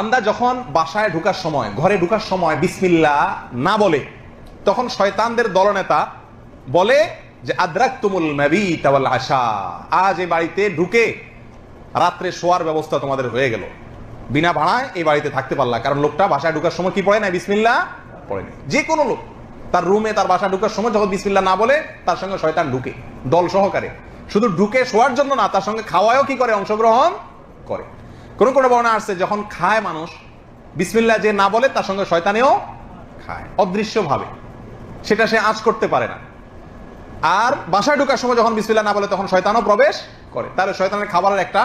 বান্দা যখন বাসায় ঢোকার সময়, ঘরে ঢোকার সময় বিসমিল্লাহ না বলে, তখন শয়তানদের দলনেতা বলে যে আদরাকতুমুল মাবিতা ওয়াল আশা, আজ এই বাড়িতে ঢুকে রাত্রে শোয়ার ব্যবস্থা তোমাদের হয়ে গেল, বিনা ভাড়ায় এই বাড়িতে থাকতে পারলা। কারণ লোকটা বাসায় ঢোকার সময় কি পড়ে না? বিসমিল্লাহ পড়ে না। যে কোনো লোক তার রুমে, তার বাসায় ঢোকার সময় যখন বিসমিল্লাহ না বলে, তার সঙ্গে শয়তান ঢুকে দল সহকারে। শুধু ঢুকে শোয়ার জন্য না, তার সঙ্গে খাওয়ায়ও কি করে? অংশগ্রহণ করে। কোন কোন বর্ণনা আসছে যখন খায় মানুষ, বিসমিল্লাহ যে না বলে, তার সঙ্গে শয়তানেও খায় অদৃশ্য ভাবে, সেটা সে আঁচ করতে পারে না। আর বাসায় ঢোকার সময় যখন বিসমিল্লাহ না বলে, তখন শয়তানও প্রবেশ করে। তাহলে শয়তানের খাবারের একটা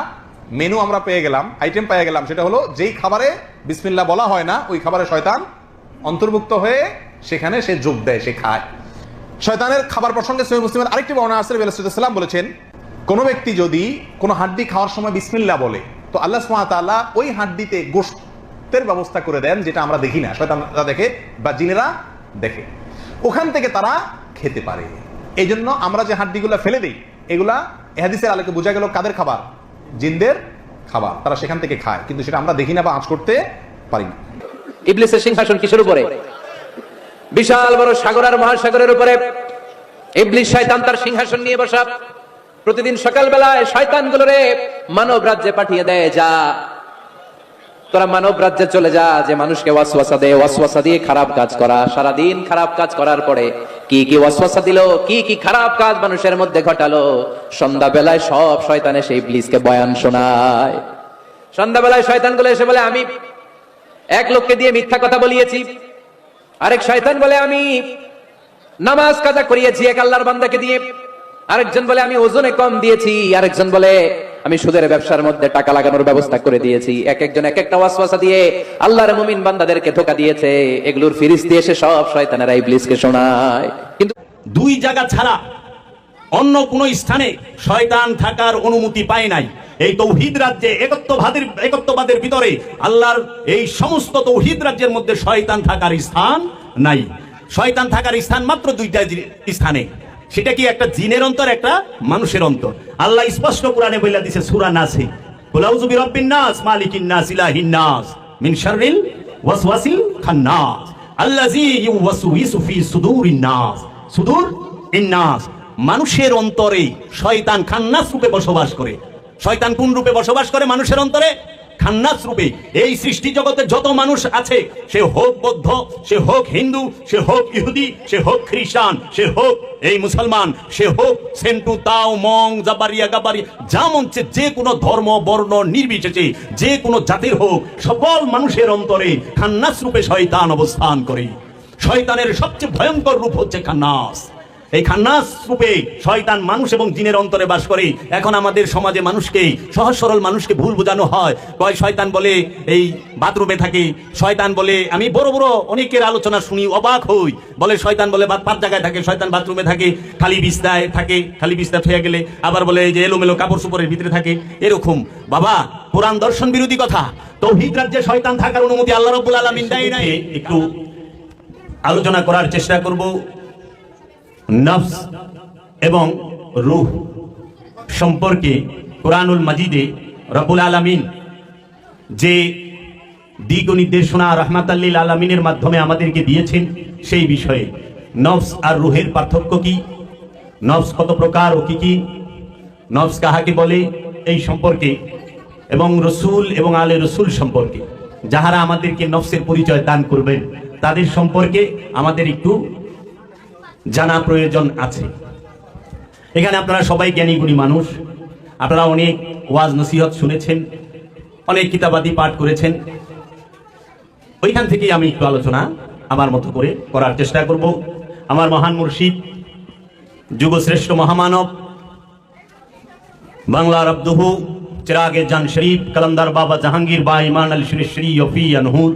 মেনু আমরা পেয়ে গেলাম, আইটেম পেয়ে গেলাম। সেটা হলো যেই খাবারে বিসমিল্লাহ বলা হয় না, ওই খাবারে শয়তান অন্তর্ভুক্ত হয়ে সেখানে সে যোগ দেয়, সে খায়। শয়তানের খাবার প্রসঙ্গে সহিহ মুসলিমের আরেকটি বর্ণনা আছে, নবী সাল্লাল্লাহু আলাইহি ওয়াসাল্লাম বলেছেন, কোন ব্যক্তি যদি কোনো হাড্ডি খাওয়ার সময় বিসমিল্লাহ বলে, তো আল্লাহ সুবহানাহু ওয়া তাআলা ওই হাড্ডিতে গোশতের ব্যবস্থা করে দেন, যেটা আমরা দেখি না, শয়তানরা দেখে বা জিনেরা দেখে, ওখান থেকে তারা খেতে পারে। এই জন্য আমরা যে হাড্ডিগুলো ফেলে দিই, এগুলা হাদিসের আলোকে বোঝা গেল কাদের খাবার? জিনদের খাবার। তারা সেখান থেকে খায়, কিন্তু সেটা আমরা দেখি না বা আঁচ করতে পারি না। ইবলিসের সিংহাসন কিসের উপরে? বিশাল বড় সাগর আর মহাসাগরের উপরে ইবলিস শয়তান তার সিংহাসন নিয়ে বসা। প্রতিদিন সকালবেলায় শয়তানগুলোরে মানব রাজ্যে পাঠিয়ে দেয়, যা তোরা মানব রাজ্যে চলে যা, যে মানুষকে ওয়াসওয়াসা দেয়, ওয়াসওয়াসা দিয়ে খারাপ কাজ করা। সারাদিন খারাপ কাজ করার পরে কি কি ওয়াসওয়াসা দিল, কি কি খারাপ কাজ মানুষের মধ্যে ঘটালো, সন্ধ্যাবেলায় সব শয়তান এসে ইবলিসকে বয়ান শোনায়। সন্ধ্যাবেলায় শয়তানগুলো এসে বলে, আমি এক লোককে দিয়ে মিথ্যা কথা বলিয়েছি। আরেক শয়তান বলে, আমি নামাজ কাজা করিয়েছি এক আল্লাহর বান্দাকে দিয়ে। আরেকজন বলে, আমি ওজনে কম দিয়েছি। আরেকজন বলে, আমি সুদের ব্যবসার মধ্যে টাকা লাগানোর ব্যবস্থা করে দিয়েছি। এক একজন এক একটা ওয়াসওয়াসা দিয়ে আল্লাহর মুমিন বান্দাদেরকে ধোঁকা দিয়েছে। এগুলোর ফিরিস্তি এসে সব শয়তানেরা ইবলিসকে শোনায়। কিন্তু দুই জায়গা ছাড়া অন্য কোন স্থানে শয়তান থাকার অনুমতি পায় নাই। এই তৌহিদ রাজ্যে একত্ববাদের ভিতরে আল্লাহর এই সমস্ত তৌহিদ রাজ্যের মধ্যে শয়তান থাকার স্থান নাই। শয়তান থাকার স্থান মাত্র দুইটা স্থানে। সেটা কি? একটা জিনের অন্তর, একটা মানুষের অন্তর। আল্লাহ স্পষ্ট কোরআনে বলে দিয়েছে সূরা নাসে, কুল আউযু বিরাব্বিন নাস মালিকিন নাস ইলাহিন নাস মিন শাররিল ওয়াসওয়াসিল খান্নাস আল্লাযী ইউওয়াসউইসু ফি সুদুরিন নাস। সুদুর ইন্নাস, মানুষের অন্তরে শয়তান খান্নাস রূপে বসবাস করে। শয়তান কোন রূপে বসবাস করে? মানুষের অন্তরে খান্নাস রূপে। এই সৃষ্টি জগতে যত মানুষ আছে, সে হোক বৌদ্ধ, সে হোক হিন্দু, সে হোক ইহুদি, সে হোক খ্রিস্টান, সে হোক এই মুসলমান, সে হোক সেন্টু, তাও, মং, জাবারিয়া, গাবারিয়া, যা মঞ্চে যে কোনো ধর্ম বর্ণ নির্বিশেষে যে কোনো জাতির হোক, সকল মানুষের অন্তরে খান্নাস রূপে শয়তান অবস্থান করে। শয়তানের সবচেয়ে ভয়ঙ্কর রূপ হচ্ছে খান্নাস। এই খান্নাস রূপে শয়তান মানুষ এবং জিনের অন্তরে বাস করে। এখন আমাদের সমাজে মানুষকে, সহজ সরল মানুষকে ভুল বোঝানো হয়। কয় শয়তান বলে এই বাথরুমে থাকে, শয়তান বলে, আমি বড় বড় অনেকের আলোচনা শুনি, অবাক হই, বলে শয়তান বলে পাঁচ জায়গায় থাকে, শয়তান বাথরুমে থাকে, খালি বিছনায় থাকে, খালি বিছনা হয়ে গেলে আবার বলে যে এলোমেলো কাপড় চোপড়ের ভিতরে থাকে। এরকম বাবা, কোরআন দর্শন বিরোধী কথা। তৌহিদ রাজ্যে শয়তান থাকার অনুমতি আল্লাহ রাব্বুল আলামিন দেয় নাই। একটু আলোচনা করার চেষ্টা করব নফস এবং রূহ সম্পর্কে। কোরআনুল মাজিদে রব্বুল আলামিন যে দিক নির্দেশনা রাহমাতাল লিল আলামিনের মাধ্যমে আমাদেরকে দিয়েছেন, সেই বিষয়ে নফস আর রূহের পার্থক্য কি, নফস কত প্রকার ও কি কি, নফস কাহাকে বলে, এই সম্পর্কে, এবং রসুল এবং আলে রসুল সম্পর্কে, যাহারা আমাদেরকে নফসের পরিচয় দান করবেন, তাদের সম্পর্কে আমাদের একটু জানা প্রয়োজন আছে। এখানে আপনারা সবাই জ্ঞানী গুণী মানুষ, আপনারা অনেক ওয়াজ নসিহত শুনেছেন, অনেক কিতাবাদি পাঠ করেছেন। ওইখান থেকেই আমি একটু আলোচনা আমার মতো করে করার চেষ্টা করব। আমার মহান মুর্শিদ, যুগশ্রেষ্ঠ মহামানব, বাংলার আব্দুহু চিরাগে জান শরীফ কালান্দার বাবা জাহাঙ্গীর বা ইমান আল শরীফ ইয়ফি আনহুর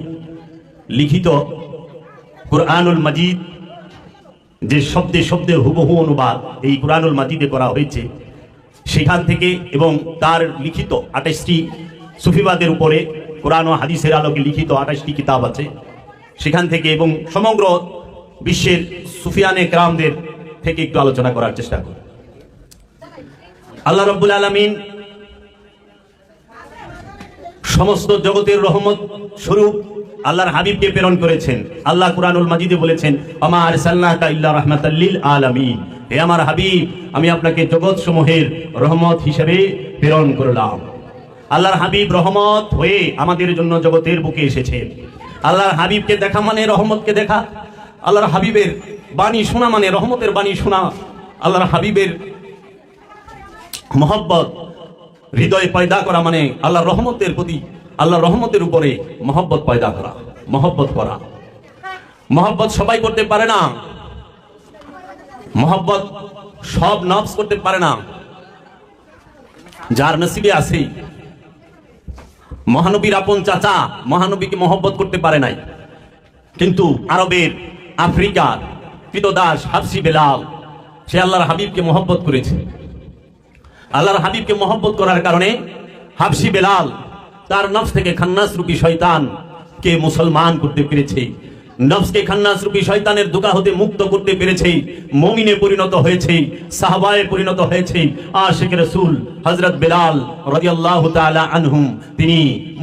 লিখিত কুরআনুল মাজিদ, যে শব্দে শব্দে হুবহু অনুবাদ এই কুরআনুল মাজিদে করা হয়েছে, সেখান থেকে, এবং তার লিখিত 28টি সুফিবাদের উপরে কোরআন ও হাদিসের আলোকে লিখিত 28টি কিতাব আছে, সেখান থেকে এবং সমগ্র বিশ্বের সুফিয়ানে কেরামদের থেকে একটু আলোচনা করার চেষ্টা করি। আল্লাহ রাব্বুল আলামিন সমস্ত জগতের রহমত স্বরূপ আল্লাহর হাবিবকে প্রেরণ করেছেন। আল্লাহ কুরআনুল মাজিদে বলেছেন, আমা আরসালনাকা ইল্লা রাহমাতাল লিল আলামিন, হে আমার হাবিব, আমি আপনাকে জগৎ সমূহের রহমত হিসেবে প্রেরণ করলাম। আল্লাহর হাবিব রহমত হয়ে আমাদের জন্য জগতের বুকে এসেছেন। আল্লাহর হাবিবকে দেখা মানে রহমতকে দেখা, আল্লাহর হাবিবের বাণী শোনা মানে রহমতের বাণী শোনা, আল্লাহর হাবিবের মহব্বত হৃদয়ে পয়দা করা মানে আল্লাহর রহমতের প্রতি, আল্লাহর রহমতের উপরে মহব্বত পয়দা করা, মহব্বত করা। মহব্বত সবাই করতে পারে না, মহব্বত সব নফস করতে পারে না। যার নসিবে আছে, মহানবীর আপন চাচা মহানবীকে মহব্বত করতে পারে নাই, কিন্তু আরবের, আফ্রিকার কৃতদাস হাবশি বেলাল সে আল্লাহর হাবিবকে মহব্বত করেছে। আল্লাহর হাবিবকে মহব্বত করার কারণে হাবশি বেলাল তার নফস থেকে খান্নাস রূপী শয়তানকে মুসলমান করতে পেরেছে, নফসকে খান্নাস রূপী শয়তানের ধোঁকা হতে মুক্ত করতে পেরেছে, মুমিনে পরিণত হয়েছে, সাহাবায়ে পরিণত হয়েছে। আশিক রাসূল হযরত বেলাল রাদিয়াল্লাহু তাআলা আনহুম তিনি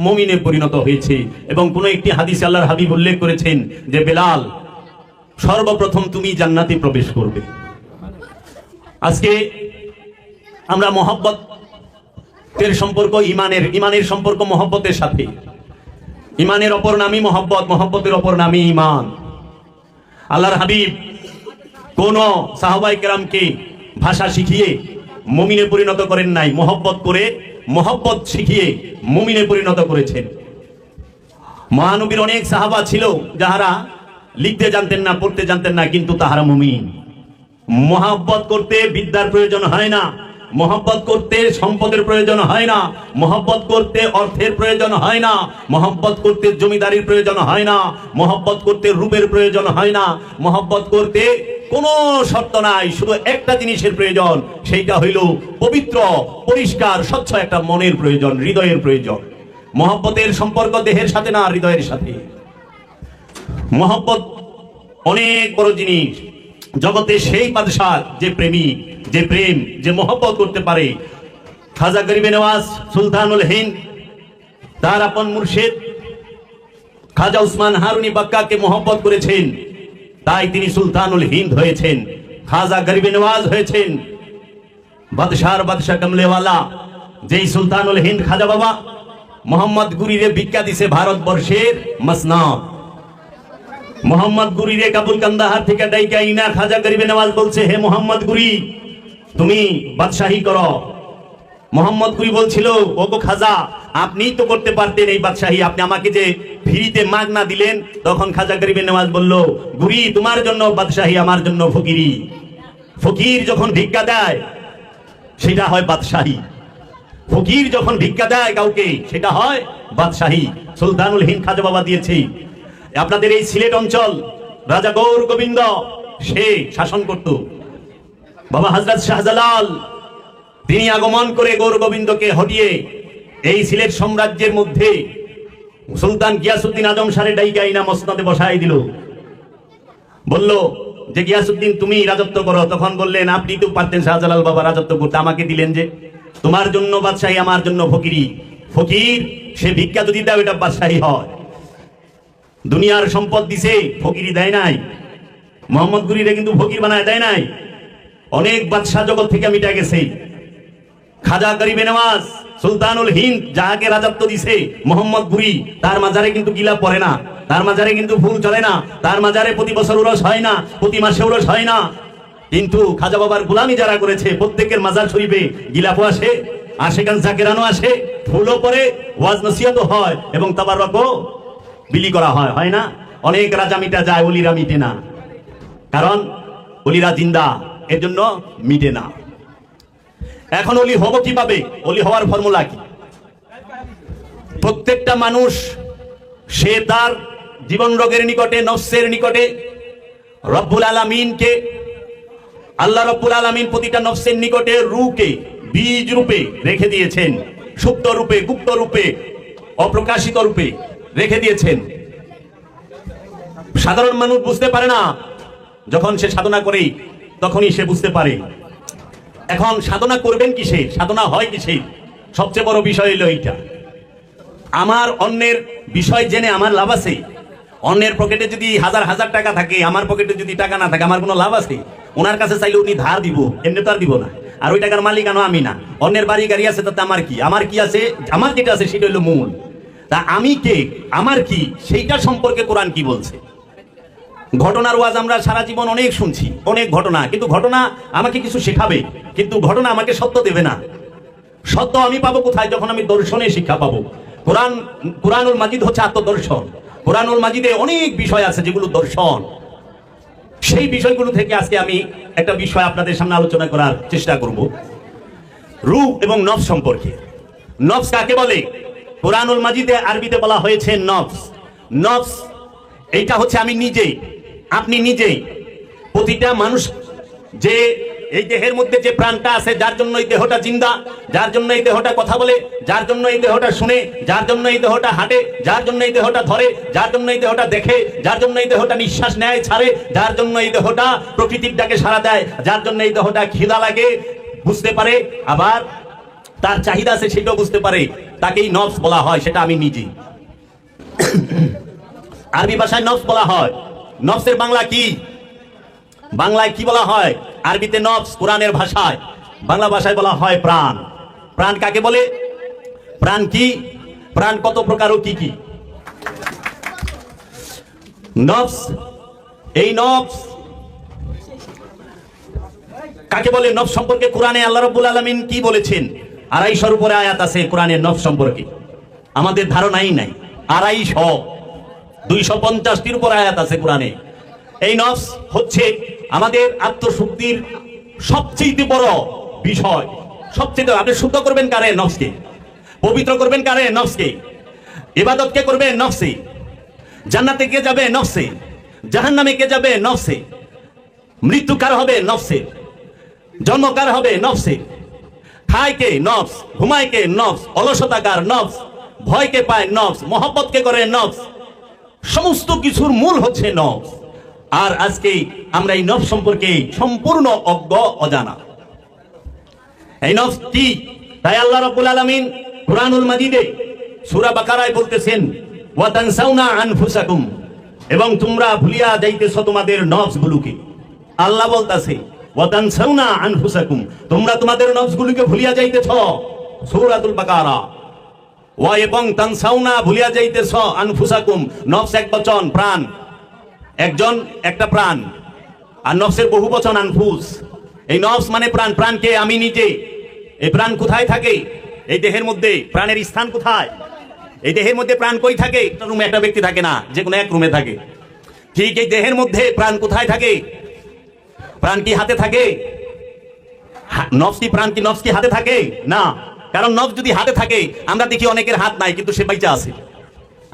মুমিনে পরিণত হয়েছে। এবং কোন একটি হাদিসে আল্লাহর হাবিব উল্লেখ করেছেন যে বেলাল, সর্বপ্রথম তুমি জান্নাতে প্রবেশ করবে। আজকে আমরা মহব্বতের সম্পর্ক ইমানের সম্পর্ক মহব্বতের সাথে। ইমানের অপর নামই মহব্বত, মহব্বতের অপর নামই ইমান। আল্লাহর হাবিব কোন সাহাবায়ে কেরামকে ভাষা শিখিয়ে মুমিনে পরিণত করেন নাই, মহব্বত করে, মহব্বত শিখিয়ে মুমিনে পরিণত করেছেন। মহানবীর অনেক সাহাবা ছিল যাহারা লিখতে জানতেন না, পড়তে জানতেন না, কিন্তু তাহারা মুমিন। মহব্বত করতে বিদ্যার প্রয়োজন হয় না, মহব্বত করতে সম্পদের প্রয়োজন হয় না, মহব্বত করতে অর্থের প্রয়োজন হয় না, মহব্বত করতে জমিদারির প্রয়োজন হয় না, মহব্বত করতে রূপের প্রয়োজন হয় না, মহব্বত করতে কোনো শর্ত নাই, শুধু একটা জিনিসের প্রয়োজন, সেইটা হইল পবিত্র, পরিষ্কার, স্বচ্ছ একটা মনের প্রয়োজন, হৃদয়ের প্রয়োজন। মহব্বতের সম্পর্ক দেহের সাথে না, হৃদয়ের সাথে। মহব্বত অনেক বড় জিনিস। জগতে সেই বাদশাহ যে প্রেমিক, যে প্রেম, যে মহব্বত করতে পারে। খাজা গরিবে নওয়াজ সুলতানুল হিন্দ তার আপন মুর্শিদ খাজা উসমান হারুনি বাক্কাকে মহব্বত করেছেন, তাই তিনি সুলতানুল হিন্দ হয়েছেন, খাজা গরিবে নওয়াজ হয়েছেন। বাদশার বাদশাহ কমলেওয়ালা যেই সুলতানুল হিন্দ খাজা বাবা মোহাম্মদ গুরিরে ভিক্ষা দিছে ভারতবর্ষের মসনদ। মোহাম্মদ গুরিরে কাবুল কান্দাহার থেকে ডাইকা ইনা খাজা গরিবে নওয়াজ বলছে, হে মোহাম্মদ গুরি, তুমি বাদশাহী করো। মোহাম্মদ গুরি বলছিল, ওগো খাজা, আপনি তো করতে পারতেন এই বাদশাহী, আপনি আমাকে যে ফ্রিতে মাগনা দিলেন। তখন খাজা গরিবে নওয়াজ বলল, গুরি, তোমার জন্য বাদশাহী, আমার জন্য ফকিরি। ফকির যখন ভিক্ষা দেয় সেটা হয় বাদশাহী, ফকির যখন ভিক্ষা দেয় কাউকে সেটা হয় বাদশাহী। সুলতানুল হিন্দ খাজা বাবা দিয়েছে। আপনাদের এই সিলেট অঞ্চল রাজা গৌর গোবিন্দ সে শাসন করত। বাবা হযরত শাহজালাল তিনি আগমন করে গৌর গোবিন্দকে হটিয়ে এই সিলেট সাম্রাজ্যের মধ্যে সুলতান গিয়াসউদ্দিন আজম শাহে ডাইগাইনা মসনদে বসাই দিল। বলল যে গিয়াসউদ্দিন তুমি রাজত্ব করো। তখন বললেন, আপনি তো পারতেন শাহজালাল বাবা রাজত্ব করতে, আমাকে দিলেন যে। তোমার জন্য বাদশাহী, আমার জন্য ফকিরি। ফকির সে ভিক্ষা যদি দাও এটা বাদশাহী হয়। দুনিয়ার সম্পদ দিছে, ফকিরি দেয় নাই। মোহাম্মদ গুরিরে কিন্তু ফকির বানায় দেয় নাই। অনেক বাদশাহ জগৎ থেকে মিটা গেছে। খাজা গরিবে নওয়াজ সুলতানুল হিন্দ যাহাকে রাজত্ব দিছে মোহাম্মদ গুরি, তার মাজারে কিন্তু গিলা পড়ে না, তার মাজারে কিন্তু ফুল চলে না, তার মাজারে প্রতি বছর উরস হয় না, প্রতি মাসে উরস হয় না। কিন্তু খাজা বাবার গোলামি যারা করেছে প্রত্যেকের মাজার শরীফে গিলাফও আসে, আশেকান জাকেরানো আসে, ফুলও পড়ে, ওয়াজ নসিহতও হয় এবং তাবাররকও বিলি করা হয়, হয় না? অনেক রাজা মিটা যায়, ওলিরা মিটে না, কারণ ওলিরা জিন্দা, এর জন্য মিটে না। এখন ওলি হব কিভাবে? ওলি হওয়ার ফর্মুলা কি? প্রত্যেকটা মানুষ সে তার জীবন রোগের নিকটে, নফসের নিকটে রব্বুল আলামিনকে, আল্লাহ রব্বুল আলামিন প্রতিটা নফসের নিকটে রূহকে বীজ রূপে রেখে দিয়েছেন, সুপ্ত রূপে, গুপ্ত রূপে, অপ্রকাশিত রূপে রেখে দিয়েছেন। সাধারণ মানুষ বুঝতে পারে না, যখন সে সাধনা করে তখনই সে বুঝতে পারে। এখন সাধনা করবেন কিসে, সাধনা হয় কিসে, সবচেয়ে বড় বিষয় হলো এইটা। আমার অন্যের বিষয় জেনে আমার লাভ আছে? অন্যের পকেটে যদি হাজার হাজার টাকা থাকে, আমার পকেটে যদি টাকা না থাকে, আমার কোনো লাভ আছে? ওনার কাছে চাইলে উনি ধার দিব, এমনি তো আর দিব না। আর ওই টাকার মালিক আমি না। অন্যের বাড়ি গাড়ি আছে, তাতে আমার কি? আমার কি আছে? আমার যেটা আছে সেটা হলো মূল। তা আমি কে, আমার কি, সেইটা সম্পর্কে কোরআন কি বলছে? ঘটনার ওয়াজ আমরা সারা জীবন অনেক শুনছি, অনেক ঘটনা, কিন্তু ঘটনা আমাকে কিছু শেখাবে, কিন্তু ঘটনা আমাকে সত্য দেবে না। সত্য আমি পাবো কোথায়? যখন আমি দর্শনে শিক্ষা পাবো। কোরআনুল মাজিদ হচ্ছে আত্মদর্শন। কোরআনুল মাজিদে অনেক বিষয় আছে যেগুলো দর্শন। সেই বিষয়গুলো থেকে আজকে আমি একটা বিষয় আপনাদের সামনে আলোচনা করার চেষ্টা করব, রূহ এবং নফস সম্পর্কে। নফস কাকে বলে? কোরআনুল মাজিদে আরবিতে বলা হয়েছে নফস। নফস এইটা হচ্ছে আমি নিজে, আপনি নিজে, প্রতিটা মানুষ, যে এই দেহের মধ্যে যে প্রাণটা আছে, যার জন্য এই দেহটা জিন্দা, যার জন্য এই দেহটা কথা বলে, যার জন্য এই দেহটা শুনে, যার জন্য এই দেহটা হাঁটে, যার জন্য এই দেহটা ধরে, যার জন্য এই দেহটা দেখে, যার জন্য এই দেহটা নিঃশ্বাস নেয় ছাড়ে, যার জন্য এই দেহটা প্রকৃতির ডাকে সাড়া দেয়, যার জন্য এই দেহটা খিদা লাগে বুঝতে পারে, আবার তার চাহিদা আছে সেটাও বুঝতে পারে, তাকেই নফস বলা হয়। সেটা আমি নিজে। আরবি ভাষায় নফস বলা হয়। নফসের বাংলা কি? বাংলায় কি বলা হয়? আরবিতে নফস, কোরআনের ভাষায়, বাংলা ভাষায় বলা হয় প্রাণ। প্রাণ কাকে বলে? প্রাণ কি? প্রাণ কত প্রকার ও কি কি? নফস, এই নফস কাকে বলে? নফস সম্পর্কে কোরআনে আল্লাহ রাব্বুল আলামিন কি বলেছেন? 250 উপরে আয়াত আছে কোরআনের নফস সম্পর্কে, আমাদের ধারণাই নাই। 250, 250টির উপর আয়াত আছে কোরআনে। এই নফস হচ্ছে আমাদের আত্মশুদ্ধির সবচেয়ে বড় বিষয়। সবচেয়ে আপনি শুদ্ধ করবেন কারে? নফসকে। পবিত্র করবেন কারে? নফসকে। ইবাদত কে করবে? নফসে। জান্নাতে কে যাবে? নফসে। জাহান্নামে কে যাবে? নফসে। মৃত্যু কার হবে? নফসে। জন্ম কার হবে? নফসে। খায় কে? নফস। ঘুমায় কে? নফস। অলসতা কার? নফস। ভয় কে পায়? নফস। মহব্বত কে করে? নফস। সমস্ত কিছুর মূল হচ্ছে নফস। আর আজকে আমরা এই নফস সম্পর্কে সম্পূর্ণ অজ্ঞ, অজানা। এই নফস কি? তাই আল্লাহ রাব্বুল আলামিন কুরআনুল মাজিদে সূরা বাকারায় বলতেছেন, ওয়া তানসাউনা আনফুসাকুম, এবং তোমরা ভুলিয়া যাইতেছ তোমাদের নফসগুলোকে। আল্লাহ বলতাছে ওয়া তানসাউনা আনফুসাকুম, তোমরা তোমাদের নফসগুলোকে ভুলিয়া যাইতেছ। সূরাতুল বাকারা। ওয়া এবং তানসাউনা, ভুলিয়া যাইতেছ, আনফুসাকুম, নফস এক বচন, প্রাণ, একজন, একটা প্রাণ। আর নফসের বহু বচন আনফুস। এই নফস মানে প্রাণ। প্রাণকে আমি নিজে। এই প্রাণ কোথায় থাকে? এই দেহের মধ্যে। প্রাণের স্থান কোথায়? এই দেহের মধ্যে প্রাণ কই থাকে? একটা রুমে একটা ব্যক্তি থাকে না, যে কোনো এক রুমে থাকে। ঠিক এই দেহের মধ্যে প্রাণ কোথায় থাকে? প্রাণ কি হাতে থাকে? নফস কি, প্রাণ কি, নফস কি হাতে থাকে? না। কারণ নফস যদি হাতে থাকে, আমরা দেখি অনেকের হাত নাই কিন্তু সে বেঁচে আছে,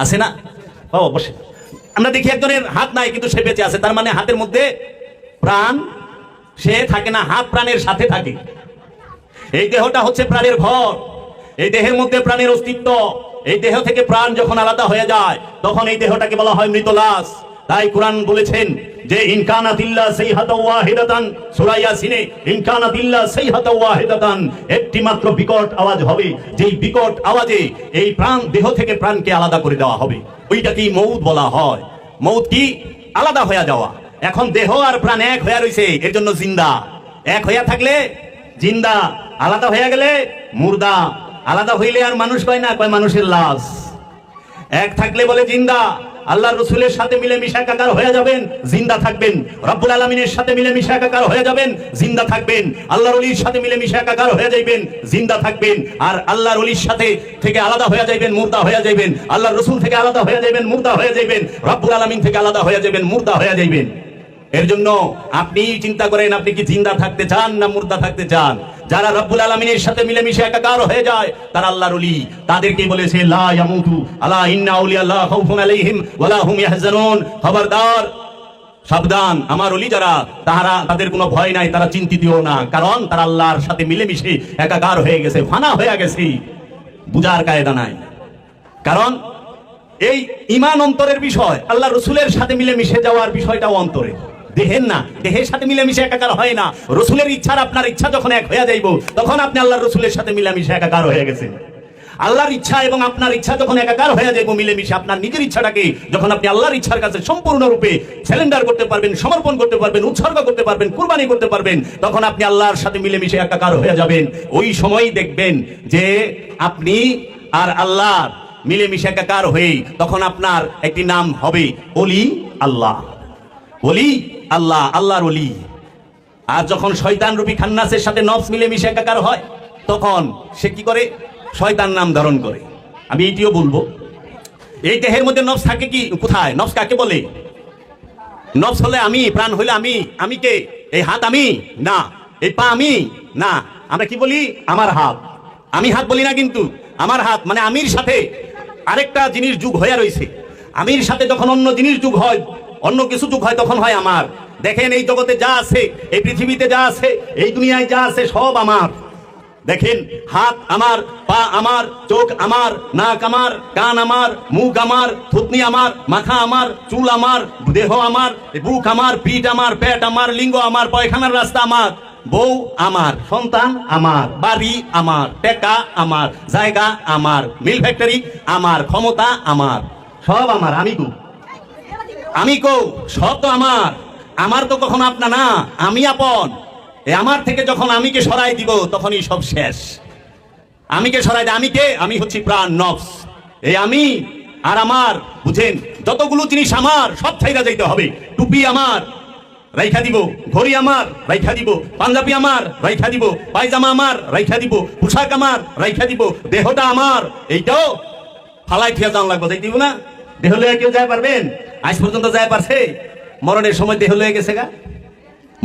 আছে না? ও বসে। আমরা দেখি একজনের হাত নাই কিন্তু সে বেঁচে আছে, তার মানে হাতের মধ্যে প্রাণ সে থাকে না, হাত প্রাণের সাথে থাকে। এই দেহটা হচ্ছে প্রাণের ঘর। এই দেহের মধ্যে প্রাণের অস্তিত্ব। এই দেহ থেকে প্রাণ যখন আলাদা হয়ে যায়, তখন এই দেহটাকে বলা হয় মৃত লাশ। তাই কোরআন বলেছেন যে ইনকানাতিল্লা সাইহাতাও ওয়াহিদাতান, সূরা ইয়াসিনে, ইনকানাতিল্লা সাইহাতাও ওয়াহিদাতান, একটি মাত্র বিকট আওয়াজ হবে, যেই বিকট আওয়াজে এই প্রাণ, দেহ থেকে প্রাণকে আলাদা করে দেওয়া হবে। ওইটাকেই মউত বলা হয়। মউত কি? আলাদা হয়ে যাওয়া। এখন দেহ আর প্রাণ এক হয়ে রয়েছে, এর জন্য জিন্দা। এক হইয়া থাকলে জিন্দা, আলাদা হয়ে গেলে মুর্দা। আলাদা হইলে আর মানুষ কয় না, কয় মানুষের লাশ। এক থাকলে বলে জিন্দা। আল্লাহ রসুলের সাথে মিলে মিশা একাকার হয়ে যাবেন, জিন্দা থাকবেন। রব্বুল আলামিনের সাথে মিলে মিশা একাকার হয়ে যাবেন, জিন্দা থাকবেন। আল্লাহর ওলির সাথে মিলে মিশা একাকার হয়ে যাইবেন, জিন্দা থাকবেন। আর আল্লাহর ওলির সাথে থেকে আলাদা হয়ে যাইবেন, মুর্দা হয়ে যাইবেন। আল্লাহর রসুল থেকে আলাদা হয়ে যাইবেন, মুর্দা হয়ে যাইবেন। রব্বুল আলামিন থেকে আলাদা হয়ে যাবেন, মুর্দা হয়ে যাইবেন। এর জন্য আপনি চিন্তা করেন, আপনি কি জিন্দা থাকতে চান না মুর্দা থাকতে চান? যারা রব্বুল আলামিনের সাথে মিলেমিশে একাকার হয়ে যায়, তারা আল্লাহর ওলি। তাদেরকে বলেছে লা ইয়ামুতু, আলা ইন্না আউলিয়া আল্লাহ খাউফুন আলাইহিম ওয়ালা হুম ইয়াহজানুন। খবরদার, সাবধান, আমার ওলি যারা, তারা, তাদের কোনো ভয় নাই, তারা চিন্তিতও না। কারণ তারা আল্লাহর সাথে মিলেমিশে একাকার হয়ে গেছে, ফানা হয়ে গেছে। বুঝার কায়দা নাই। কারণ এই ঈমান অন্তরের বিষয়। আল্লাহ রসুলের সাথে মিলেমিশে যাওয়ার বিষয়টাও অন্তরে, দেহের না। দেহের সাথে মিলেমিশে একাকার হয় না। রসুলের ইচ্ছার আপনার ইচ্ছা যখন এক হয়ে যাইব, তখন আপনি আল্লাহর রসুলের সাথে মিলেমিশে একাকার হয়ে গেছেন। আল্লাহর ইচ্ছা এবং আপনার ইচ্ছা যখন একাকার হয়ে যাবে মিলেমিশে, আপনার নিজের ইচ্ছাটাকে যখন আপনি আল্লাহর ইচ্ছার কাছে সম্পূর্ণরূপে সারেন্ডার করতে পারবেন, সমর্পণ করতে পারবেন, উৎসর্গ করতে পারবেন, কুরবানি করতে পারবেন, তখন আপনি আল্লাহর সাথে মিলেমিশে একাকার হয়ে যাবেন। ওই সময়ই দেখবেন যে আপনি আর আল্লাহ মিলেমিশে একাকার হয়ে তখন আপনার একটি নাম হবে ওলি আল্লাহ। ওলি আল্লাহ, আল্লাহর ওলি। আর যখন শয়তান রূপী খান্নাসের সাথে নফস মিলেমিশে একাকার হয়, তখন সে কি করে? শয়তান নাম ধারণ করে। আমি এইটিও বলবো, এই দেহের মধ্যে নফস থাকে কি কোথায়? নফস কাকে বলে? নফস হলে আমি, প্রাণ হলে আমি। আমি কে? এই হাত আমি না, এই পা আমি না। আমরা কি বলি? আমার হাত। আমি হাত বলি না, কিন্তু আমার হাত মানে আমির সাথে আরেকটা জিনিস যুগ হয়ে রয়েছে। আমির সাথে যখন অন্য জিনিস যুগ হয়, অন্য কিছু যুগ হয়, তখন হয় আমার। দেখেন এই জগতে যা আছে, এই পৃথিবীতে যা আছে, এই দুনিয়ায় যা আছে, সব আমার। দেখেন হাত আমার, পা আমার, চোখ আমার, নাক আমার, কান আমার, মুখ আমার, থুতনি আমার, মাথা আমার, চুল আমার, দেহ আমার, বুক আমার, পিঠ আমার, পেট আমার, লিঙ্গ আমার, পায়খানার রাস্তা আমার, বউ আমার, সন্তান আমার, বাড়ি আমার, টাকা আমার, জায়গা আমার, মিল ফ্যাক্টরি আমার, ক্ষমতা আমার, সব আমার। আমি কো সব তো আমার। আমার তো কখনো আপনা না, আমি আপন। আমার থেকে যখন আমিকে সরাই দিব, তখনই সব শেষ। আমিকে সরাই দেয়। আমি কে? আমি হচ্ছি প্রাণ, নফস। এই আমি আর আমার, বুঝেন, যতগুলো জিনিস আমার সব ছাইরা যাইতে হবে। টুপি আমার, রাইখা দিব। ঘড়ি আমার, রাইখা দিব। পাঞ্জাবি আমার, রাইখা দিব। পায়জামা আমার, রাইখা দিব। পোশাক আমার, রাইখা দিব। দেহটা আমার, এইটাও ফালাই থিয়া যাওয়া লাগবে। যাই দিব না? দেহ লয়ে কেউ যায় পারবেন? আজ পর্যন্ত যায় পারছে? মরণের সময় দেহ লয়ে গেছে গা।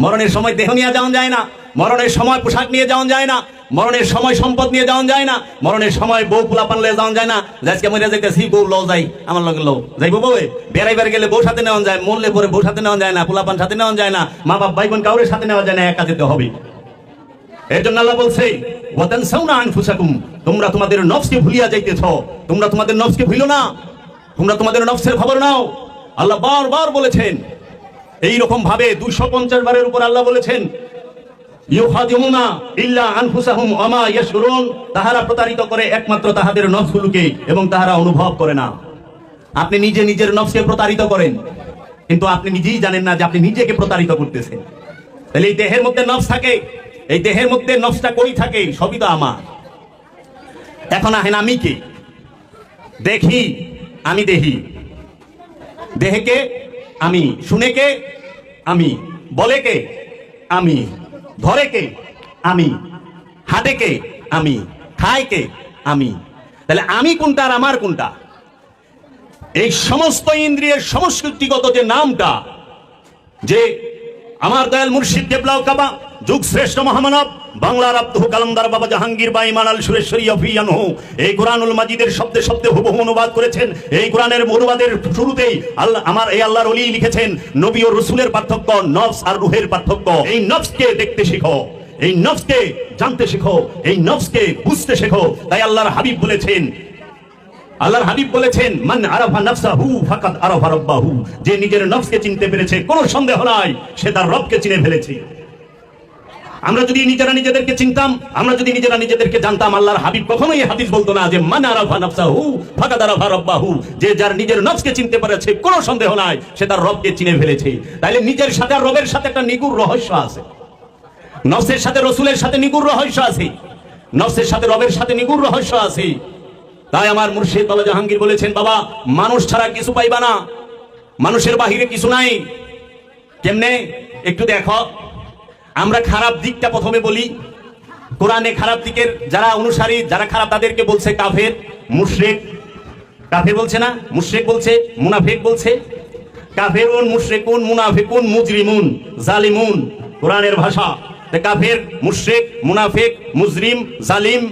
মরণের সময় দেহ নিয়ে যাওয়া যায় না। মরণের সময় পোশাক নিয়ে যাওয়া যায় না। মরণের সময় সম্পদ নিয়ে যাওয়া যায় না। মরণের সময় বউ পোলাপান লয়ে যাওয়া যায় না। আজকে মরে যাইতেছি, বউ লও যাই, আমার লগে লও যাইব। বউ বেড়াইবার গেলে বউ সাথে নেওয়া যায়, মরলে পরে বউ সাথে নেওয়া যায় না, পোলাপান সাথে নেওয়া যায় না, মা বাপ ভাই বোন কাউরের সাথে নেওয়া যায় না, একা যেতে হবে। এর জন্য আল্লাহ বলছে, ওয়াতানসাউনা আনফুসাকুম, তোমরা তোমাদের নফসকে ভুলিয়া যাইতেছ। তোমরা তোমাদের নফসকে ভুলো না, তোমরা তোমাদের নফসের খবর নাও। আল্লাহ বারবার বলেছেন এইরকম ভাবে 250 বারের উপর আল্লাহ বলেছেন, ইউখাদিউনা ইল্লা আনফুসাহুম ওয়া মা ইয়াশউরুন, তাহারা প্রতারিত করে একমাত্র তাহাদের নফসগুলোকে, এবং তাহারা অনুভব করে না। আপনি নিজে নিজের নফসকে প্রতারিত করেন, কিন্তু আপনি নিজেই জানেন না যে আপনি নিজেকে প্রতারিত করতেছেন। তাহলে এই দেহের মধ্যে নফস থাকে, এই দেহের মধ্যে নফসটা কই থাকে? সবই তো আমার। এখন আহেন আমি কে? দেখি, আমি দেখি। দেহকে আমি, শুনে কে? আমি, বলে কে? আমি, ধরে কে? আমি, হাঁটে কে? আমি, খায় কে? আমি। তাহলে আমি কোনটা আর আমার কোনটা? এই সমস্ত ইন্দ্রিয়ের সংস্কৃতিগত যে নামটা, যে আমার দয়াল মুর্শিদ কেবলা কাবা, যুগ শ্রেষ্ঠ মহামানব, বাংলার আব্দুল কালামদার বাবা জাহাঙ্গীর বা ইমান আল সুরেশ্বরী আফিয়ানহু এই কোরআনুল মাজিদের শব্দে শব্দে হুবহু অনুবাদ করেছেন। এই কোরআনের অনুবাদের শুরুতেই আল্লাহ, আমার এই আল্লাহর ওলি লিখেছেন, নবী ও রাসূলের পার্থক্য নফস আর রূহের পার্থক্য। এই নফসকে দেখতে শিখো, এই নফসকে জানতে শিখো, এই নফসকে বুঝতে শেখো। তাই আল্লাহর হাবিব বলেছেন, আল্লাহর হাবিব বলেছেন, মান আরাফা নাফসাহু ফাকাদ আরাফা রাব্বাহু, যে নিজের নফসকে চিনতে পেরেছে, কোনো সন্দেহ নাই সে তার রবকে চিনে ফেলেছে। আমরা যদি নিজেরা নিজেদেরকে চিনতাম, আমরা যদি নিজেরা নিজেদেরকে জানতাম, আল্লাহর হাবিব কখনোই এই হাদিস বলতো না যে মান আরাফা নাফসাহু ফাকাদ আরাফা রাব্বাহু, যে যার নিজের নফসকে চিনতে পেরেছে, কোনো সন্দেহ নাই সে তার রবকে চিনে ফেলেছে। তাইলে নিজের সাথে আর রবের সাথে একটা নিগুড় রহস্য আছে। নফসের সাথে রাসূলের সাথে নিগুড় রহস্য আছে, নফসের সাথে রবের সাথে নিগুড় রহস্য আছে। তাই আমার মুর্শিদ বাবা জাহাঙ্গীর বলেছেন, বাবা মানুষ ছাড়া কিছু পাইবা না, মানুষের বাহিরে কিছু নাই। কেমনে? একটু দেখো। আমরা খারাপ দিকটা প্রথমে বলি। কোরআনে খারাপ দিকের যারা অনুসারী, যারা খারাপ, তাদেরকে বলছে কাফের, মুশরিক। কাফের বলছে না, মুশরিক বলছে, মুনাফিক বলছে। কাফেরুন, মুশরিকুন, মুনাফিকুন, মুজরিমুন, জালিমুন, কোরআনের ভাষা। কাফের, মুশরিক, মুনাফিক, মুজরিম, জালিম,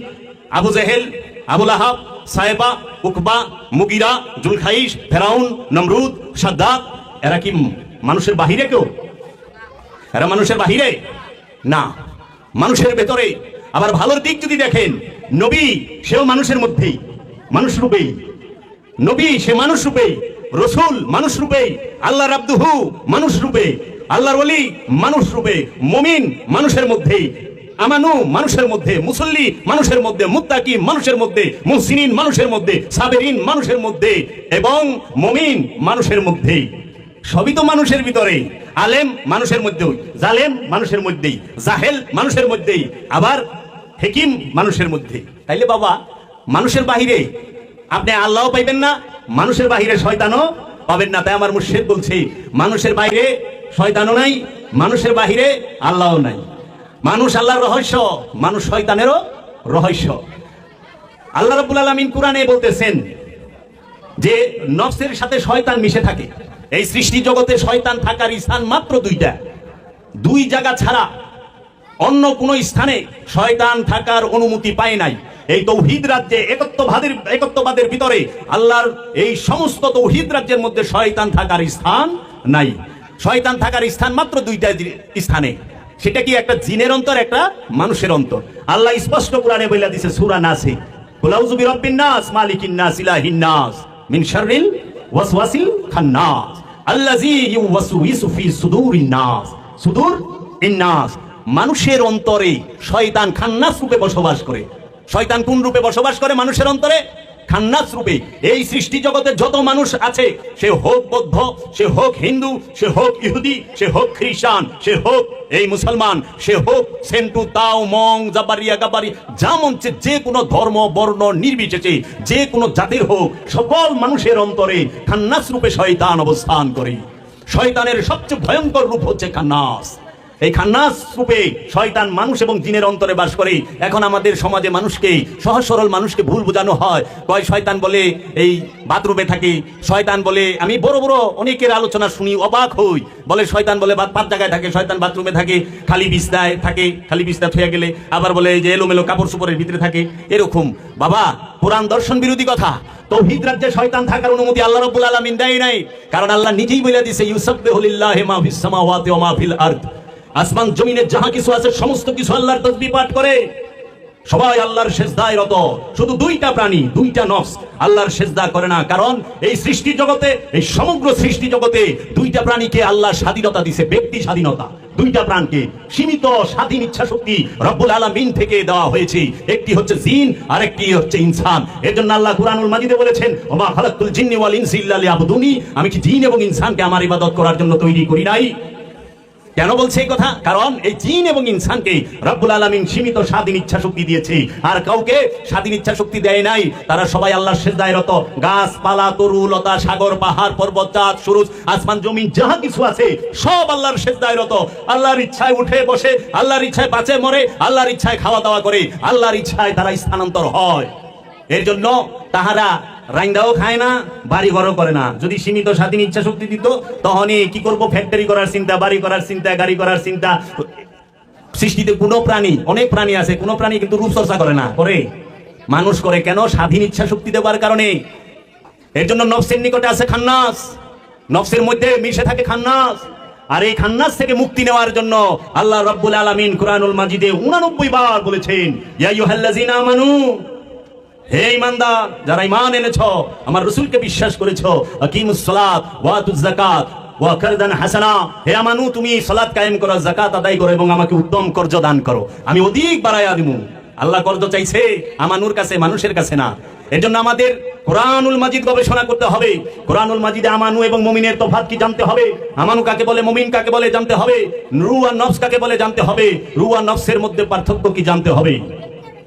আবু জেহেল, আবু লাহাব, সায়েবা, উকবা, মুগিরা, জুলখাইশ, ফেরাউন, নমরুদ, সাদ্দাত, এরা কি মানুষের বাহিরে কেউ? এরা মানুষের বাহিরে না, মানুষের ভেতরে। আবার ভালোর দিক যদি দেখেন, নবী সেও মানুষের মধ্যেই, মানুষ রূপেই। নবী সে মানুষ রূপেই, রাসূল মানুষ রূপেই, আল্লাহর আব্দুহু মানুষ রূপে, আল্লাহর ওলি মানুষ রূপে, মুমিন মানুষের মধ্যেই। আমানু মানুষের মধ্যে, মুসল্লি মানুষের মধ্যে, মুত্তাকি মানুষের মধ্যে, মুহসিনিন মানুষের মধ্যে, সাবেরিন মানুষের মধ্যে এবং মুমিন মানুষের মধ্যে। সবই তো মানুষের ভিতরে। আলেম মানুষের মধ্যেই, জালেম মানুষের মধ্যেই, জাহেল মানুষের মধ্যেই, আবার হেকিম মানুষের মধ্যে। তাইলে বাবা মানুষের বাহিরে আপনি আল্লাহও পাইবেন না, মানুষের বাহিরে শয়তানও পাবেন না। তাই আমার মুর্শিদ বলছে মানুষের বাইরে শয়তানও নাই, মানুষের বাহিরে আল্লাহও নাই। মানুষ আল্লাহর রহস্য, মানুষ শয়তানেরও রহস্য। আল্লাহ রাব্বুল আলামিন কোরআনে বলতেছেন যে নফসের সাথে শয়তান মিশে থাকে। এই সৃষ্টি জগতে শয়তান থাকার স্থান মাত্র দুই জায়গা ছাড়া অন্য কোন স্থানে শয়তান থাকার অনুমতি পায় নাই। এই তৌহিদ রাজ্যে একত্ববাদের ভিতরে আল্লাহর এই সমস্ত তৌহিদ রাজ্যের মধ্যে শয়তান থাকার স্থান নাই। শয়তান থাকার স্থান মাত্র দুইটা স্থানে। সেটা কি? একটা জিনের অন্তর, একটা মানুষের অন্তর। আল্লাহ স্পষ্ট কোরআনে বলে দিয়েছে সূরা নাসে, কুল আউযু বিরাব্বিন নাস মালিকিন নাস ইলাহিন নাস মিন শাররিল ওয়াসওয়াসিল খান্নাস আল্লাযী ইউওয়াসউইসু ফি সুদুরিন নাস। সুদুর ইন্নাস, মানুষের অন্তরে শয়তান খান্নাস রূপে বসবাস করে। শয়তান কোন রূপে বসবাস করে? মানুষের অন্তরে খান্নাস রূপে। এই সৃষ্টি জগতে যত মানুষ আছে, সে হোক বৌদ্ধ, সে হোক হিন্দু, সে হোক ইহুদি, সে হোক খ্রিস্টান, সে হোক এই মুসলমান, সে হোক সেন্টু, তাও, মং, জাবারিয়া, গাবারি, যা মঞ্চে যে কোনো ধর্ম বর্ণ নির্বিশেষে যে কোনো জাতির হোক, সকল মানুষের অন্তরে খান্নাস রূপে শয়তান অবস্থান করে। শয়তানের সবচেয়ে ভয়ঙ্কর রূপ হচ্ছে খান্নাস। এই খান্নাস রূপে শয়তান মানুষ এবং জিনের অন্তরে বাস করে। এখন আমাদের সমাজে মানুষকে, সহজ সরল মানুষকে ভুল বোঝানো হয়। কয় শয়তান বলে এই বাথরুমে থাকে, শয়তান বলে, আমি বড় বড় অনেকের আলোচনা শুনি, অবাক হই। বলে শয়তান বলে 5 জায়গায় থাকে, শয়তান বাথরুমে থাকে, খালি বিছনায় থাকে, খালি বিছনা থুয়ে গেলে, আবার বলে যে এলোমেলো কাপড় চোপড়ের ভিতরে থাকে। এরকম বাবা কোরআন দর্শন বিরোধী কথা। তৌহিদ রাজ্যে শয়তান থাকার অনুমতি আল্লাহ রাব্বুল আলামিন দেয় নাই। কারণ আল্লাহ নিজেই বলে দিয়েছে ইউসাব্বিহু লিল্লাহি মা ফিস সামাওয়াতি ওয়া মা ফিল আরদ। আসমান জমিনে যাহা কিছু আছে সমস্ত কিছু আল্লাহর তাসবিহ পাঠ করে। সবাই আল্লাহর সিজদায় রত। শুধু দুইটা প্রাণী, দুইটা নফস আল্লাহর সিজদা করে না। কারণ এই সৃষ্টি জগতে, এই সমগ্র সৃষ্টি জগতে দুইটা প্রাণীকে আল্লাহ স্বাধীনতা দিয়েছে, ব্যক্তি স্বাধীনতা। দুইটা প্রাণকে সীমিত স্বাধীন ইচ্ছা শক্তি রব্বুল আলামিন থেকে দেওয়া হয়েছে। একটি হচ্ছে জিন আর একটি হচ্ছে ইনসান। এর জন্য আল্লাহ কুরআনুল মাজিদে বলেছেন, ওমা খালাকতুল জিন্নি ওয়াল ইনসা ইল্লা লিয়াবুদুনি, আমি কি জিন এবং ইনসানকে আমার ইবাদত করার জন্য তৈরি করি নাই? কেন বলছে এই কথা? কারণ এই জিন এবং ইনসানকে রব্বুল আলামিন সীমিত স্বাধীন ইচ্ছা শক্তি দিয়েছে, আর কাউকে স্বাধীন ইচ্ছা শক্তি দেয় নাই। তারা সবাই আল্লাহর সিজদায় রত। গাছপালা, তরু লতা, সাগর, পাহাড়, পর্বত, চাঁদ, সূরজ, আসমান জমিন যাহা কিছু আছে সব আল্লাহর সিজদায় রত। আল্লাহর ইচ্ছায় উঠে বসে, আল্লাহর ইচ্ছায় বাঁচে মরে, আল্লাহর ইচ্ছায় খাওয়া দাওয়া করে, আল্লাহর ইচ্ছায় তারা স্থানান্তর হয়। এর জন্য তাহারা রাইন্দাও খায় না, বাড়ি ঘরও করে না। যদি সীমিত স্বাধীন ইচ্ছা শক্তি দিত, তখনই কি করব? ফ্যাক্টরি করার চিন্তা, বাড়ি করার চিন্তা, গাড়ি করার চিন্তা। সৃষ্টিতে কোনো প্রাণী, অনেক প্রাণী আছে, কোনো প্রাণী কিন্তু রূপচর্চা করে না, করে মানুষ করে। কেন? স্বাধীন ইচ্ছা শক্তি দেওয়ার কারণে। এর জন্য নফসের নিকটে আছে খান্নাস, নফসের মধ্যে মিশে থাকে খান্নাস। আর এই খান্নাস থেকে মুক্তি নেওয়ার জন্য আল্লাহ রাব্বুল আলামিন কুরআনুল মাজিদে 89 বার বলেছেন, ইয়া আইয়ুহাল্লাযিনা আমানু, হে ঈমানদার যারা ঈমান এনেছো, আমার রাসূলকে বিশ্বাস করেছো, আকিমুস সালাত ওয়া আতুজ যাকাত ওয়া কারদান হাসানা, হে আমানু তুমি সালাত কায়েম করো, যাকাত আদায় করো এবং আমাকে উত্তম কর্জ দান করো, আমি অধিক বাড়ায়া দিমু। আল্লাহ কর্জ চাইছে আমানুর কাছে, মানুষের কাছে না। এজন্য আমাদের কুরআনুল মাজিদ গবেষণা করতে হবে। কুরআনুল মাজিদে আমানু এবং মুমিনের তফাৎ কি জানতে হবে। আমানু কাকে বলে, মুমিন কাকে বলে জানতে হবে। রূহ আর নফস কাকে বলে জানতে হবে। রূহ আর নফসের মধ্যে পার্থক্য কি জানতে হবে।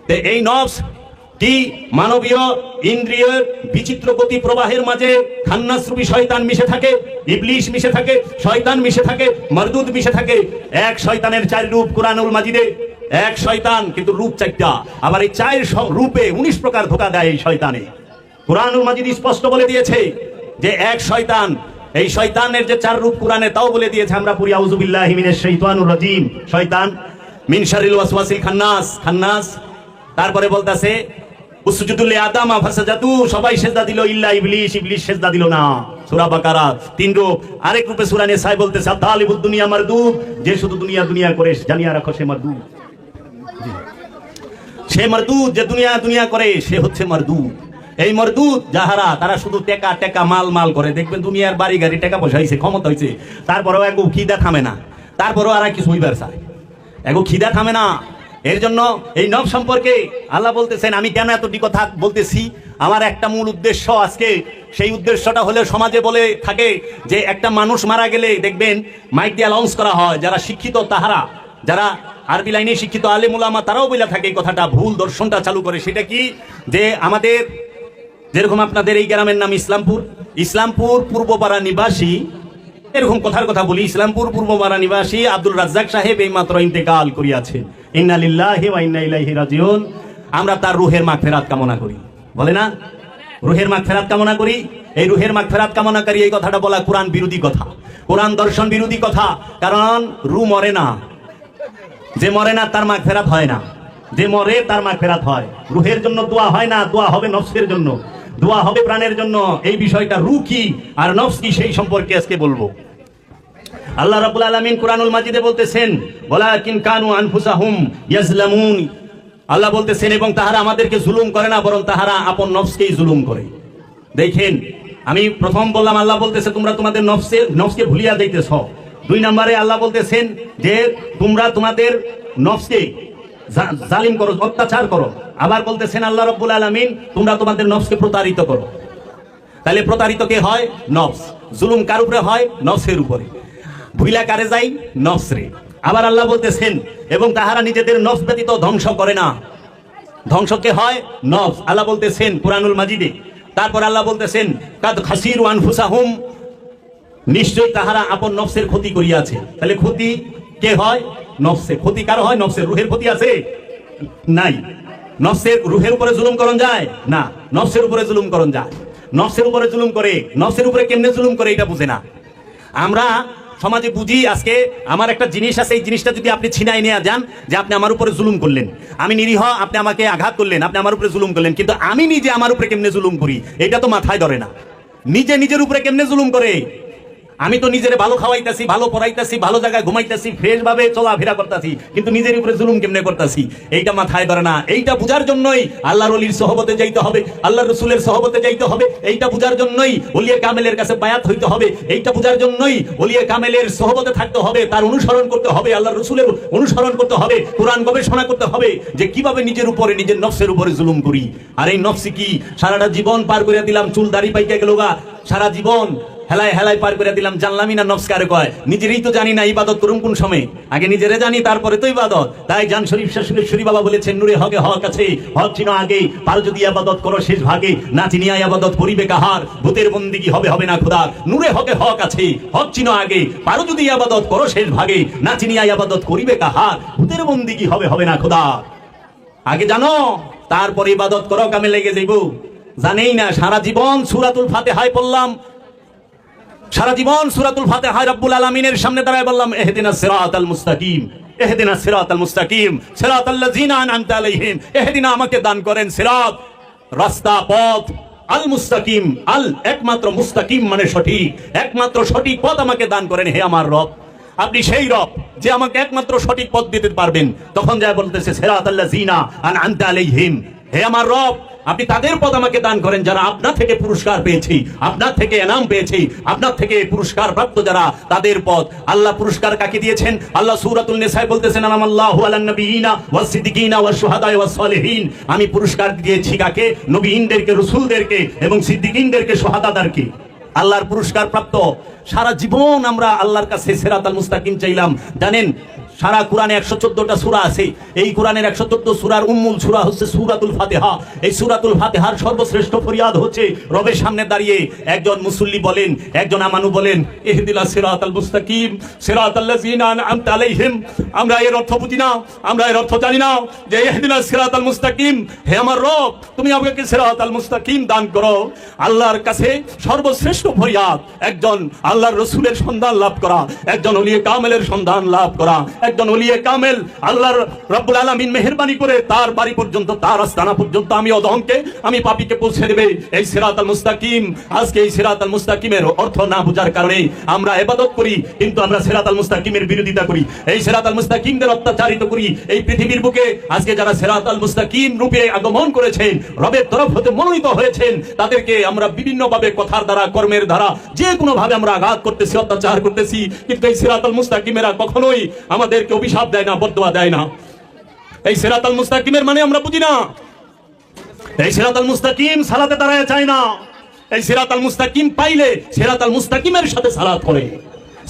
তে এই নফস কি মানবীয় ইন্দ্রিয়ের বিচিত্র গতি প্রবাহের মাঝে খান্নাসরূপী শয়তান মিশে থাকে, ইবলিশ মিশে থাকে, শয়তান মিশে থাকে, মারদুদ মিশে থাকে। এক শয়তানের 4 রূপ কুরআনুল মাজিদে। এক শয়তান কিন্তু রূপ 4টা। আবার এই 4 রূপে 19 প্রকার ধোঁকা দেয় এই শয়তানে। কুরআনুল মাজিদ স্পষ্ট বলে দিয়েছে যে এক শয়তান, এই শয়তানের যে 4 রূপ কুরআনে তাও বলে দিয়েছে। আমরা পড়ি আউযু বিল্লাহি মিনাশ শাইতানির রাজিম, শয়তান মিন শাররিল ওয়াসওয়াসিল খান্নাস, খান্নাস। তারপরে বলতাছে উসজুদু লিআদামা ফাসাজাদু, সবাই সিজদা দিল ইল্লা ইবলিশ, ইবলিশ সিজদা দিল না। সূরা বাকারা 3 রূপ। আরেক রূপে সূরা নিসায় বলতেছে আতালিবুদ দুনিয়া মারদুদ, যে শুধু দুনিয়া দুনিয়া করে জানিয়া রাখো সে মারদুদ। সে মারদুদ, যে দুনিয়া দুনিয়া করে সে হচ্ছে মারদুদ। এই মারদুদ যাহারা, তারা শুধু টেকা টেকা মাল মাল করে। দেখবেন দুনিয়ার বাড়ি গাড়ি টাকা পয়সা হইছে, ক্ষমতা হইছে, তারপরেও এগো খিদা থামে না, তারপরেও আর কিছু হইবার চায়। এগো খিদা থামে না, এর জন্য এই নফস সম্পর্কে আল্লাহ বলতেছেন, আমি কেন এতটি কথা বলতেছি, আমার একটা মূল উদ্দেশ্য আজকে। সেই উদ্দেশ্যটা হলে সমাজে বলে থাকে যে একটা মানুষ মারা গেলে দেখবেন মাইক দিয়ে অ্যানাউন্স করা হয়, যারা শিক্ষিত তাহারা, যারা আরবি লাইনে শিক্ষিত আলেম উলামা তারাও বলে থাকে এই কথাটা, ভুল দর্শনটা চালু করে। সেটা কি, যে আমাদের যেরকম আপনাদের এই গ্রামের নাম ইসলামপুর, ইসলামপুর পূর্বপাড়া নিবাসী, এরকম কথার কথা বলি, ইসলামপুর পূর্বপাড়া নিবাসী আব্দুল রাজ্জাক সাহেব এই মাত্র ইন্তেকাল করিয়াছেন, ইন্না লিল্লাহি ওয়া ইন্না ইলাইহি রাজিউন। আমরা তার রুহের মাগফিরাত কামনা করি, বলে না, রুহের মাগফিরাত কামনা করি। এই রুহের মাগফিরাত কামনাকারী এই কথাটা বলা কোরআন বিরোধী কথা, কোরআন দর্শন বিরোধী কথা। কারণ রু মরে না, যে মরে না তার মাগফিরাত হয় না, যে মরে তার মাগফিরাত হয়। রুহের জন্য দোয়া হয় না, দোয়া হবে নফসের জন্য, দোয়া হবে প্রাণের জন্য। এই বিষয়টা রু কি আর নফস কি সেই সম্পর্কে আজকে বলবো। আল্লাহ রাব্বুল আলামিন কুরআনুল মাজিদে বলতেছেন, ওয়ালাকিন কানু আনফুসাহুম ইয়াজলামুন। আল্লাহ বলতেছেন, এবং তাহারা আমাদেরকে জুলুম করে না, বরং তাহারা আপন নফসকেই জুলুম করে। দেখেন, আমি প্রথম বললাম আল্লাহ বলতেছে তোমরা তোমাদের নফসকে ভুলিয়া যাইতেছ। 2 নম্বরে আল্লাহ বলতেছেন যে তোমরা তোমাদের নফসকে জালিম করো, অত্যাচার করো। আবার বলতেছেন আল্লাহ রাব্বুল আলামিন তোমরা তোমাদের নফসকে প্রতারিত করো। তাহলে প্রতারিত কে হয়? নফস। জুলুম কার উপরে হয়? নফসের উপরে। ভুইলা কারে যাই? নফসরে। আবার আল্লাহ বলতেছেন, এবং তাহারা নিজেদের নফস ব্যতীত ধ্বংস করে না। ধ্বংস কে হয়? নফস। আল্লাহ বলতেছেন কুরআনুল মাজিদে। তারপর আল্লাহ বলতেছেন, কাদ খাসিরু আনফুসাহুম, নিশ্চয়ই তাহারা আপন নফসের ক্ষতি করিয়াছে। তাহলে ক্ষতি কে হয়? নফসে। ক্ষতি কার হয়? নফসের। রুহের ক্ষতি আছে? নাই। নফসের রুহের উপরে জুলুম করন যায় না, নফসের উপরে জুলুম করন যায়। নফসের উপরে জুলুম করে, নফসের উপরে কেমনে জুলুম করে এটা বুঝে না। আমরা সমাজে বুঝি আজকে আমার একটা জিনিস আছে, এই জিনিসটা যদি আপনি ছিনাই নিয়ে যান, যে আপনি আমার উপরে জুলুম করলেন, আমি নিরীহ, আপনি আমাকে আঘাত করলেন, আপনি আমার উপরে জুলুম করলেন, কিন্তু আমি নিজে আমার উপরে কেমনে জুলুম করি এটা তো মাথায় ধরে না। নিজে নিজের উপরে কেমনে জুলুম করে? আমি তো নিজের ভালো খাওয়াইতাছি, ভালো পড়াইতাছি, ভালো জায়গায় ঘুমাইতাছি, ফ্রেশ ভাবে চলাফেরা করতেছি, কিন্তু নিজের উপরে জুলুম কেমনে করতেছি এইটা মাথায় ধরে না। এইটা বুঝার জন্যই আল্লাহর ওলির সহবতে যাইতে হবে, আল্লাহর রাসূলের সহবতে যাইতে হবে। এইটা বুঝার জন্যই ওলিয়ে কামেলের কাছে বায়াত হইতে হবে। এইটা বুঝার জন্যই ওলিয়ে কামেলের সহবতে থাকতে হবে, তার অনুসরণ করতে হবে, আল্লাহর রাসূলের অনুসরণ করতে হবে, কোরআন গবেষণা করতে হবে যে কিভাবে নিজের উপরে, নিজের নফসের উপরে জুলুম করি। আর এই নফসি কি? সারাটা জীবন পার করে দিলাম, চুল দাড়ি পাইকে গেল গা, সারা জীবন হেলায় হেলায় পার করে দিলাম, জানলামই না নফস কারে কয়। নিজেরই তো জানি না ইবাদত করুন কোন সময়, আগে নিজেরে জানি তারপরে তো ইবাদত। তাই জান শরীফ শাশুড়ি বাবা বলেছেন, নূরে হকে হক আছে, হক চিনো আগে, পার যদি ইবাদত করো শেষ ভাগে, না চিনিয়া ইবাদত করিবে কাহার, ভূতের বন্দিগি হবে হবে না খোদা। নূরে হকে হক আছে, হক চিনো আগে, পার যদি ইবাদত করো শেষ ভাগে, না চিনিয়া ইবাদত করিবে কাহার, ভূতের বন্দিগি হবে হবে না খোদা। আগে জানো, তারপরে ইবাদত করো, কামে লেগে যাইব। জানেই না, সারা জীবন সূরাতুল ফাতিহায় পড়লাম, সারা জীবন সূরাতুল ফাতিহায় রব্বুল আলামিনের সামনে দাঁড়ায় বললাম, ইহদিনাস সিরাতাল মুস্তাকিম, ইহদিনাস সিরাতাল মুস্তাকিম, সিরাতাল্লাযিনা আনআমতা আলাইহিম, ইহদিনা, আমাকে দান করেন সিরাত, রাস্তা, পথ, আল মুস্তাকিম, আল একমাত্র, মুস্তাকিম মানে সঠিক, একমাত্র সঠিক পথ আমাকে দান করেন হে আমার রব। আপনি সেই রব যে আমাকে একমাত্র সঠিক পথ দিতে পারবেন। তখন যায় বলতেছে, সিরাতাল্লাযিনা আনআমতা আলাইহিম, হে আমার রব আপনি তাদের পদ আমাকে দান করেন যারা আপনার থেকে পুরস্কার পেয়েছি, আপনার থেকে এনাম পেয়েছি, আপনার থেকে পুরস্কার প্রাপ্ত যারা, তাদের পদ। আল্লাহ পুরস্কার কাকে দিয়েছেন? আল্লাহ সূরাতুল নিসায় বলতেছেন, আনামাল্লাহু আলান নবিয়িনা ওয়াস সিদ্দিকিনা ওয়াস শুহাদায়ে ওয়াস সালিহিন, আমি পুরস্কার দিয়েছি কাকে? নবীনদেরকে, রাসূলদেরকে এবং সিদ্দিকিনদেরকে, শুহাদাদেরকে। আল্লাহর পুরস্কার প্রাপ্ত। সারা জীবন আমরা আল্লাহর কাছে সিরাতাল মুস্তাকিম চাইলাম। জানেন, সারা কোরআনে 114টা সূরা আছে। এই কোরআনের 114 সূরার উম্মুল সূরা হচ্ছে সূরাতুল ফাতিহা। এই সূরাতুল ফাতিহার সর্বশ্রেষ্ঠ ফরিয়াদ হচ্ছে রবের সামনে দাঁড়িয়ে একজন মুসল্লি বলেন, একজন আমানু বলেন, ইহদিনাস সিরাতাল মুস্তাকিম সিরাতাল্লাযিনা আনআমতা আলাইহিম। আমরা এর অর্থ বুঝি না, আমরা এর অর্থ জানি না যে ইহদিনাস সিরাতাল মুস্তাকিম, হে আমার রব তুমি আমাকে সিরাতাল মুস্তাকিম দান করো। আল্লাহর কাছে সর্বশ্রেষ্ঠ ফরিয়াদ একজন আল্লাহর রাসূলের সন্ধান লাভ করা, একজন ওলিয়ে কামেলের সন্ধান লাভ করা। একজন ওলিয়ে কামেল, আল্লাহর রাব্বুল আলামিন মেহেরবানি করে তার বাড়ি পর্যন্ত, তার আস্তানা পর্যন্ত আমি অধমকে, আমি পাপীকে পৌঁছে দেবে এই সিরাতাল মুস্তাকিম। আজকে এই সিরাতাল মুস্তাকিমের অর্থ না বুঝার কারণে আমরা ইবাদত করি, কিন্তু আমরা সিরাতাল মুস্তাকিমের বিরোধিতা করি, এই সিরাতাল মুস্তাকিমদের অত্যাচারিত করি। এই পৃথিবীর বুকে আজকে যারা সিরাতাল মুস্তাকিম রূপে আগমন করেছেন, রবের তরফ হতে মনোনীত হয়েছেন, তাদেরকে আমরা বিভিন্নভাবে কথার দ্বারা, কর্মের দ্বারা, যে কোনো ভাবে আমরা আঘাত করতেছি, অত্যাচার করতেছি। কিন্তু এই সিরাতাল মুস্তাকিমেরা কখনোই আমাদেরকে অভিশাপ দেয় না, বদদোয়া দেয় না। এই সিরাতাল মুস্তাকিমের মানে আমরা বুঝি না। এই সিরাতাল মুস্তাকিম সালাতে দাঁড়ায় চায় না। এই সিরাতাল মুস্তাকিম পাইলে সিরাতাল মুস্তাকিমের সাথে সালাত করে।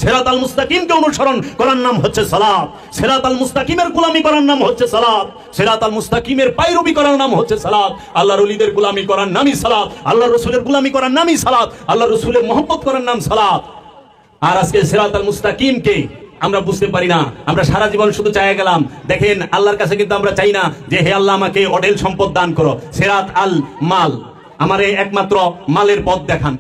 সিরাতাল মুস্তাকিমকে অনুসরণ করার নাম হচ্ছে সালাত। সিরাতাল মুস্তাকিমের গোলামি করার নাম হচ্ছে সালাত। সিরাতাল মুস্তাকিমের পায়রবি করার নাম হচ্ছে সালাত। আল্লাহর ওলিদের গোলামি করার নামই সালাত। আল্লাহর রাসূলের গোলামি করার নামই সালাত। আল্লাহর রাসূলের মহব্বত করার নাম সালাত। আর আজকে সিরাতাল মুস্তাকিমকে আমরা বুঝতে পারি না। আমরা সারা জীবন শুধু চাইয়া গেলাম। দেখেন আল্লাহর কাছে কিন্তু আমরা চাই না যে হে আল্লাহ আমাকে অঢেল সম্পদ দান করো, সিরাত আল মাল, আমারে একমাত্র মালের পথ দেখান।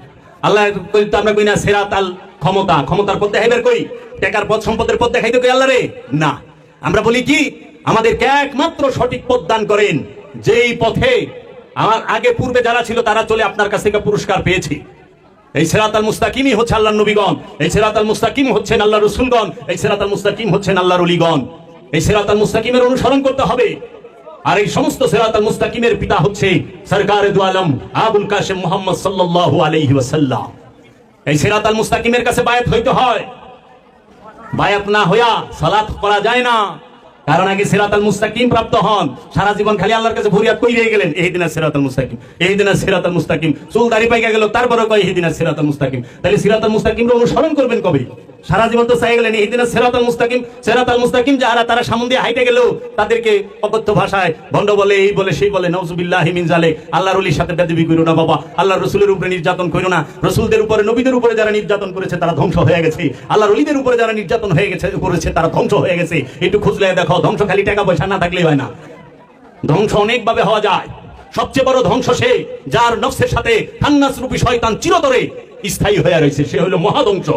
আল্লাহ তো আমরা কই না সিরাত আল ক্ষমতা, ক্ষমতার পথ দেখাইবার কই, টাকার পথ সম্পদের পথ দেখাইতে কই আল্লাহ রে না। আমরা বলি কি আমাদেরকে একমাত্র সঠিক পথ দান করেন, যেই পথে আমার আগে পূর্বে যারা ছিল তারা চলে আপনার কাছ থেকে পুরস্কার পেয়েছি। এই সিরাতাল মুস্তাকিমই হচ্ছে আল্লাহর নবীগণ, এই সিরাতাল মুস্তাকিম হচ্ছেন আল্লাহর রাসূলগণ, এই সিরাতাল মুস্তাকিম হচ্ছেন আল্লাহর ওলিগণ। এই সিরাতাল মুস্তাকিমের অনুসরণ করতে হবে। আর এই সমস্ত সিরাতাল মুস্তাকিমের পিতা হচ্ছে সরকারে দু আলম আবুল কাসেম মুহাম্মদ সাল্লাল্লাহু আলাইহি ওয়াসাল্লাম। এই সিরাতাল মুস্তাকিমের কাছে বায়াত হইতে হয়। বায়াত না হইয়া সালাত করা যায় না। কারণ আগে সিরাতাল মুস্তাকিম প্রাপ্ত হন, সারা জীবন খালি আল্লাহর কাছে ফরিয়াদ কইরে গেলেন ইহদিনাস সিরাতাল মুস্তাকিম, ইহদিনাস সিরাতাল মুস্তাকিম, চুল দাড়ি পাইকা গেল তারপরে কয় ইহদিনাস সিরাতাল মুস্তাকিম। তাহলে সিরাতাল মুস্তাকিমের অনুসরণ করবেন কবে? সারা জীবন তো চাই গেলেন ইহদিনাস সিরাতাল মুস্তাকিম। সিরাতাল মুস্তাকিম যারা তারা সামনে দিয়ে হাইটে গেল তাদেরকে অকথ্য ভাষায় ভণ্ড বলে, এই বলে সেই বলে, নাউজুবিল্লাহি মিন জালিক। আল্লাহর ওলির সাথে বেয়াদবি কইরো না বাবা, আল্লাহর রাসূলের উপরে নির্যাতন কইরো না। রাসূলদের উপরে নবীদের উপরে যারা নির্যাতন করেছে তারা ধ্বংস হয়ে গেছে। আল্লাহর ওলিদের উপরে যারা নির্যাতন হয়ে গেছে করেছে তারা ধ্বংস হয়ে গেছে। একটু খুঁজলে দেখো, ধ্বংস খালি টাকা পয়সা না থাকলেই হয় না, ধ্বংস অনেক ভাবে হওয়া যায়। সবচেয়ে বড় ধ্বংস সে যার নফসের সাথে খান্নাস রূপী শয়তান চিরতরে স্থায়ী হয়ে রয়েছে, সে হলো মহাধ্বংস।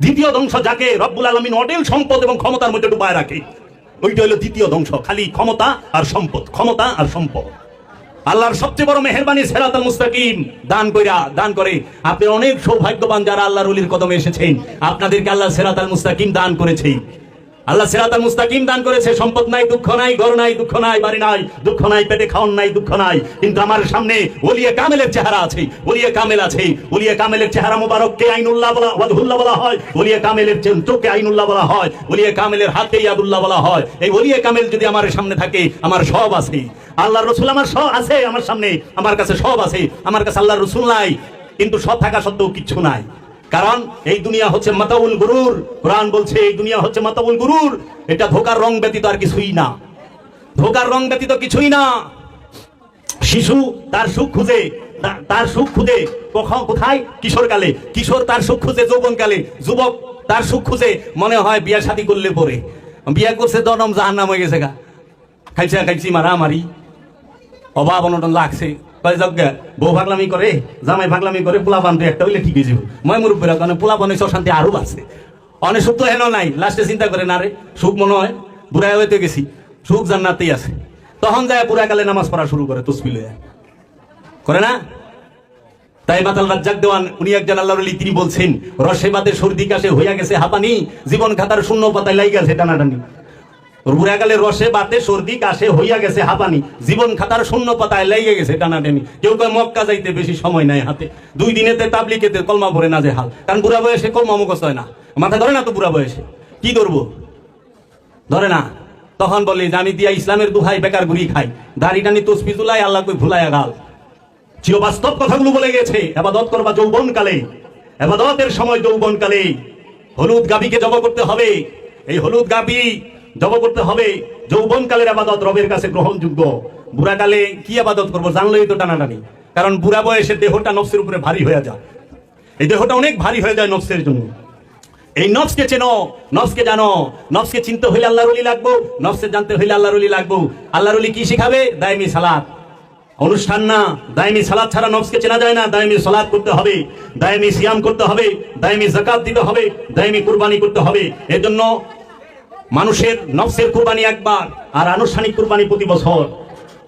দ্বিতীয় ধ্বংস যাকে রব্বুল আলামিন অঢেল সম্পদ এবং ক্ষমতার মধ্যে ডুবায় রাখে, ওইটা হলো দ্বিতীয় ধ্বংস। খালি ক্ষমতা আর সম্পদ, ক্ষমতা আর সম্পদ। আল্লাহর সবচেয়ে বড় মেহেরবানি সিরাতাল মুস্তাকিম দান করে। আপনি অনেক সৌভাগ্যবান যারা আল্লাহর ওলির কদমে এসেছেন, আপনাদেরকে আল্লাহ সিরাতাল মুস্তাকিম দান করেছে। আল্লাহ সিরাতাল মুস্তাকিম দান করেছে। সম্পদ নাই, দুঃখ নাই, ঘর নাই, দুঃখ নাই, বাড়ি নাই, দুঃখ নাই, পেটে খাওয়ান নাই, দুঃখ নাই। কিন্তু আমার সামনে ওলিয়ে কামেলের চেহারা আছে, ওলিয়ে কামেল আছে। ওলিয়ে কামেলের চেহারা মুবারককে আইনুল্লাহ বলা, ওয়াজহুল্লাহ বলা হয়। ওলিয়ে কামেলের চোখকে আইনুল্লাহ বলা হয়। ওলিয়ে কামেলের হাতে ইয়াদুল্লাহ বলা হয়। এই ওলিয়ে কামেল যদি আমার সামনে থাকে, আমার সব আছে। আল্লাহর রাসূল আমার সব আছে, আমার সামনে, আমার কাছে সব আছে। আমার কাছে আল্লাহর রাসূল নাই, কিন্তু সব থাকা সত্ত্বেও কিচ্ছু নাই। কারণ এই দুনিয়া হচ্ছে মাতাউল গুরুর। কোরআন বলছে এই দুনিয়া হচ্ছে মাতাউল গুরুর। এটা ধোকার রং ব্যতীত আর কিছুই না, ধোকার রং ব্যতীত কিছুই না। শিশু তার সুখ খুঁজে, তার সুখ খুঁজে কোথায়? কিশোরকালে। কিশোর তার সুখ খুঁজে যৌবনকালে। যুবক তার সুখ খুঁজে মনে হয় বিয়া শাদী করলে পরে। বিয়া করছে দনম জাহান্নাম হয়ে গেছে গা, খাইছি মারামারি, অভাব অনটন লাগছে। বউ ভাগলামি করে, জামাই ভাগলামি করে, পোলা বান্ধব একটা হইলে ঠিক হয়ে যাবে। মই মুরব্বীরা কারণে পোলা বান্ধব অশান্তি আরো বাড়ছে। অনেক সুখ তো হেন নাই, লাস্টে চিন্তা করে না রে সুখ মনে হয় বুড়াই হইতে গেছি, সুখ জান্নাতেই আছে। তখন যায় বুড়াকালে নামাজ পড়া শুরু করে, তসবিহ লইয়া করে না। তাই মাতাল রাজ্জাক দেওয়ান উনি একজন আল্লাহর ওলি, তিনি বলছেন রসে বাদে সর্দি কাশে হইয়া গেছে হাঁপানি, জীবন খাতার শূন্য পাতায় লাই গেছে টানাটানি। বুড়াকালে রসে বাতে সর্দি কাশে হইয়া গেছে হাঁপানি, জীবন খাতার শূন্য পাতায় লেগে গেছে টানাটানি। কেউ কয় মক্কা যাইতে বেশি সময় নাই হাতে, 2 দিনেতে তাবলিগেতে কলমা ভরে না যে হাল। কারণ বুড়া বয়সে কলমা মুখস্থ হয় না, মাথা ধরে না তো বুড়া বয়সে, কি করবো ধরে না। তখন বলি যে আমি দিয়া ইসলামের দুহাই বেকার ঘুরি খাই, দাড়ি টানি তসবি তুলাই, আল্লাহ কই ভুলাইয়া গাল। চিরবাস্তব কথাগুলো বলে গেছে। এবাদত করবা যৌবনকালে, এবাদতের সময় যৌবনকালে। হলুদ গাভীকে জব করতে হবে, এই হলুদ গাভী জব করতে হবে। যৌবনকালের আবাদত রবের কাছে গ্রহণযোগ্য। বুড়াকালে কি আবাদত করবো জানলেই তো টানাটানি। কারণ বুড়া বয়সে দেহটা নফসের উপরে ভারী হয়ে যায়, এই দেহটা অনেক ভারী হয়ে যায় নফসের জন্য। এই নফসকে চেনো, নফসকে জানো। নফসকে চিনতে হইলে আল্লাহর ওলি লাগবো, নফসকে জানতে হইলে আল্লাহর ওলি লাগবো। আল্লাহর ওলি কি শিখাবে? দায়মি সালাত, অনুষ্ঠান না। দায়মি সালাত ছাড়া নফসকে চেনা যায় না। দায়মি সালাত করতে হবে, দায়মি সিয়াম করতে হবে, দায়মি যাকাত দিতে হবে, দায়মি কুরবানি করতে হবে। এজন্য মানুষের নফসের কুরবানি একবার, আর আনুষ্ঠানিক কুরবানি প্রতি বছর।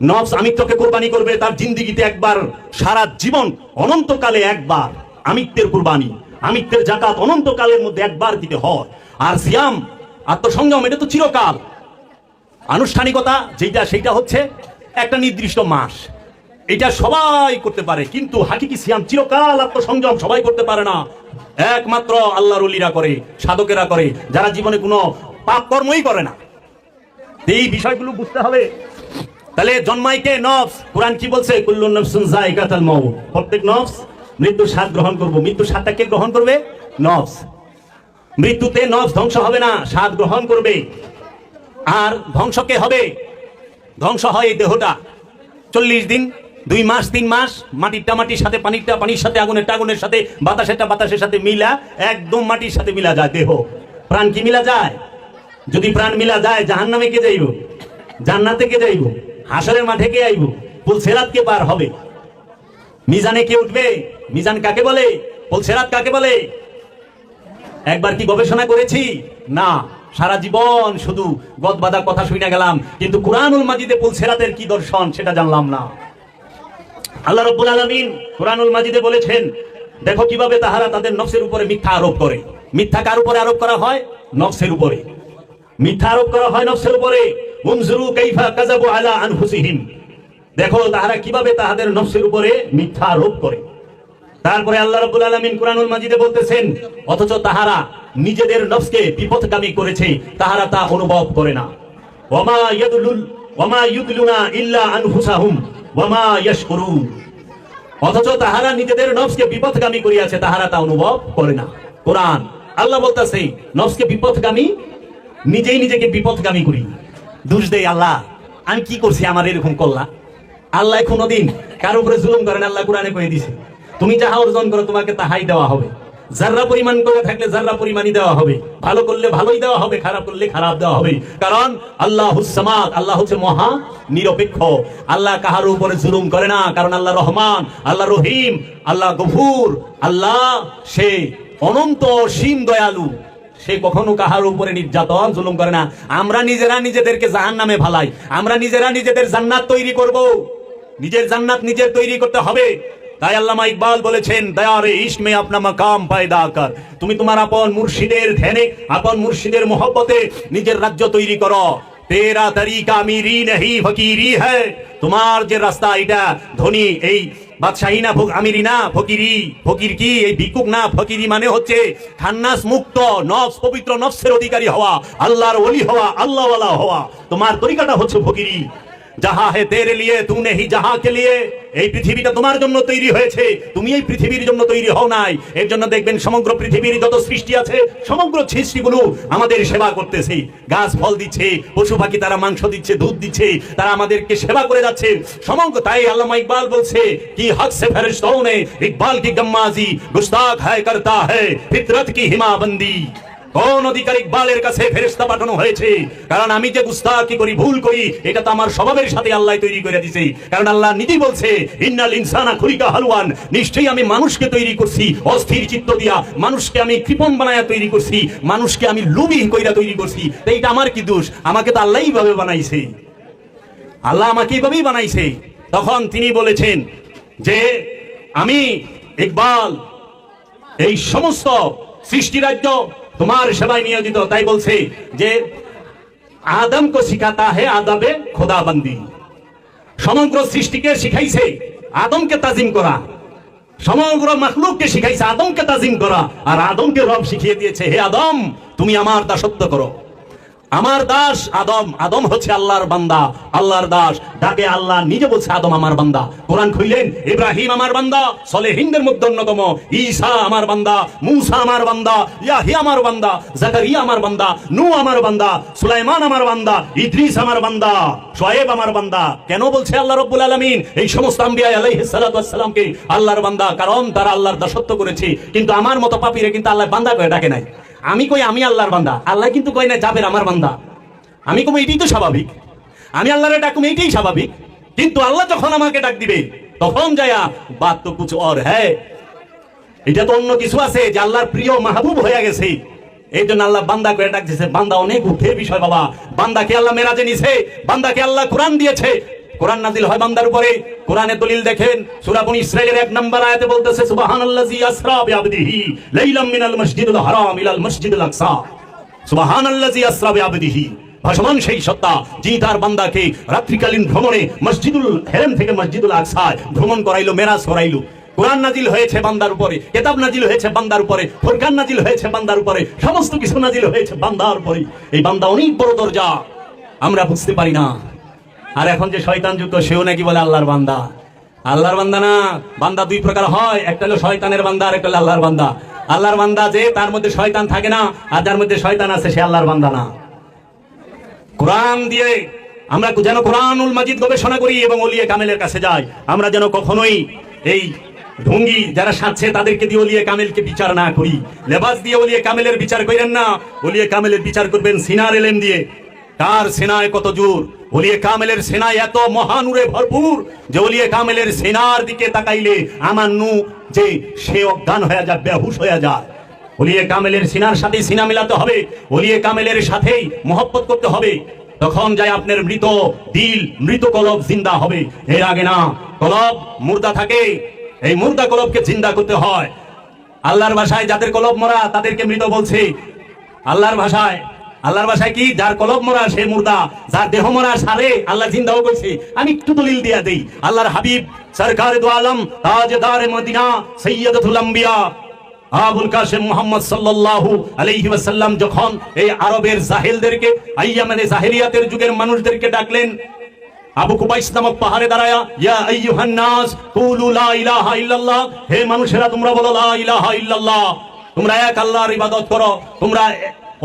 নফস আমিত্বকে কুরবানি করবে তার জিন্দিগিতে একবার, সারা জীবন অনন্তকালে একবার। আমিত্বের কুরবানি, আমিত্বের যাকাত অনন্তকালের মধ্যে একবার দিতে হয়। আর সিয়াম, আত্মসংযম, এটা তো চিরকাল। আনুষ্ঠানিকতা যেটা, সেটা হচ্ছে একটা নির্দিষ্ট মাস, এটা সবাই করতে পারে। কিন্তু হাকিকি সিয়াম, চিরকাল আত্মসংযম সবাই করতে পারে না। একমাত্র আল্লাহর ওলিরা করে, সাধকেরা করে, যারা জীবনে কোনো পাপ কর্মই করে না। এই বিষয়গুলো বুঝতে হবে। তাহলে জন্মায় কে? নফস। কোরআন কি বলছে? কুল্লু নাফসিন যায়কাতুল মাউত, প্রত্যেক নফস মৃত্যুর স্বাদ গ্রহণ করবে। মৃত্যুর স্বাদটা কে গ্রহণ করবে? নফস। মৃত্যুতে নফস ধ্বংস হবে না, স্বাদ গ্রহণ করবে। আর ধ্বংস কে হবে? ধ্বংস হয় এই দেহটা 40 দিন, 2 মাস, 3 মাস মাটিরটা মাটির সাথে, পানিরটা পানির সাথে, আগুনেরটা আগুনের সাথে, বাতাসেরটা বাতাসের সাথে মিলা, একদম মাটির সাথে মিলা যায় দেহ। প্রাণ কি মিলা যায়? যদি প্রাণ মিলা যায়, জাহান্নামে কে যাইব? জান্নাতে কে যাইব? হাসরের মাঠে কে আইব? পুলসিরাত কে পার হবে? মিজানে কে উঠবে? মিজান কাকে বলে? পুলসিরাত কাকে বলে? একবার কি গবেষণা করেছি? না, সারা জীবন শুধু গদবাদা কথা শুনে গেলাম, কিন্তু কুরআনুল মাজিদে পুলসিরাতের কি দর্শন সেটা জানলাম না। আল্লাহ রাব্বুল আলামিন কুরআনুল মাজিদে বলেছেন, দেখো কিভাবে তাহারা তাদের নফসের উপরে মিথ্যা আরোপ করে। মিথ্যা কার উপরে আরোপ করা হয়? নফসের উপরে। মিথ্যা আরোপ করা হয় নফসের উপরে। উনজুরু কাইফা কাযাবু আলা আনফুসিহিম, দেখো তাহারা কিভাবে তাদের নফসের উপরে মিথ্যা আরোপ করে। তারপরে আল্লাহ রাব্বুল আলামিন কুরআনুল মাজিদে বলতেছেন, অথচ তাহারা নিজেদের নফসকে বিপথগামী করেছে, তাহারা তা অনুভব করে না। ওয়ামা ইউদলুনা ইল্লা আনফুসাহুম ওয়ামা ইয়াশকুরুন, অথচ তাহারা নিজেদের নফসকে বিপথগামী করিয়াছে, তাহারা তা অনুভব করে না। কোরআন আল্লাহ বলতেছে, নফসকে বিপথগামী, নিজেই নিজেকে বিপথগামী করি। দোষ দেই আল্লাহ, আমি কি করছি আমার এরকম করলা? আল্লাহ কোনদিন কার উপরে জুলুম করেন। আল্লাহ কোরআনে কয়ে দিছে, তুমি যাহা অর্জন করো তোমাকে তাহাই দেওয়া হবে। যারা পরিমাণ করে থাকলে যারা পরিমাণই দেওয়া হবে। ভালো করলে ভালোই দেওয়া হবে, খারাপ করলে খারাপ দেওয়া হবে। কারণ আল্লাহুস সামাদ, আল্লাহ হচ্ছে মহা নিরপেক্ষ। আল্লাহ কাহার উপরে জুলুম করে না, কারণ আল্লাহ রহমান, আল্লাহ রহিম, আল্লাহ গফুর, আল্লাহ সে অনন্ত অসীম দয়ালু। সে কখনো কাহার উপরে নির্যাতন জুলুম করে না। আমরা নিজেরা নিজেদেরকে জাহান্নামে ফালাই। আমরা নিজেরা নিজেদের জান্নাত তৈরি করব। নিজের জান্নাত নিজের তৈরি করতে হবে। তাই আল্লামা ইকবাল বলেছেন, দয়ারে ইশক মে আপনা মাকাম পায়দা কর, তুমি তোমার আপন মুর্শিদের ধ্যানে, আপন মুর্শিদের মোহব্বতে নিজের রাজ্য তৈরি করো। তেরা তরিকা আমিরি নহি ফকিরি হ্যায়, তোমার যে রাস্তা এটা ধনী, এই বাদশাহী না, আমিরি না, ফকিরি। ফকির কি? এই ভিক্ষুক না। ফকিরি মানে হচ্ছে খান্নাস মুক্ত, নফস পবিত্র, নফসের অধিকারী হওয়া, আল্লাহর ওলি হওয়া, আল্লাহওয়ালা হওয়া। তোমার তরিকাটা হচ্ছে ফকিরি। যাহা হে তেরে লিয়ে তু নেহি যাহা কে লিয়ে, এই পৃথিবীটা তোমার জন্য তৈরি হয়েছে, তুমি এই পৃথিবীর জন্য তৈরি হও নাই। এর জন্য দেখবেন সমগ্র পৃথিবীর যত সৃষ্টি আছে, সমগ্র সৃষ্টিগুলো আমাদের সেবা করতেছে। গাছ ফল দিচ্ছে, পশু পাখি তারা মাংস দিচ্ছে, দুধ দিচ্ছে, তারা আমাদেরকে সেবা করে যাচ্ছে সমগ্র। তাই আল্লামা ইকবাল বলছে, কি হক সে ফেরেশতোं ने ইকবাল কি গম্মাজি গুস্তাখ है करता है फितरत की हिमाबंदी। কোন অধিকার ইকবালের কাছে ফেরেশতা পাঠানো হয়েছে? কারণ আমি যে গুস্তাখি করি, ভুল করি, এটা তো আমার স্বভাবের সাথে আল্লাহ তৈরি করে দিয়েছে। কারণ আল্লাহ নিজেই বলছে, ইন্নাল ইনসানা খুলিকা হালওয়ান, নিশ্চয়ই আমি মানুষকে তৈরি করছি অস্থির চিত্ত দিয়া, মানুষকে আমি কৃপণ বানায়া তৈরি করছি, মানুষকে আমি লোভী কইরা তৈরি করছি। তো এটা আমার কি দোষ? আমাকে তো আল্লাহই ভাবে বানাইছে, আল্লাহ আমাকে এইভাবেই বানাইছে। তখন তিনি বলেছেন যে আমি ইকবাল এই সমস্ত সৃষ্টি রাজ্য তোমার সেবায় নিয়োজিত। তাই বলছে যে আদম কো শিখাতা হে আদাবে খোদাবন্দি, সমগ্র সৃষ্টিকে শিখাইছে আদমকে তাজিম করা, সমগ্র মাখলুককে শিখাইছে আদমকে তাজিম করা। আর আদমকে রব শিখিয়ে দিয়েছে, হে আদম তুমি আমার দাসত্ব করো। আমার দাস আদম, আদম হচ্ছে আল্লাহর বান্দা, আল্লাহর দাস। ডাকে আল্লাহ নিজে বলছে, আদম আমার বান্দা। কোরআন খুইলেন, ইব্রাহিম আমার বান্দা, সলেহিনদের মধ্যে অন্যতম, ঈসা আমার বান্দা, মুসা আমার বান্দা, ইয়াহিয়া আমার বান্দা, জাকারিয়া আমার বান্দা, নূহ আমার বান্দা, সুলাইমান আমার বান্দা, ইদ্রিস আমার বান্দা, শুআয়ব আমার বান্দা। কেন বলছে আল্লাহ রাব্বুল আলামিন এই সমস্ত আম্বিয়া আলাইহিস সালাতু ওয়াস সালামকে আল্লাহর বান্দা? কারণ তারা আল্লাহর দাসত্ব করেছে। কিন্তু আমার মতো পাপীরে কিন্তু আল্লাহ বান্দা করে ডাকে নাই। আমি কই আমি আল্লাহর বান্দা, আল্লাহ কিন্তু কই না জাবের আমার বান্দা। আমি কই এটাই তো স্বাভাবিক, আমি আল্লাহরে ডাকুম, এইটাই স্বাভাবিক। কিন্তু আল্লাহ যখন আমাকে ডাক দিবে, তখন যায়া বাত তো কুছ और है, এটা তো অন্য কিছু আছে, যে আল্লাহর প্রিয় মাহবুব হয়ে গেছে। এই জন্য আল্লাহ বান্দা করে ডাক দিয়েছে। বান্দা অনেক ঊর্ধ্বের বিষয় বাবা। বান্দাকে আল্লাহ মেরাজে নিছে, বান্দাকে আল্লাহ কোরআন দিয়েছে। কোরআন নাজিল হয় বান্দার উপরে। কোরআনে দলিল দেখেন, সূরা বনী ইসরাঈলের 1 নম্বর আয়াতে বলতেছে, সুবহানাল্লাযী আসরা বিআবদিহি লাইলাম মিনাল মাসজিদুল হারাম ইলাল মাসজিদুল আকসা। সুবহানাল্লাযী আসরা বিআবদিহি, ভাসমান সেই সত্তা যিনি তার বান্দাকে রাত্রিকালীন ভ্রমণে মসজিদুল হেরাম থেকে মসজিদুল আকসায় ভ্রমণ করাইলো, মেরাজ করাইলো। কোরআন নাজিল হয়েছে বান্দার উপরে, কিতাব নাজিল হয়েছে বান্দার উপরে, ফুরকান নাজিল হয়েছে বান্দার উপরে, সমস্ত কিছু নাজিল হয়েছে বান্দার উপরে। এই বান্দা অনেক বড় দরজা। আমরা বুঝতে পারি না। আর এখন যে শয়তান যুক্ত সেও নাকি বলে আল্লাহর বান্দা। আল্লাহর বান্দা না, বান্দা দুই প্রকার হয়, একটা হলো শয়তানের বান্দা আর একটা হলো আল্লাহর বান্দা। আল্লাহর বান্দা যে তার মধ্যে শয়তান থাকে না, আর যার মধ্যে শয়তান আছে সে আল্লাহর বান্দা না। কোরআন দিয়ে আমরা যেন কোরআনুল মাজিদ গবেষণা করি এবং ওলিয়ে কামেলের কাছে যাই। আমরা যেন কখনোই এই ঢঙ্গি যারা সাজছে তাদেরকে দিয়ে ওলিয়ে কামেলকে বিচার না করি। লেবাস দিয়ে ওলিয়ে কামেলের বিচার করেন না, ওলিয়ে কামেলের বিচার করবেন সিনার এলেম দিয়ে। কার সেনায় কত জোর, ওলিয়ে কামেলের সেনায় এত মহানুরে ভরপুর যে ওলিয়ে কামেলের সেনার দিকে তাকাইলে আমার নু যে সে অজ্ঞান হয়ে যায়, বেহুশ হয়ে যায়। ওলিয়ে কামেলের সিনার সাথে সিনা মিলাতে হবে, ওলিয়ে কামেলের সাথেই মহব্বত করতে হবে, তখন যায় আপনার মৃত দিল, মৃত কলব জিন্দা হবে। এর আগে না, কলব মুর্দা থাকে, এই মুর্দা কলবকে জিন্দা করতে হয়। আল্লাহর ভাষায় যাদের কলব মরা তাদেরকে মৃত বলছে। আল্লাহর ভাষায় কি, যার কলব মরা সে মুর্দা, যার দেহ মরা সারে আল্লাহ জিন্দাও কইছে। আমি একটু দলিল দিয়া দেই। আল্লাহর হাবিব সরকার দু আলম তাজদার মদিনা সৈয়দুল আম্বিয়া আবুল কাসেম মুহাম্মদ সাল্লাল্লাহু আলাইহি ওয়াসাল্লাম যখন এই আরবের জাহেলদেরকে, আইয়ামে জাহেলিয়াতের যুগের মানুষদেরকে ডাকলেন, আবু কুবাইস নামক পাহাড়ে দাঁড়ায়া, ইয়া আইয়ুহান নাস কুলু লা ইলাহা ইল্লাল্লাহ, হে মানুষেরা তোমরা বলো লা ইলাহা ইল্লাল্লাহ, তোমরা এক আল্লাহর ইবাদত করো, তোমরা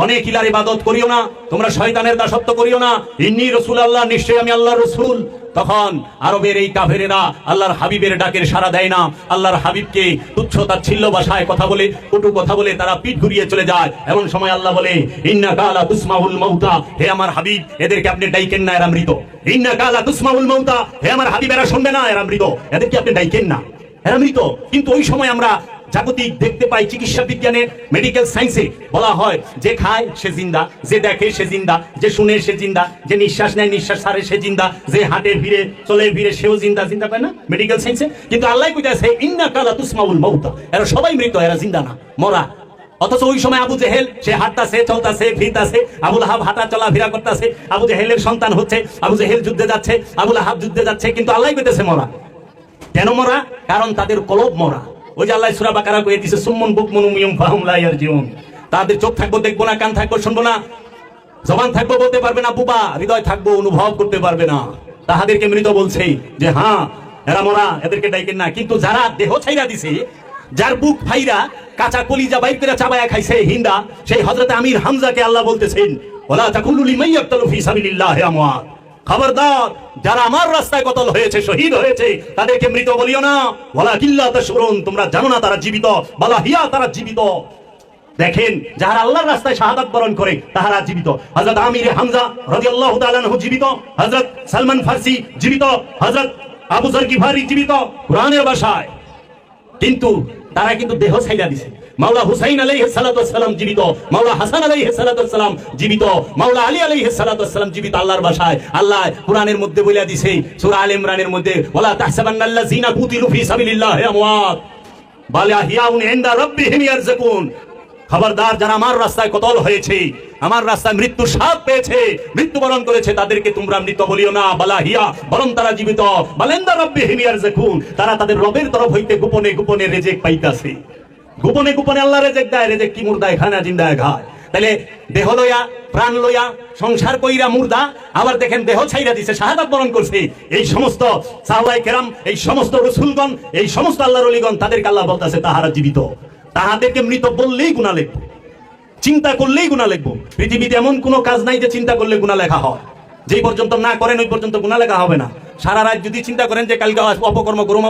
অনেক ইলার ইবাদত করিও না, তোমরা শয়তানের দাসত্ব করিও না, ইন্নী রাসূলুল্লাহ, নিশ্চয়ই আমি আল্লাহর রাসূল। তখন আরবের এই কাফেরেরা আল্লাহর হাবিবের ডাকের সাড়া দেয় না, আল্লাহর হাবিবকে তুচ্ছ তাচ্ছিল্য ভাষায় কথা বলে, কটু কথা বলে তারা পিঠ ঘুরিয়ে চলে যায়। এমন সময় আল্লাহ বলে, ইন্নাকা লা তুসমাউল মাউতা, হে আমার হাবিব এদেরকে আপনি ডাইকেন না, এরা মৃত। ইন্নাকা লা তুসমাউল মাউতা, হে আমার হাবিব এরা শুনবে না, এরা মৃত, এদেরকে আপনি ডাইকেন না, এরা মৃত। কিন্তু ওই সময় আমরা জাগতিক দেখতে পাই, চিকিৎসা বিজ্ঞানে, মেডিকেল সায়েন্সে বলা হয়, যে খায় সে জিন্দা, যে দেখে সে জিন্দা, যে শুনে সে জিন্দা, যে নিঃশ্বাস নেয় নিঃশ্বাস ছাড়ে সে জিন্দা, যে হাঁটে ফিরে চলে ফিরে সেও জিন্দা। জিন্দা পায় না মেডিকেল সায়েন্সে, কিন্তু আল্লাহ কইতাছে ইন্নাকা লা তুসমাউল মাউতা, এরা সবাই মৃত, এরা জিন্দা না, মরা। অথচ ওই সময় আবু জেহেল সে হাঁটতাছে, চলতাছে, ফিরতাছে, আবু লাহাব হাঁটা চলা ফিরা করতেছে, আবু জেহেলের সন্তান হচ্ছে, আবু জেহেল যুদ্ধে যাচ্ছে, আবু লাহাব যুদ্ধে যাচ্ছে, কিন্তু আল্লাহ কইতাছে মরা। কেন মরা? কারণ তাদের কলব মরা। ওই যে আল্লাহ সূরা বাকারা কয়ে দিয়েছে, সুম্মুন বুকমুন উমিয়ুম ফাহুম লা ইয়ারজিউন, তাদের চোখ থাকবো দেখবো না, কান থাকবো শুনবো না, জবান থাকবো বলতে পারবে না, বুবা, হৃদয় থাকবো অনুভব করতে পারবে না। তাহাদেরকে মৃত বলছে যে হ্যাঁ এরা মরা, এদেরকে ডাইকেন না। কিন্তু যারা দেহ ছাইরা দিছে, যার বুক ফাইরা কাঁচা কলিজা বাইর করে চাবায়া খাইছে হিন্দা, সেই হযরত আমির হামজাকে আল্লাহ বলতেছেন, ওয়ালা তাকুলু লিমান ইয়াকতুলু ফি সাবিলিল্লাহি আমওয়াত, খবরদার যারা আমার রাস্তায় কতল হয়েছে, শহীদ হয়েছে, তাদেরকে মৃত বলিও না। ওয়ালাকিল্লা তাশউরুন, তোমরা জানো না তারা জীবিত, বালা হিয়া, তারা জীবিত। দেখেন, যারা আল্লাহর রাস্তায় শাহাদাত বরণ করে তাহারা জীবিত। হযরত আমির হামজা রাদিয়াল্লাহু তাআলা আনহু জীবিত, হযরত সালমান ফারসি জীবিত, হযরত আবু যর গিফারি জীবিত কুরআনের ভাষায়, কিন্তু তারা কিন্তু দেহ ছাইড়া দিছে। মাওলা হুসাইন আলাইহিস সালাতু ওয়াস সালাম জীবিত, মাওলা হাসান আলাইহিস সালাতু ওয়াস সালাম জীবিত, মাওলা আলী আলাইহিস সালাতু ওয়াস সালাম জীবিত আল্লাহর ভাষায়। আল্লাহ কুরআনের মধ্যে বলে দিয়েছে সূরা আলে ইমরানের মধ্যে, ওয়ালা তাহসাবান্নাল্লাযিনা কুতিলু ফি সাবিলিল্লাহি আমওয়াত বাল আহইয়াউন ইনদা রাব্বিহিম ইয়ারযুকুন, খবরদার যারা আমার রাস্তায় কতল হয়েছে, আমার রাস্তায় মৃত্যুর স্বাদ পেয়েছে, মৃত্যুবরণ করেছে, তাদেরকে তোমরা মৃত বলিও না, বালা হিয়া, বরং তারা জীবিত, বালেন্দা রাব্বিহিম ইয়ারযুকুন, তারা তাদের রবের তরফ হইতে গোপনে গোপনে রিজিক পাইতাছে। গোপনে গোপনে আল্লাহ রিজিক দেয়, রিজিক কি মুর্দায় খায় না জিন্দায় খায়। তাহলে দেহ লইয়া, প্রাণ লইয়া, সংসার কইরা মুর্দা, আবার দেখেন দেহ ছাইরা দিছে, শাহাদাত বরণ করছে। এই সমস্ত সাহাবায়ে কেরাম, এই সমস্ত রাসূলগণ, এই সমস্ত আল্লাহর ওলিগণ, তাদেরকে আল্লাহ বলতেছে তাহারা জীবিত। তাহাদেরকে মৃত বললেই গুনাহ লিখবো, চিন্তা করলেই গুনাহ লিখবো। পৃথিবীতে এমন কোনো কাজ নাই যে চিন্তা করলে গুনাহ লেখা হয়। যেই পর্যন্ত না করেন ওই পর্যন্ত গুনাহ লেখা হবে না। সারা রাত যদি চিন্তা করেন যে কালকে অপকর্ম করুম,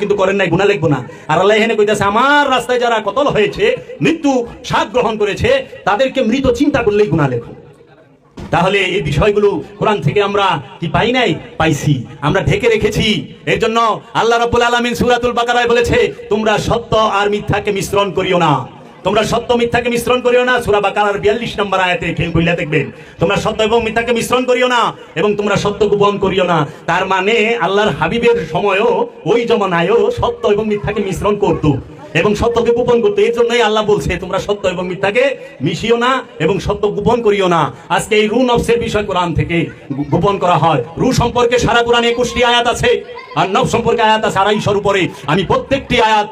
কিন্তু করেন নাই, গুনাহ লিখবো না। আর আল্লাহ এখানে কইতাছে আমার রাস্তায় যারা কতল হয়েছে, মৃত্যু স্বাদ গ্রহণ করেছে, তাদেরকে মৃত চিন্তা করলেই গুনাহ লেখো। তাহলে এই বিষয়গুলো কোরআন থেকে আমরা কি পাই নাই? পাইছি, আমরা ঢেকে রেখেছি। এর জন্য আল্লাহ রাব্বুল আলামিন সূরাতুল বাকারায় বলেছে, তোমরা সত্য আর মিথ্যাকে মিশ্রণ করিও না, তোমরা সত্য মিথ্যাকে মিশ্রণ করিও না। সূরা বাকারার 42 নম্বর আয়াতে খুলে দেখবেন, তোমরা সত্য এবং মিথ্যাকে মিশ্রণ করিও না এবং তোমরা সত্য গোপন করিও না। তার মানে আল্লাহর হাবিবের সময়ও, ওই জমানায়ও সত্য এবং মিথ্যাকে মিশ্রণ করতো এবং সত্যকে গোপন করতো। এর জন্যই আল্লাহ বলছে তোমরা সত্য এবং মিথ্যাকে মিশিও না এবং সত্য গোপন করিও না। আজকে এই রু নফসের বিষয় কোরআন থেকে গোপন করা হয়। রু সম্পর্কে সারা কোরআনে 21টি আয়াত আছে, আর নফস সম্পর্কে আয়াত আছে 250 উপরে। আমি প্রত্যেকটি আয়াত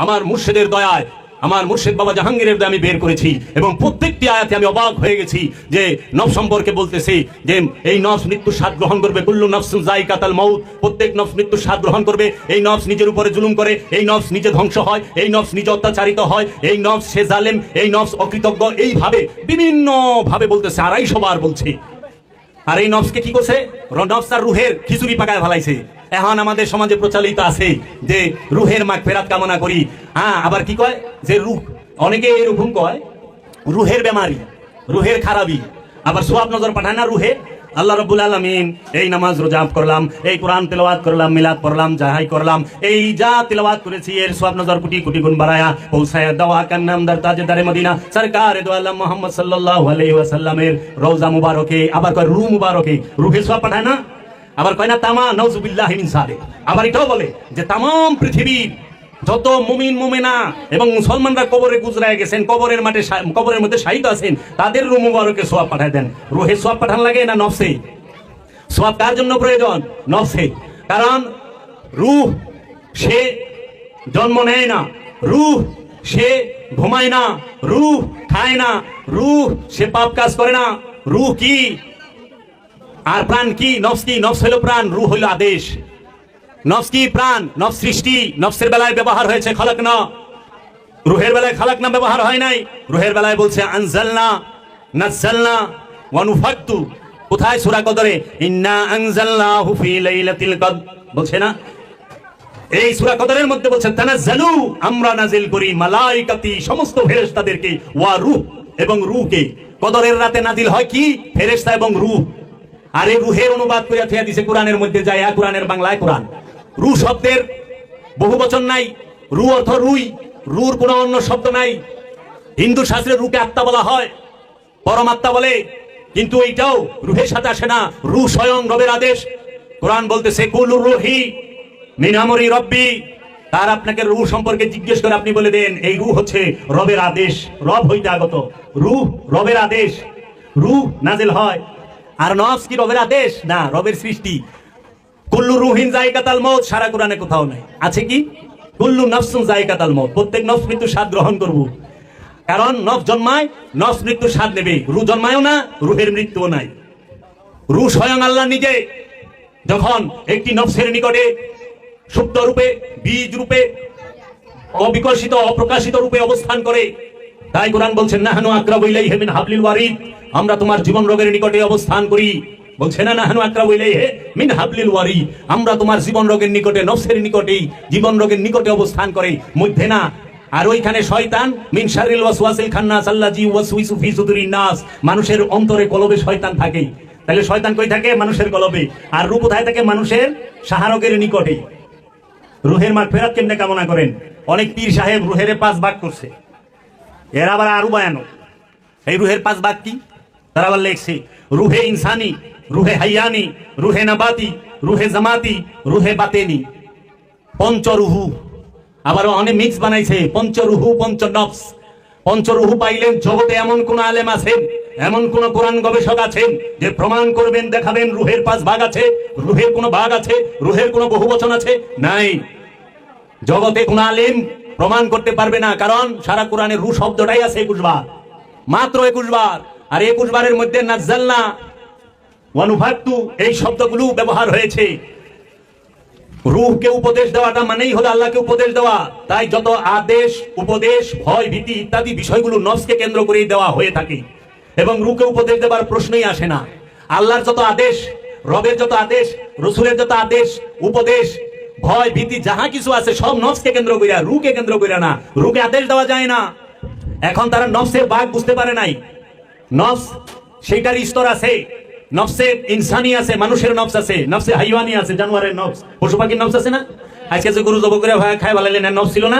আমার মুর্শিদের দয়ায় আমার মুর্শিদ বাবা জাহাঙ্গীরের আমি বের করেছি, এবং প্রত্যেকটি আয়াতে আমি অবাক হয়ে গেছি যে নফস সম্পর্কে বলতেছি যে এই নফস মৃত্যুর স্বাদ গ্রহণ করবে, কুল্লু নফসুন যায়িকাতুল মাউত, প্রত্যেক নফস মৃত্যুর স্বাদ গ্রহণ করবে। এই নফস নিজের উপরে জুলুম করে, এই নফস নিজে ধ্বংস হয়, এই নফস নিজে অত্যাচারিত হয়, এই নফস সে জালেম, এই নফস অকৃতজ্ঞ, এইভাবে বিভিন্ন ভাবে বলতেছে, 250 বার বলছে। আর এই নফসকে কি করছে? নফস আর রুহের খিচুড়ি পাকায় ফেলাইছে। এখন আমাদের সমাজে প্রচলিত আছে যে রুহের মাগফিরাত কামনা করি। হ্যাঁ, আবার কি কয় যে রুহ, অনেকে এরকম কয় রুহের বেমারি, রুহের খারাপি, আবার সোয়াব নজর পাঠায় না রুহে। আল্লাহ রাব্বুল আলামিন এই নামাজ রোজা করলাম, এই কোরআন তেলাওয়াত করলাম, মিলাদ পড়লাম, যাহাই করলাম, এই যা তেলাওয়াত করেছি এর সোয়াব নজর কোটি কোটি গুণ বাড়ায়া পৌঁছায়া দাওয়া কান নামদার তাজদারে মদিনা সরকার দো আলম মুহাম্মদ সাল্লাল্লাহু আলাইহি ওয়াসাল্লামের রওজা মুবারকে, আবার কয় রূহ মুবারকে, রুহে সোয়াব পাঠায় না। আবার কয় না তামা নাউজুবিল্লাহি মিন সালিক। আবার এটাও বলে যে তামাম পৃথিবীর যত মুমিন মুমিনা এবং মুসলমানরা কবরে গুজরায় গেছেন, কবরের মাঠে কবরের মধ্যে শাহিদ আছেন, তাদের রূহ মুবারকে সোয়াব পাঠায় দেন। রুহে সোয়াব পাঠান লাগে না নফসে? সোয়াব কার জন্য প্রয়োজন? নফসে। কারণ রূহ সে জন্ম নেয় না, রূহ সে ঘুমায় না, রূহ খায় না, রূহ সে পাপ কাজ করে না। রূহ কি আর প্রাণ কি? নফস কি? নফস হলো প্রাণ, রূহ হলো আদেশ। নফস কি? প্রাণ। নফস সৃষ্টি, নফসের বেলায় ব্যবহার হয়েছে খালাকনা, রুহের বেলায় খালাকনা ব্যবহার হয় নাই। রুহের বেলায় বলছে আনজালনা, নাযালনা ওয়া নুফাক্তু। কোথায়? সূরা কদরে ইন্না আনজালনাহু ফি লাইলাতিল কদর বলছে না? এই সূরা কদরের মধ্যে বলছে তানাজ্জালু, আমরা নাজিল করি মালাইকাতি, সমস্ত ফেরেশতাদেরকে, ওয়া রূহ, এবং রূহকে। কদরের রাতে নাজিল হয় কি? ফেরেশতা এবং রূহ। আর এই রুহের অনুবাদ করিয়া থিয়া দিছে কোরআনের মধ্যে যায়, কোরআনের বাংলায় কোরআন। রু শব্দের বহু বচন নাই, রু অর্থ রুই, রুর কোন অন্য শব্দ নাই। হিন্দু শাস্ত্রে রুকে আত্মা বলা হয়, পরমাত্মা বলে, কিন্তু এইটাও রুহের সাথে আসে না। রু স্বয়ং রবের আদেশ। কোরআন বলতেছে কুলুর রুহি মিন আমরি রব্বি। তার আপনাকে রু সম্পর্কে জিজ্ঞেস করে আপনি বলে দেন এই রু হচ্ছে রবের আদেশ, রব হইতে আগত। রু রবের আদেশ, রু নাজিল হয়। আর নফস কি রবের আদেশ? না, রবের সৃষ্টি। কুল্লু রুহিন যায়িকাতুল মউত সারা কোরআনে কোথাও নাই। আছে কি? কুল্লু নাফসুন যায়িকাতুল মউত, প্রত্যেক নফস মৃত্যু স্বাদ গ্রহণ করব। কারণ নফস জন্মায়, নফস মৃত্যু স্বাদ নেবে। রু জন্মায়ও না, রুহের মৃত্যুও নাই। রু স্বয়ং আল্লাহ নিজে যখন একটি নফসের নিকটে সুপ্ত রূপে, বীজ রূপে, অবিকশিত অপ্রকাশিত রূপে অবস্থান করে, তাই কোরআন বলছেন নাহনু আকরাবু ইলাইহি মিন হাবলিল ওয়ারিদ, আমরা তোমার জীবন রোগের নিকটে অবস্থান করি। বলছে না নাহনু আকরাবু ইলাইহি মিন হাবলিল ওয়ারিদ, আমরা তোমার জীবন রোগের নিকটে, নফসের নিকটেই, জীবন রোগের নিকটে অবস্থান করে, মধ্যে না। আর ওইখানে শয়তান মিন শাররিল ওয়াসওয়াসিল খান্নাস আল্লাযী ইউওয়াসউইসু ফি সুদুরিন নাস, মানুষের অন্তরে কলবে শয়তান থাকে। তাহলে শয়তান কই থাকে? মানুষের কলবে। আর রূহ কোথায় থাকে? মানুষের শাহারগের নিকটে। রুহের মাগফিরাত কেমনে কামনা করেন? অনেক পীর সাহেব রুহের 5 ভাগ করছে, এর আবার আরো বয়ান। এই রুহের 5 ভাগ কি? তারা আবার লেখছে রুহে ইনসানি, রুহে হাইয়ানি, রুহে নাবাতি, রুহে জামাতি, রুহে বাতেনি, পঞ্চরুহু। আবার অনেক মিক্স বানাইছে পঞ্চরুহু, পঞ্চনফস। পঞ্চরুহু পাইলেন জগতে এমন কোন আলেম আছেন, এমন কোন কোরআন গবেষক আছেন যে প্রমাণ করবেন, দেখাবেন রুহের 5 ভাগ আছে, রুহের কোন ভাগ আছে, রুহের কোন বহুবচন আছে? নাই। জগতে কোন আলেম প্রমাণ করতে পারবে না, কারণ সারা কোরআনে রু শব্দটাই আছে 21 বার, মাত্র 21 বার। আর 21 বারের মধ্যে নাযালনা ওয়া নুফাক্তু এই শব্দগুলো ব্যবহার হয়েছে। রূহকে উপদেশ দেওয়াটা মানেই হলো আল্লাহকে উপদেশ দেওয়া। তাই যত আদেশ, উপদেশ, ভয়, ভীতি ইত্যাদি বিষয়গুলো নফসকে কেন্দ্র করেই দেওয়া হয়ে থাকে, এবং রূহকে উপদেশ দেওয়ার প্রশ্নই আসে না। আল্লাহর যত আদেশ, রবের যত আদেশ, রসুলের যত আদেশ, উপদেশ, ভয়, ভীতি যাহা কিছু আছে সব নফসকে কেন্দ্র করিয়া, রূহকে কেন্দ্র করিয়া না। রূহকে আদেশ দেওয়া যায় না। এখন তারা নফসের ভাগ বুঝতে পারে নাই। নফস সেইটার স্তর আছে, নফসে ইনসানি আছে, মানুষের নফস আছে, নফসে হাইওয়ানি আছে, জানোয়ারের নফস, পশু পাখির নফস আছে না? আজকে যে গরু জব করে খায় ভালাইলেন, নফস ছিল না?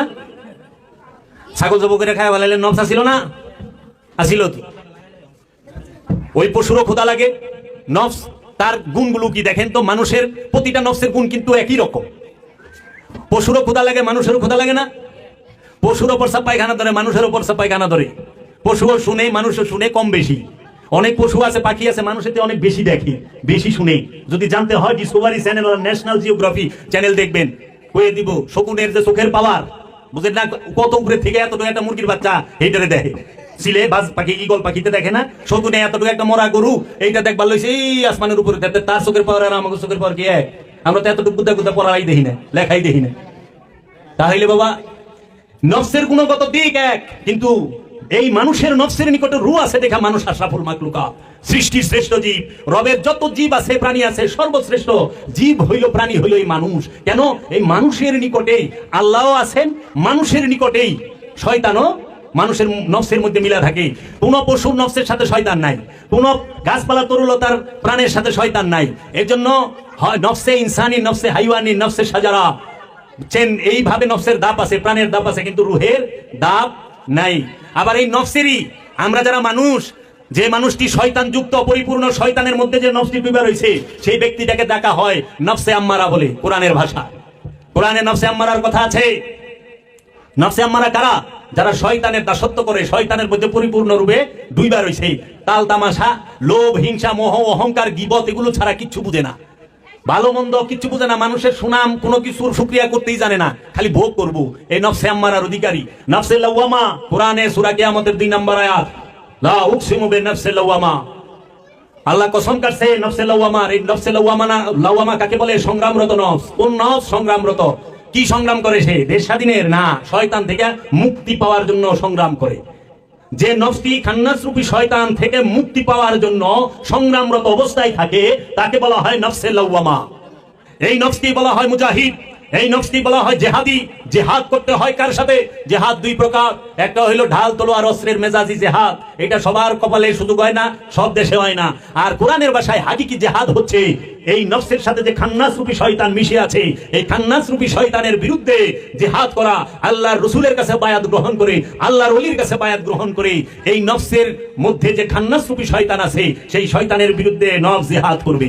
ছাগল জব করে খায় ভালাইলেন, নফস ছিল না? আসিল তো। ওই পশুরও ক্ষুধা লাগে, নফস তার গুণগুলো কি দেখেন তো? মানুষের প্রতিটা নফসের গুণ কিন্তু একই রকম। পশুরও ক্ষুধা লাগে, মানুষেরও ক্ষুধা লাগে না? পশুর ওপর সব পায়খানা ধরে, মানুষের ওপর সব পায়খানা ধরে। পশুও শুনে, মানুষও শুনে কম বেশি। অনেক পশু আছে, পাখি আছে, মানুষের অনেক বেশি দেখে, বেশি শুনে। যদি জানতে হয় ডিসকভারি চ্যানেল আর ন্যাশনাল জিওগ্রাফি চ্যানেল দেখবেন, কয়ে দিব শকুনের যে চোখের পাওয়ার, বুঝেন না, কত উপরে থেকে এতটুকু একটা মুরগির বাচ্চা এইটারে দেখে। সিলে বাজ পাখি ঈগল পাখিতে দেখে না, শকুনে এতটুকু একটা মরা গরু এইটা দেখবার লইছে এই আসমানের উপরে, তার চোখের পাওয়ার আর আমাদের চোখের পাওয়ার কি এক? আমরা তো এতটুকু গুদা গুদা পড়াই দেখি না, লেখাই দেখি না। তাহলে বাবা নফসের গুণগত দিক এক, কিন্তু এই মানুষের নফসের নিকটে রূহ আছে দেখা মানুষ আশরাফুল মাখলুকাত, সৃষ্টির শ্রেষ্ঠ জীব। রবের যত জীব আছে প্রাণী আছে সর্বশ্রেষ্ঠ জীব হইল প্রাণী হইল এই মানুষ। কেন? এই মানুষের নিকটেই আল্লাহও আছেন, মানুষের নিকটেই শয়তানও মানুষের নফসের মধ্যে মিলা থাকে। কোন পশুর নফসের সাথে শয়তান নাই, কোন গাছপালা তরুলতার প্রাণের সাথে শয়তান নাই। এর জন্য নফসে ইনসানি, নফসে হাইওয়ানি, নফসে সাজারা চেন, এইভাবে নফসের দাপ আছে, প্রাণের দাপ আছে, কিন্তু রুহের দাপ নাই। আবার এই নফসেরই আমরা যারা মানুষ, যে মানুষটি শয়তান যুক্ত পরিপূর্ণ শয়তানের মধ্যে যে নফসটি ডুবে রয়েছে, সেই ব্যক্তিটাকে ডাকা হয় নফসে আম্মারা বলে কোরআনের ভাষা। কোরআনে নফসে আম্মারার কথা আছে। নফসে আম্মারা কারা? যারা শয়তানের দাসত্ব করে, শয়তানের মধ্যে পরিপূর্ণ রূপে ডুইবা রয়েছে। তাল তামাশা, লোভ, হিংসা, মোহ, অহংকার, গীবত এগুলো ছাড়া কিচ্ছু বুঝে না, ভালো মন্দ কিচ্ছু বুঝে না, মানুষের সুনাম কোনো কিছুর শুকরিয়া করতেই জানে না, খালি ভোগ করবো। এই নফসে আম্মারার অধিকারী। নফসে লাওয়ামা, কোরআনে সূরা কিয়ামতের 2 নম্বর আয়াত, লা উকসিমু বিনফসি লাওয়ামা, আল্লাহ কসম কাটছে নফসে লাওয়ামার। এই নফসে লাওয়ামা না, লাওয়ামা কাকে বলে? সংগ্রামরত নফস। কোন নফস সংগ্রামরত? কি সংগ্রাম করে সে? দেশ স্বাধীনের না, শয়তান থেকে মুক্তি পাওয়ার জন্য সংগ্রাম করে। যে নফসটি খান্নাস রূপী শয়তান থেকে মুক্তি পাওয়ার জন্য সংগ্রামরত অবস্থায় থাকে তাকে বলা হয় নফসে লাওয়ামা। এই নফসটি বলা হয় মুজাহিদ, এই নফসটি বলা হয় জেহাদি। জেহাদ করতে হয় কার সাথে? জেহাদ দুই প্রকার, একটা হইলো ঢাল তলোয়ার অস্ত্রের মেজাজি জেহাদ, এটা সবার কপালে সুযোগ হয় না, সব দেশে হয় না। আর কোরআনের ভাষায় হাকিকি জেহাদ হচ্ছে এই নফসের সাথে যে খান্নাস রূপী শয়তান মিশে আছে, এই খান্নাস রূপী শয়তানের বিরুদ্ধে জেহাদ করা, আল্লাহর রাসূলের কাছে বায়াত গ্রহণ করে, আল্লাহর ওলির কাছে বায়াত গ্রহণ করে, এই নফসের মধ্যে যে খান্নাস রূপী শয়তান আছে সেই শয়তানের বিরুদ্ধে নফস জেহাদ করবে।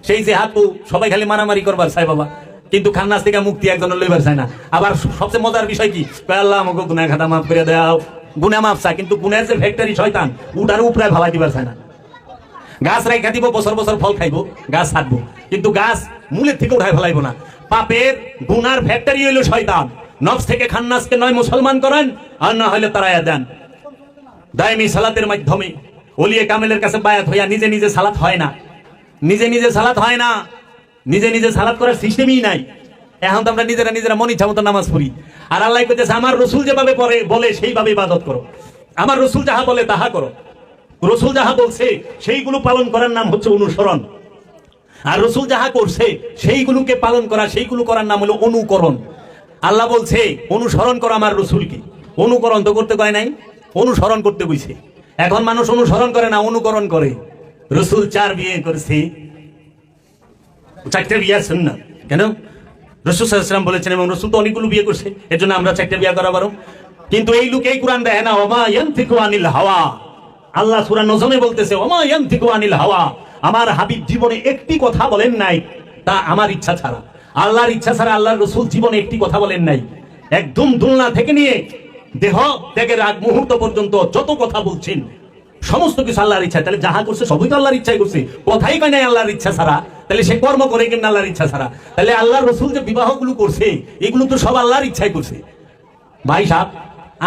সেই জেহাদ তো সবাই খালি মারামারি করবার চায় বাবা, কিন্তু খান্নাস থেকে মুক্তি একজন লইবার চায় না। আবার সবচেয়ে মজার বিষয় কি? আল্লাহ আমাকে গুনাহ খাতা মাফ করে দাও, গুনাহ মাফ চায়, কিন্তু গুনাহের যে ফ্যাক্টরি শয়তান উটার উপরে ভালাই দিবার চায় না। গাছ রাইখা দিব, বছর বছর ফল খাইবো, গাছ ছাড়বো, কিন্তু গাছ মূলের থেকে উঠায় ফেলাইবো না। পাপের গুনার ফ্যাক্টরি হইলো শয়তান। নফস থেকে খান্নাসকে নয় মুসলমান করেন, আর না হইলে তারায়া দেন। দায়মি সালাতের মাধ্যমে ওলিয়ে কামেলের কাছে বায়াত হইয়া নিজে নিজে সালাত হয় না, নিজে নিজে সালাত হয় না, নিজে নিজে সালাত করার সিস্টেমই নাই। এখন তো আমরা নিজেরা নিজেরা মন ইচ্ছা মতো নামাজ পড়ি। আর আল্লাহ কইতেছে আমার রসুল যেভাবে পড়ে বলে সেইভাবে ইবাদত করো, আমার রসুল যাহা বলে তাহা করো। রসুল যাহা বলছে সেইগুলো পালন করার নাম হচ্ছে অনুসরণ, আর রসুল যাহা করছে সেইগুলোকে পালন করা, সেইগুলো করার নাম হলো অনুকরণ। আল্লাহ বলছে অনুসরণ করো আমার রসুলকে, অনুকরণ তো করতে কয় নাই, অনুসরণ করতে কইছে। এখন মানুষ অনুসরণ করে না, অনুকরণ করে। রসুল 4 বিয়ে করেছে, 4টে বিয়ে সুন্নাত। কেন? রাসূল সাল্লাল্লাহু আলাইহি ওয়াসাল্লাম বলেছেন, এবং রাসূল তো অনেকগুলো বিয়ে করছে, এর জন্য আমরা 4টে বিয়ে করা পারো। কিন্তু এই লোক এই কোরআন দেয় না, ওমা ইয়ানতিকু আনিল হাওয়া। আল্লাহ সূরা নজমে বলতেছে ওমা ইয়ানতিকু আনিল হাওয়া, আমার হাবিব জীবনে একটি কথা বলেন নাই তা আমার ইচ্ছা ছাড়া। আল্লাহর ইচ্ছা ছাড়া আল্লাহর রাসূল জীবনে একটি কথা বলেন নাই। একদম দুলনা থেকে নিয়ে দেহ ত্যাগের আগ মুহূর্ত পর্যন্ত যত কথা বলছেন সমস্ত কিছু আল্লাহর ইচ্ছা। তাহলে যাহা করছে সবই তো আল্লাহর ইচ্ছাই করছে, কথাই কয় নাই আল্লাহর ইচ্ছা ছাড়া। তাহলে সে কর্ম করে কেন আল্লাহর ইচ্ছা ছাড়া? তাহলে আল্লাহর রাসূল যে বিবাহগুলো করছে এগুলো তো সব আল্লাহর ইচ্ছাই করছে। ভাই সাহেব,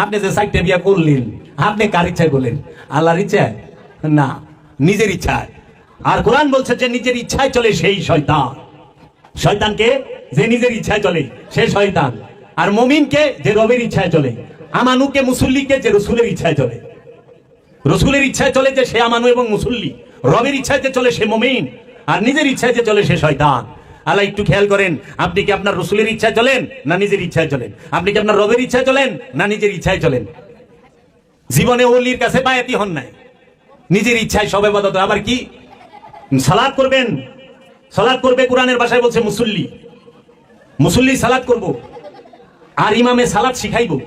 আপনি যে 4টে বিয়ে করলেন, আপনি কার ইচ্ছায় করলেন? আল্লাহর ইচ্ছায় না, নিজের ইচ্ছায়। আর কোরআন বলছে যে নিজের ইচ্ছায় চলে সেই শয়তান। শয়তানকে যে নিজের ইচ্ছায় চলে সে শয়তান, আর মুমিনকে যে রবের ইচ্ছায় চলে, আমানুকে মুসল্লিকে যে রাসূলের ইচ্ছায় চলে। রাসূলের ইচ্ছায় চলে যে সে আমানু এবং মুসল্লি, রবের ইচ্ছায় যে চলে সে মুমিন, আর নিজের ইচ্ছায় যে চলে সে শয়তান। আল্লাহ একটু খেয়াল করেন, আপনি কি আপনার রাসূলের ইচ্ছায় চলেন না নিজের ইচ্ছায় চলেন? আপনি কি আপনার রবের ইচ্ছায় চলেন না নিজের ইচ্ছায় চলেন? জীবনে ওলির কাছে বায়াতি হন নাই, নিজের ইচ্ছায় সব ইবাদত। আবার কি সালাত করবেন? সালাত করবে কোরআনের ভাষায় বলছে মুসল্লি, মুসল্লি সালাত করব, আর ইমামে সালাত শিখাইবো।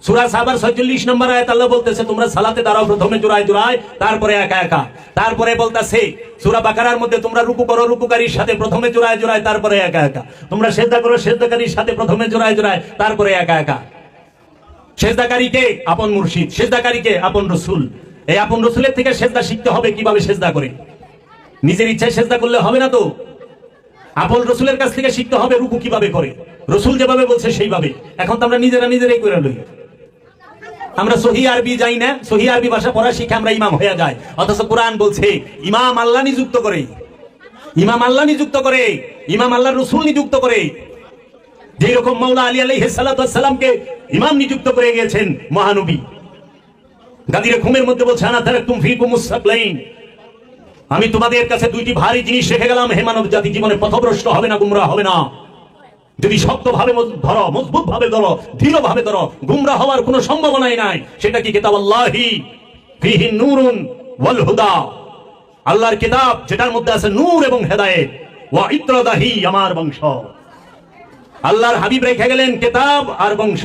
সূরা সাবার 46 নম্বর আয়াত আল্লাহ বলতেছে তোমরা সালাতে দাঁড়াও প্রথমে জোড়ায় জোড়ায়, তারপরে একা একা। তারপরে বলতেছে সূরা বাকারার মধ্যে তোমরা রুকু করো রুকুকারীর সাথে প্রথমে জোড়ায় জোড়ায়, তারপরে একা একা। তোমরা সিজদা করো সিজদাকারীর সাথে প্রথমে জোড়ায় জোড়ায়, তারপরে একা একা। সিজদাকারীকে আপন মুর্শিদ, সিজদাকারীকে আপন রাসূল। এই আপন রাসূলের থেকে সিজদা শিখতে হবে কিভাবে সিজদা করে। নিজের ইচ্ছায় সিজদা করলে হবে না তো, আপন রাসূলের কাছ থেকে শিখতে হবে রুকু কিভাবে করে। রসুল যেভাবে বলছে সেইভাবে। এখন তো আমরা নিজেরাই করে লই। আমরা সহি আরবি যাই না, সহি আরবি ভাষা পড়া শিখে আমরা ইমাম হয়ে যাই, অথচ কোরআন বলছে ইমাম আল্লাহ নিযুক্ত করে, ইমাম আল্লাহ নিযুক্ত করে, ইমাম আল্লাহ রসুল নিযুক্ত করে। যেই রকম মাওলা আলী আলাইহিস সালাতু ওয়াস সালামকে ইমাম নিযুক্ত করে গিয়েছেন মহানবী, গাদিরে ঘুমের মধ্যে বলছে আনা তারাকতুম ফীকুম মুসতাকলাইন, আমি তোমাদের কাছে দুইটি ভারী জিনিস রেখে গেলাম, হে মানব জাতি, জীবনে পথভ্রষ্ট হবে না, গুমরাহ হবে না। যদি শক্ত ভাবে ধরো, মজবুত ভাবে ধরো, দৃঢ় ভাবে ধরো, গুমরাহ হওয়ার কোনো সম্ভাবনাই নাই। সেটা কি? কিতাবুল্লাহি ফীহি নূরুন ওয়াল হুদা, আল্লাহর কিতাব যেটার মধ্যে আছে নূর এবং হেদায়েত। ওয়া ইত্রাদাহি, আমার বংশ। আল্লাহর হাবিব রেখে গেলেন কিতাব আর বংশ।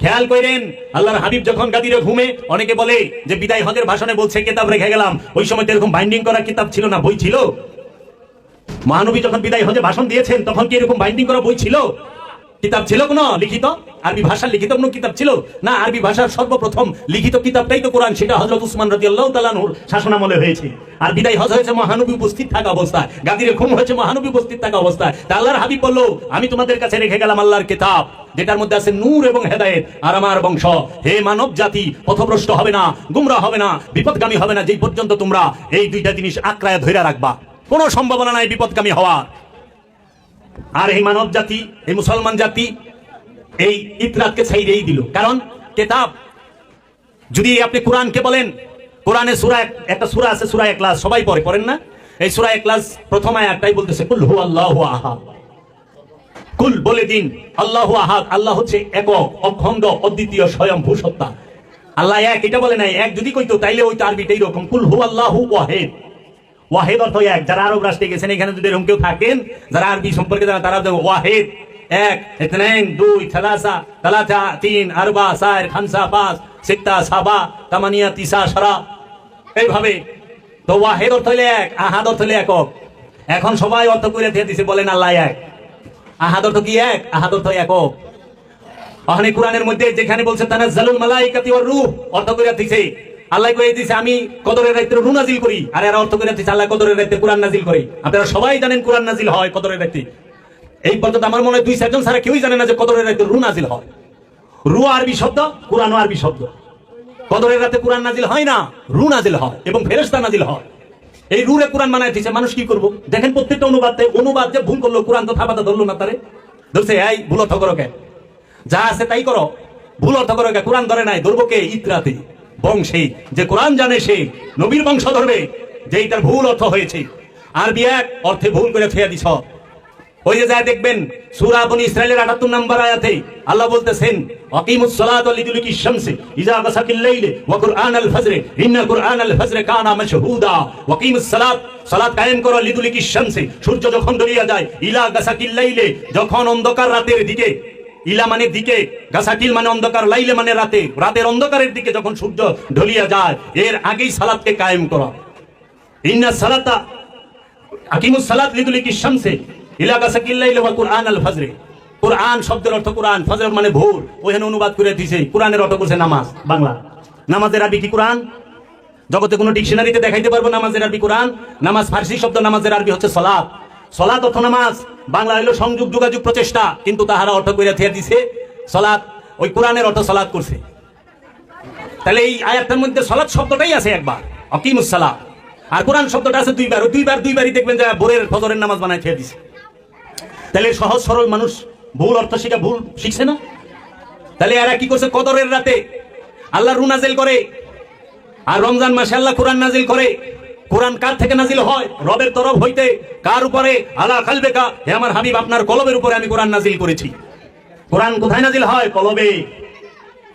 খেয়াল করেন, আল্লাহর হাবিব যখন গাদিরে ঘুমে, অনেকে বলে যে বিদায় হজের ভাষণে বলছে কিতাব রেখে গেলাম। ওই সময় তো এরকম বাইন্ডিং করা কিতাব ছিল না, বই ছিল। মহানবী যখন বিদায় হজে ভাষণ দিয়েছেন তখন কি এরকম বাইন্ডিং করা বই ছিল? কিতাব ছিল কোনো লিখিত? আরবি ভাষার লিখিত কোনো কিতাব ছিল না? আরবি ভাষার সর্বপ্রথম লিখিত কিতাবটাই তো কোরআন, সেটা হযরত উসমান রাদিয়াল্লাহু তাআলা আনহুর শাসনামলে হয়েছে। আর বিদায় হজ হয়েছে মহানবী উপস্থিত থাকা অবস্থায়, গাদিরে ঘুম হয়েছে মহানবী উপস্থিত থাকা অবস্থায়। তা আল্লাহর হাবিব বলল, আমি তোমাদের কাছে রেখে গেলাম আল্লাহর কিতাব, যেটার মধ্যে আছে নূর এবং হেদায়েত, আর আমার বংশ। হে মানব জাতি, পথভ্রষ্ট হবে না, গুমরাহ হবে না, বিপদগামী হবে না, যেই পর্যন্ত তোমরা এই দুইটা জিনিস আঁকড়ায় ধরে রাখবা। কোনো সম্ভাবনা নাই বিপদগামী হওয়ার। আর এই মানব জাতি, এই মুসলমান জাতি এই ইতরাতকে ছাইড়েই দিল। কারণ কিতাব, যদি আপনি কোরআনকে বলেন, কোরআনে সূরা, একটা সূরা আছে সূরা ইখলাস, সবাই পড়েন না? এই সূরা ইখলাস প্রথম আয়াতটাই বলতেছে কুল হুয়াল্লাহু আহাদ। কুল বলে দিন, আল্লাহু আহাদ, আল্লাহ হচ্ছে একক, অখণ্ড, অদ্বিতীয়, স্বয়ংভূ সত্তা। আল্লাহ এক, এটা বলে নাই। এক যদি কইতো তাইলে ওই তো আরবিটাই এরকম, কুল হুয়াল্লাহু ওয়াহিদ। ওয়াহিদ অর্থ এক। যারা আরব রাষ্ট্রে গেছেন, এখানে যদি এরকম কেউ থাকেন যারা আরবি সম্পর্কে জানা, তারা ওয়াহিদ এক, ইতনাইন দুই, সালাসা, সালাসা তিন, আরবা, সাইর, খামসা পাঁচ, সিত্তা, সাবা, তামানিয়া, তিসা, সারা, এইভাবে। তো ওয়াহিদ অর্থ হইলে এক, আহাদ অর্থ হইলে একক। এখন সবাই অর্থ করে দিয়ে দিছে, বলেন আল্লাহ এক। আহাদ অর্থ কি? এক। আহাদ অর্থ একক। ওখানে কোরআনের মধ্যে যেখানে বলছে তানাজ্জালুল মালাইকাতি ওয়ার রূহ, অর্থ করে দিছে আল্লাহ কয়ে দিছে আমি কদরের রাতে রূহ নাজিল করি। আর এরা অর্থ করে দিছে আল্লাহ কদরের রাতে কোরআন নাজিল করে। আপনারা সবাই জানেন কোরআন নাজিল হয় কদরের রাতে। এই পর্যন্ত আমার মনে হয় 2-4 জন ছাড়া কেউই জানে না যে কদরের রাতে রূহ নাজিল হয়। রূহ আরবি শব্দ, কোরআনও আরবি শব্দ। কদরের রাতে কোরআন নাজিল হয় না, রূহ নাজিল হয় এবং ফেরেশতা নাজিল হয়। এই রূহে কোরআন বানায় দিয়েছে। মানুষ কি করবো? দেখেন প্রত্যেকটা অনুবাদ যে ভুল করলো, কোরআন তো থাপাতা ধরলো না, তারে ধরছে এই ভুল অর্থ করো কে, যা আছে তাই করো, ভুল অর্থ করো কে। কোরআন ধরে নাই, ধরবো কে? ইতরাতে, বংশে। যে কোরআন জানে সে নবীর বংশ ধরবে, যে এটার ভুল অর্থ হয়েছে। আরবি এক অর্থে ভুল করে ফেয়া দিছ। ওই যে যায় দেখবেন সূরা বনী ইসরাইলের 78 নম্বর আয়াতে আল্লাহ বলতেছেন আকিমুস সালাতা লিদুলুকি শামসি ইজা গাসাকিল লাইলি ওয়া কুরআনাল ফজর ইন্না কুরআনাল ফজর কানা মাশহুদা। ওয়াকিমুস সালাত, সালাত কায়েম করো, লিদুলুকি শামসি, সূর্য যখন ডলিয়া যায়, ইলা গাসাকিল লাইলি, যখন অন্ধকার রাতের দিকে, ইলা মানে দিকে, গাসাকিল মানে অন্ধকার, লাইলে মানে রাতে, রাতের অন্ধকারের দিকে যখন সূর্য ঢলিয়া যায়, এর আগেই সালাতকে কায়েম করো। ইন্না সালাতা আকিমুস সালাত লিদুলুকি শামসি ইলা গাসাকিল লাইলি ওয়া কুরআনাল ফজর। কুরআন শব্দের অর্থ কোরআন, ফজর মানে ভোর। ওখানে অনুবাদ করে দিয়েছে, কোরআনের অর্থ করছে নামাজ, বাংলা। নামাজের আরবি কি কোরআন? জগতে কোনো ডিকশনারিতে দেখাইতে পারবো নামাজের আরবি কোরআন? নামাজ ফার্সি শব্দ, নামাজের আরবি হচ্ছে সালাত। সালাত অর্থ নামাজ, বাংলা হলো সংযোগ, যোগাযোগ, প্রচেষ্টা। কিন্তু তাহারা অর্থ করে থিয়া দিছে সালাত, ওই কোরআনের অর্থ সালাত করছে। তাহলে এই আয়াতের মধ্যে সালাত শব্দটাই আছে একবার, আকিমুস সালাত, আর কোরআন শব্দটা আছে দুইবার। ওই দুইবারই দেখবেন যে ভোরের ফজরের নামাজ বানায় থিয়া দিছে। তাহলে সহজ সরল মানুষ ভুল অর্থ শিখা ভুল শিখছে না? তাহলে এরা কি করছে? কদরের রাতে আল্লাহ রূহ নাজিল করে, আর রমজান মাসে আল্লাহ কোরআন নাজিল করে। কোরআন কার থেকে নাজিল হয়? রবের তরফ হইতে। কার উপরে? আলা কালবেকা, হে আমার হাবিব, আপনার কলবের উপরে আমি কোরআন নাজিল করেছি। কোরআন কোথায় নাজিল হয়? কলবে।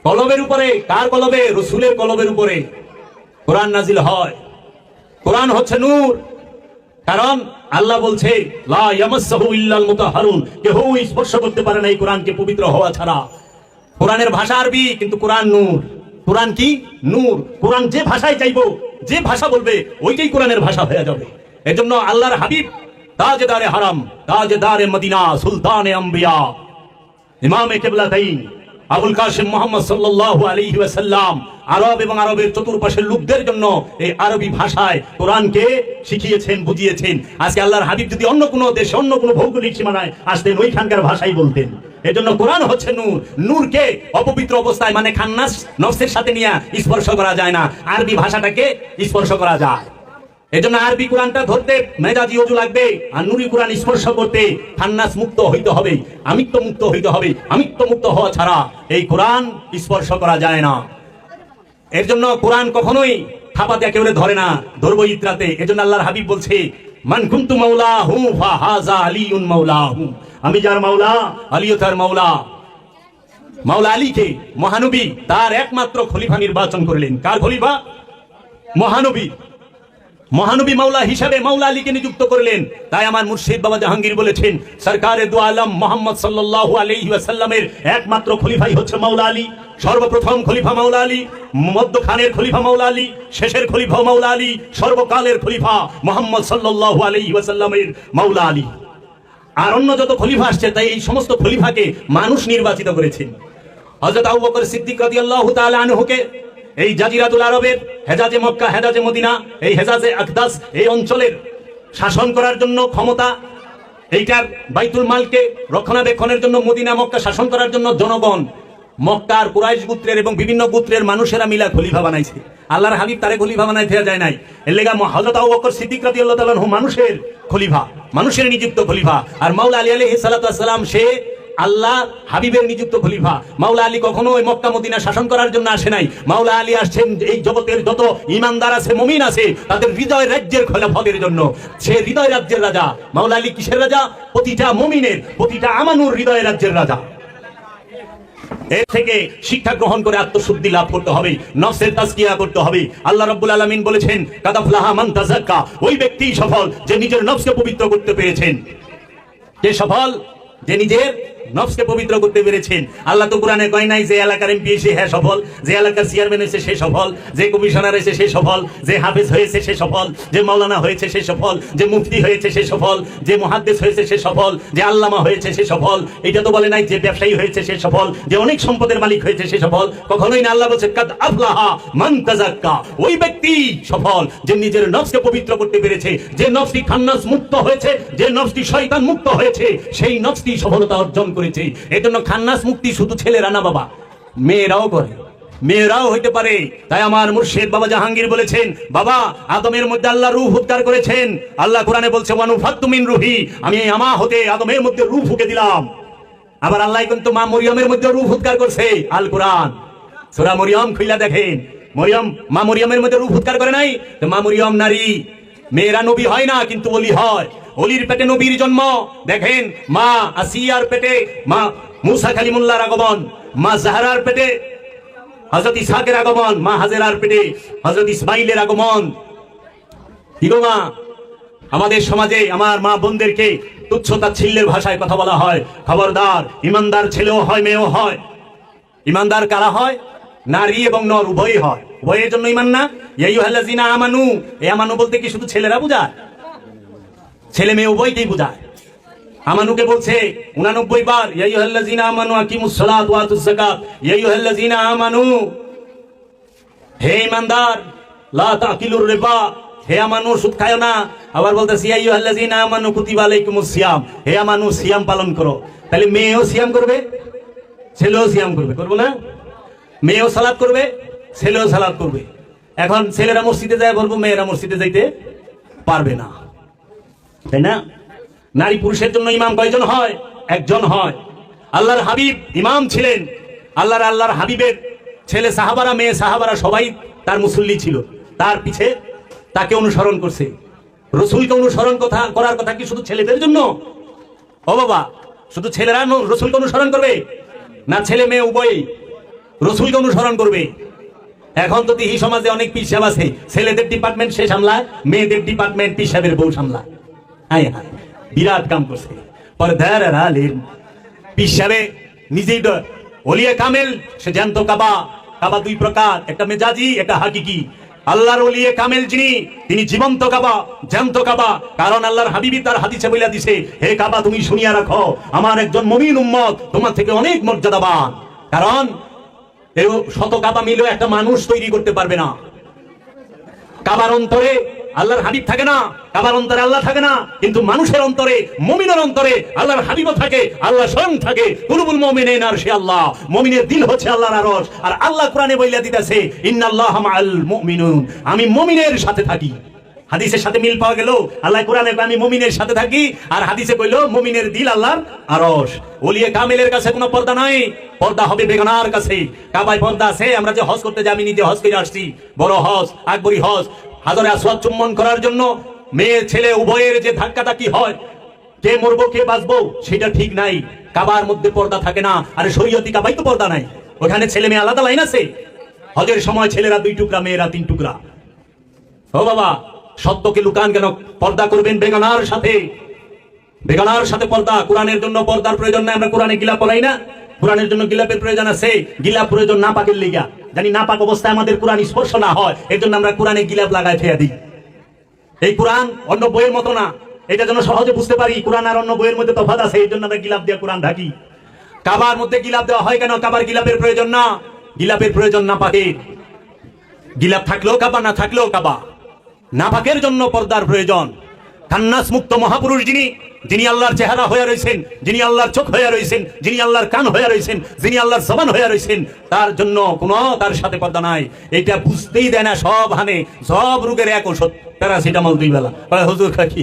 কলবের উপরে। কার কলবে? রাসূলের কলবের উপরে কোরআন নাজিল হয়। কোরআন হচ্ছে নূর। কারণ আল্লাহ বলছে লা ইয়ামাসসাহু ইল্লাল মুতাহহারুন, কেউ স্পর্শ করতে পারে না এই কোরআনকে পবিত্র হওয়া ছাড়া। কোরআনের ভাষা আরবি, কিন্তু কোরআন নূর। কোরআন কি? নূর। কোরআন যে ভাষায় চাইবো, যে ভাষা বলবে, ওইটাই কোরআনের ভাষা হয়ে যাবে। এজন্য আল্লাহর হাবিব তাজদারে হারাম, তাজদারে মদিনা, সুলতানে আম্বিয়া, ইমামে কিবলাতাইন আবুল কাসিম মুহাম্মদ সাল্লাল্লাহু আলাইহি ওয়াসাল্লাম আরব এবং আরবের চতুর্পাশের লোকদের জন্য এই আরবি ভাষায় কোরআনকে শিখিয়েছেন, বুঝিয়েছেন। আজকে আল্লাহর হাবিব যদি অন্য কোনো দেশে, অন্য কোনো ভৌগোলিক সীমানায় আসতেন, ওইখানকার ভাষাই বলতেন। এজন্য কোরআন হচ্ছে নূর। নূরকে অপবিত্র অবস্থায় মানে খান্নাস নফসের সাথে নিয়ে স্পর্শ করা যায় না, আরবি ভাষাটাকে স্পর্শ করা যায়। এজন্য আরবি কোরআনটা ধরতে মেজাজি ওযু লাগবে, আর নুরি কোরআন স্পর্শ করতে খান্নাস মুক্ত হইতে হবে, আমিত্ব মুক্ত হইতে হবে। আমিত্ব মুক্ত হওয়া ছাড়া এই কোরআন স্পর্শ করা যায় না। এর জন্য কোরআন কখনোই থাপা দিয়ে কেউ ধরে না, ধরবো ইত্রাতে। এজন্য আল্লাহর হাবিব বলছে, মান কুনতু মাওলাহু ফাহাযা আলিয়ুন মাওলাহু, আমি যার মাওলা আলীও তার মাওলা। মাওলা আলীকে মহানবী তার একমাত্র খলিফা নির্বাচন করলেন। কার খলিফা? মহানবী। মহানবী মাওলা হিসাবে মাওলা আলীকে নিযুক্ত করলেন। তাই আমার মুর্শিদ বাবা জাহাঙ্গীর বলেছেন, সরকারে দু আলম মোহাম্মদ সাল্লাল্লাহু আলাইহি ওয়াসাল্লামের একমাত্র খলিফাই হচ্ছে মাওলা আলী। সর্বপ্রথম খলিফা মাওলা আলী, মধ্যখানের খলিফা মাওলা আলী, শেষের খলিফা মাওলা আলী, সর্বকালের খলিফা মোহাম্মদ সাল্লাল্লাহু আলাইহি ওয়াসাল্লামের মাওলা আলী। আর অন্য যত খলিফা আসছে, তাই এই সমস্ত খলিফাকে মানুষ নির্বাচিত করেছেন। হযরত আবু বকর সিদ্দিক রাদিয়াল্লাহু তাআলা আনহুকে এই জাজিরাতুল আরবের হেজাজে মক্কা, হেজাজে মদিনা, এই হেজাজে আকদাস এই অঞ্চলের শাসন করার জন্য ক্ষমতা, এইটার বাইতুল মালকে রক্ষণাবেক্ষণের জন্য, মদিনা মক্কা শাসন করার জন্য জনগণ মক্কার কুরাইশ গোত্রের এবং বিভিন্ন গোত্রের মানুষেরা মিলা খলিফা বানাইছে। আল্লাহর হাবিব তারে খলিফা বানাইতে যায় নাই। এর লেগা হযরত আবু বকর সিদ্দিক রাদিয়াল্লাহু তাআলা আনহু মানুষের খলিফা, মানুষের নিযুক্ত খলিফা। আর মাওলা আলী আলাইহিস সালাতু ওয়াস সালাম সে আল্লাহ হাবিবের নিযুক্ত খলিফা। মাওলা আলী কখনো ওই মক্কা মদিনা শাসন করার জন্য আসে নাই। মাওলা আলী আসছেন এই জগতের যত ঈমানদার আছে, মুমিন আছে, তাদের হৃদয় রাজ্যের খলিফাদের জন্য। সে হৃদয় রাজ্যের রাজা। মাওলা আলী কিসের রাজা? প্রতিটা মুমিনের, প্রতিটা আমানুর হৃদয় রাজ্যের রাজা। এর থেকে শিক্ষা গ্রহণ করে আত্মশুদ্ধি লাভ করতে হবে, নফসের তাজকিয়া করতে হবে। আল্লাহ রাব্বুল আলামিন বলেছেন, কাদ আফলাহা মান তাযাক্কা, ওই ব্যক্তি সফল যে নিজের নফসকে পবিত্র করতে পেরেছেন। কে সফল? যে নিজের নফসকে পবিত্র করতে পেরেছেন। আল্লাহ তো কোরআনে কয় নাই যে এলাকার এমপি এসে হ্যাঁ সফল, যে এলাকার চেয়ারম্যান হয়েছে সে সফল, যে কমিশনার হয়েছে সে সফল, যে হাফেজ হয়েছে সে সফল, যে মাওলানা হয়েছে সে সফল, যে মুফতি হয়েছে সে সফল, যে মুহাদ্দিস হয়েছে সে সফল, যে আল্লামা হয়েছে সে সফল। এটা তো বলে নাই যে ব্যবসায়ী হয়েছে সে সফল, যে অনেক সম্পদের মালিক হয়েছে সে সফল। কখনোই না। আল্লাহ বলছে কাদ আফলাহা মান তাযাক্কা, ওই ব্যক্তি সফল যে নিজের নফসকে পবিত্র করতে পেরেছে, যে নফসটি খান্নাস মুক্ত হয়েছে, যে নফসটি শয়তান মুক্ত হয়েছে, সেই নফসটি সফলতা অর্জন করেছে। এজন্য খান্নাস মুক্তি শুধু ছেলেরা না বাবা, মেয়েরাও করে, মেয়েরাও হইতে পারে। তাই আমার মুর্শিদ বাবা জাহাঙ্গীর বলেছেন, বাবা আদমের মধ্যে আল্লাহ রূহ উদ্গার করেছেন। আল্লাহ কোরআনে বলছে, ওয়ানুফাত্তু মিন রূহি, আমি আমা হতে আদমের মধ্যে রূহ ফুঁকে দিলাম। আবার আল্লাহ কিন্তু মা মরিয়মের মধ্যে রূহ উদ্গার করছে। আল কোরআন সূরা মরিয়ম খুইলা দেখেন, মরিয়ম মা মরিয়মের মধ্যে রূহ উদ্গার করে নাই? তো মা মরিয়ম নারী, মেয়েরা নবী হয় না কিন্তু ওলি হয়। ওলির পেটে নবীর জন্ম। দেখেন মা আসিয়ার পেটে মা মুসা কালিমুল্লাহর আগমন, মা জাহরার পেটে হযরত ইসহাকের আগমন, মা হাজেরার পেটে হযরত ইসমাইলের আগমন। কি গো মা, আমাদের সমাজে আমার মা বোনদেরকে তুচ্ছ তাচ্ছিল্যের ভাষায় কথা বলা হয়। খবরদার, ইমানদার ছেলেও হয় মেয়েও হয়। ইমানদার কারা হয়? নারী এবং নর উভয়ই হয়। উভয়ের জন্য ইমান না। ইয়া আইয়ুহাল্লাযিনা আমানু, এই আমানু বলতে কি শুধু ছেলেরা বোঝায়? ছেলে মেয়ে উভয়কেই বোঝায়। আমানুকে বলছে 89 বার, ইয়া আইয়ুহাল্লাযিনা আমানু আকিমুস সালাত ওয়া আতুজ যাকাত, ইয়া আইয়ুহাল্লাযিনা আমানু, হে ইমানদার, লা তাকিলুর রিবা, হে আমানু সুদ খায়ো না। আবার বলতেছে ইয়া আইয়ুহাল্লাযিনা আমানু কুতিবা আলাইকুমুস সিয়াম, হে আমানু সিয়াম পালন করো। তাহলে মেয়েও সিয়াম করবে, ছেলেও সিয়াম করবে, করবো না? মেয়েও সালাত করবে, ছেলেও সালাত করবে। এখন ছেলেরা মসজিদে যায় বলবো, মেয়েরা মসজিদে যাইতে পারবে না, তাই না? নারী পুরুষের জন্য ইমাম কয়জন হয়? একজন হয়। আল্লাহর হাবিব ইমাম ছিলেন। আল্লাহর হাবিবের ছেলে সাহাবারা, মেয়ে সাহাবারা সবাই তার মুসল্লি ছিল। তার পিছে তাকে অনুসরণ করছে। রসুলকে অনুসরণ করার কথা কি শুধু ছেলেদের জন্য? ও বাবা, শুধু ছেলেরা রসুলকে অনুসরণ করবে না? ছেলে মেয়ে উভয়ই রসুলকে অনুসরণ করবে। এখন তো এই সমাজে অনেক পীর সাহেব আছে, ছেলেদের ডিপার্টমেন্ট সে সামলায়, মেয়েদের ডিপার্টমেন্ট পীর সাহেবের বউ সামলায়। হ্যাঁ হ্যাঁ, বিরাট কাম করছে। পর্দার আলেম পীর সাহেব নিজেই ওলিয়ে কামেল, সে জ্যান্ত কাবা। কাবা দুই প্রকার, একটা মেজাজি, একটা হাকিকি। আল্লাহর ওলিয়ে কামেল যিনি, তিনি জীবন্ত কাবা, জ্যান্ত কাবা। কারণ আল্লাহর হাবিবি তার হাদিসে বলে দিছে, হে কাবা তুমি শুনিয়া রাখো, আমার একজন মুমিন উম্মত তোমার থেকে অনেক মর্যাদাবান। কারণ এই শত কাবা মিলেও একটা মানুষ তৈরি করতে পারবে না। কাবার অন্তরে আল্লাহর হাবিব থাকে না, কাবার অন্তরে আল্লাহ থাকে না, কিন্তু মানুষের অন্তরে, মুমিনের অন্তরে আল্লাহর হাবিবও থাকে, আল্লাহ স্বয়ং থাকে। কুলুবুল মুমিনিন আরশে আল্লাহ, মুমিনের দিল হচ্ছে আল্লাহর আরশ। আর আল্লাহ কোরআনে বইলা দিতেছে ইন্নাল্লাহা মাআল মুমিনুন, আমি মুমিনের সাথে থাকি। হাদিসের সাথে মিল পাওয়া গেল। আল্লাহ কোরআনে আমি মুমিনের সাথে থাকি, আর হাদিসে কইলো মুমিনের দিল আল্লাহর আরশ। ওলিয়ে কামেলের কাছে কোনো পর্দা নাই, পর্দা হবে বেগানার কাছে। কাবায় পর্দা আছে। আমরা যে হজ করতে যাই, আমি নিজে হজ করে আসছি, বড় হজ, আকবরী হজ। হাজরে আসওয়াদ চুম্বন করার জন্য মেয়ে ছেলে উভয়ের যে ধাক্কাধাক্কি হয়, কে মরবো কে বাঁচবো সেটা ঠিক নাই। কাবার মধ্যে পর্দা থাকে না। আরে শরীয়তি কাবাই তো পর্দা নাই, ওখানে ছেলে মেয়ে আলাদা লাইন আছে। হজের সময় ছেলেরা 2 টুকরা, মেয়েরা 3 টুকরা। ও বাবা, সত্যকে লুকান কেন? পর্দা করবেন বেগানার সাথে, বেগানার সাথে পর্দা। কোরআনের জন্য পর্দার প্রয়োজন নাই। আমরা কোরআনে গিলাপ পড়াই না? কোরআনের জন্য গিলাপের প্রয়োজন আছে। গিলাপ প্রয়োজন না পাকের লিগা, জানি না পাক অবস্থায় আমাদের কোরআন স্পর্শ না হয়, এর জন্য আমরা কোরআনে গিলাপ লাগায় ফেয়া দিই। এই কোরআন অন্য বইয়ের মতো না, এটা যেন সহজে বুঝতে পারি। কোরআন আর অন্য বইয়ের মধ্যে তফাৎ আছে, এই জন্য আমরা গিলাপ দিয়ে কোরআন ঢাকি। কাবার মধ্যে গিলাপ দেওয়া হয় কেন? কাবার গিলাপের প্রয়োজন না, গিলাপের প্রয়োজন না পাকের। গিলাপ থাকলেও কাবা, না থাকলেও কাবা। নাপাকের জন্য পর্দার প্রয়োজন। কান্নাস মুক্ত মহাপুরুষ যিনি, যিনি আল্লাহর চেহারা হয়ে রয়েছেন, যিনি আল্লাহর চোখ হয়ে রয়েছেন, যিনি আল্লাহর কান হয়ে রয়েছেন, যিনি আল্লাহর জবান হয়ে রয়েছেন, তার জন্য কোনো তার সাথে পর্দা নাই। এটা বুঝতেই দেয় না। সব হানে, সব রোগের এক ওষুধ, প্যারাসিটামল 2 বেলা। হুজুর কি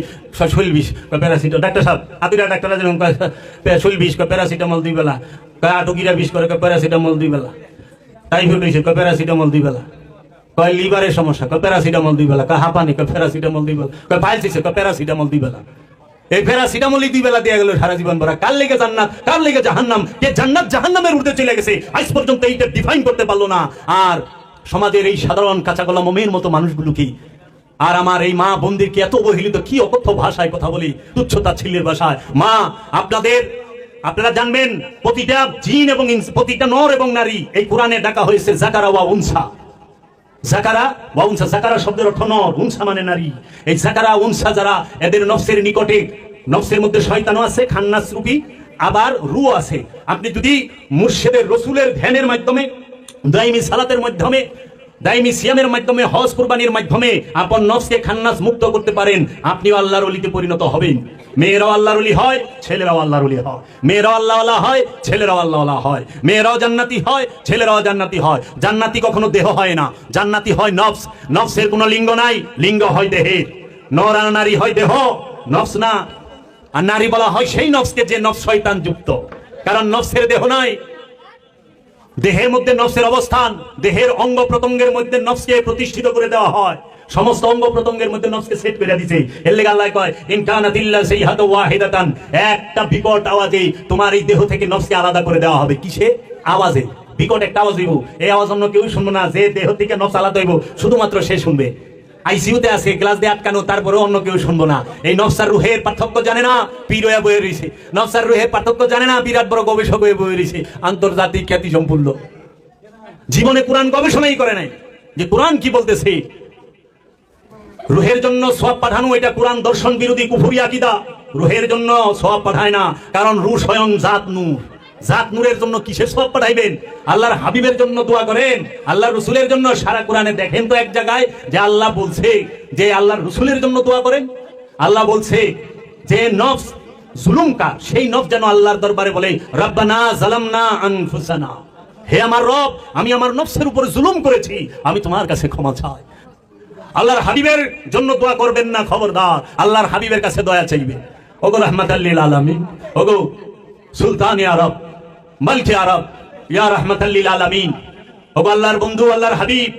শৈল বিষ? প্যারাসিটামল। ডাক্তার সাহেব, আতিরা ডাক্তাররা যেমন শৈল বিষ, প্যারাসিটামল 2 বেলা। আটকিরা বিষ করে, প্যারাসিটামল 2 বেলা। টাইফয়েড হয়েছে, প্যারাসিটামল 2 বেলা। কয় লিভারের সমস্যা, কয় প্যারাসিটামল 2 বেলা। কয় হাঁপানি, কয় প্যারাসিটামল 2 বেলা। কয় ফাইলস হয়েছে, কয় প্যারাসিটামল 2 বেলা। এই প্যারাসিটামলই 2 বেলা দিয়ে গেল সারা জীবন ভরা। কার লেগে জান্নাত, কার লেগে জাহান্নাম? কে জান্নাত জাহান্নামের ঊর্ধ্বে চলে গেছে, আজ পর্যন্ত এইটা ডিফাইন করতে পারলো না। আর সমাজের এই সাধারণ কাঁচাগোলা মোমের মতো মানুষগুলো কি, আর আমার এই মা বোনদেরকে এত অবহেলিত, কি অকথ্য ভাষায় কথা বলি, তুচ্ছতা ছিলের ভাষায়। মা, আপনারা জানবেন, প্রতিটা জিন এবং প্রতিটা নর এবং নারী এই কোরআনে ডাকা হয়েছে জাকারা ওয়া উনসা। জাকারা ওয়া উনসা, জাকারা শব্দের অর্থ নর, উনসা মানে নারী। এই জাকারা উনসা যারা, এদের নফসের নিকটে, নফসের মধ্যে শয়তানও আছে, খান্নাস রূপী, আবার রূহ আছে। আপনি যদি মুর্শিদের রসুলের ধ্যানের মাধ্যমে, দাইমি সালাতের মাধ্যমে, দাইমি সিয়ামের মাধ্যমে, হজ কুরবানির মাধ্যমে আপন নফসকে খান্নাস মুক্ত করতে পারেন, আপনিও আল্লাহর ওলিতে পরিণত হবেন। মেয়েরাও আল্লাহর ওলি হয়, ছেলেরাও আল্লাহর ওলি হয়। মেয়েরাও আল্লাহওয়ালা হয়, ছেলেরাও আল্লাহওয়ালা হয়। মেয়েরাও জান্নাতি হয়, ছেলেরাও জান্নাতি হয়। জান্নাতি কখনো দেহ হয় না, জান্নাতি হয় নফস। নফসের কোনো লিঙ্গ নাই, লিঙ্গ হয় দেহের। নর আর নারী হয় দেহ, নফস না। আর নারী বলা হয় সেই নফসকে যে নফস শয়তান যুক্ত, কারণ নফসের দেহ নাই। দেহের মধ্যে নফসের অবস্থান, দেহের অঙ্গ প্রত্যঙ্গের মধ্যে নফসকে প্রতিষ্ঠিত করে দেওয়া হয়। সমস্ত অঙ্গ প্রত্যঙ্গের মধ্যে নফসকে সেট করে দিয়েছে। এর লাগি আল্লাহ কয় ইন কানাত ইল্লা সাইহাতু ওয়াহিদাতান, একটা বিকট আওয়াজে তোমার এই দেহ থেকে নফসকে আলাদা করে দেওয়া হবে। কিসে? আওয়াজে। বিকট একটা আওয়াজ হইব, এই আওয়াজ অন্য কেউ শুনবে না। যে দেহ থেকে নফস আলাদা হইব শুধুমাত্র সে শুনবে। আইসিইউতে আছে, গ্লাস দিয়ে আটকানো, তারপরে অন্য কেউ শুনবো না। এই নফস আর রুহের পার্থক্য জানে না, পীর হয়ে বয়ে রয়েছে। নফস আর রুহের পার্থক্য জানে না, বিরাট বড় গবেষক হয়ে বয়ে রয়েছে, আন্তর্জাতিক খ্যাতি সম্পূর্ণ। জীবনে কোরআন গবেষণাই করে নাই যে কোরআন কি বলতেছে। রুহের জন্য সওয়াব পাঠানো, এটা কোরআন দর্শন বিরোধী কুফরি আকীদা। রুহের জন্য সওয়াব পাঠায় না, কারণ রূহ স্বয়ং জাত নূর। জাত নূরের জন্য কিসের সওয়াব পাঠাইবেন? আল্লাহর হাবিবের জন্য দোয়া করেন, আল্লাহর রাসূলের জন্য। সারা কোরআনে দেখেন তো এক জায়গায় যে আল্লাহ বলছে যে আল্লাহর রাসূলের জন্য দোয়া করেন? আল্লাহ বলছে যে নফস জুলুমকার, সেই নফস যেন আল্লাহর দরবারে বলে রব্বানা যালামনা আনফুসানা, হে আমার রব, আমি আমার নফসের উপর জুলুম করেছি, আমি তোমার কাছে ক্ষমা চাই। আল্লাহর হাবিবের জন্য দোয়া করবেন না, খবরদার। আল্লাহর হাবিবের কাছে দয়া চাইবে। ওগো রাহমাতাল লিল আলামিন, ওগো সুলতান আরব, মালিক আরব, ইয়া রাহমাতাল লিল আলামিন, ওগো আল্লাহর বন্ধু, আল্লাহর হাবিব,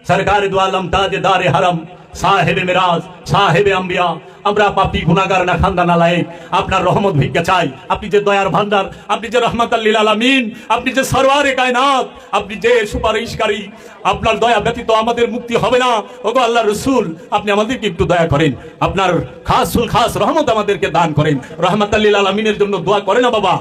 সরকার দু আলম, তাজদার হারাম, সাহেবে মিরাজ, সাহেবে আম্বিয়া, আমরা পাপী গুনাহগার না খানদান আলায়েক, আপনার রহমত ভিক্ষা চাই। আপনি যে দয়ার ভান্ডার, আপনি যে রহমাতাল লিল আলামিন, আপনি যে সরওয়ারে কায়নাত, আপনি যে সুপারিশকারী, আপনার দয়া ব্যতীত আমাদের মুক্তি হবে না। ওগো আল্লাহর রাসূল, আপনি আমাদেরকে একটু দয়া করেন, আপনার খাস রহমত আমাদেরকে দান করেন। রহমাতাল লিল আলামিনের জন্য দোয়া করেন না বাবা।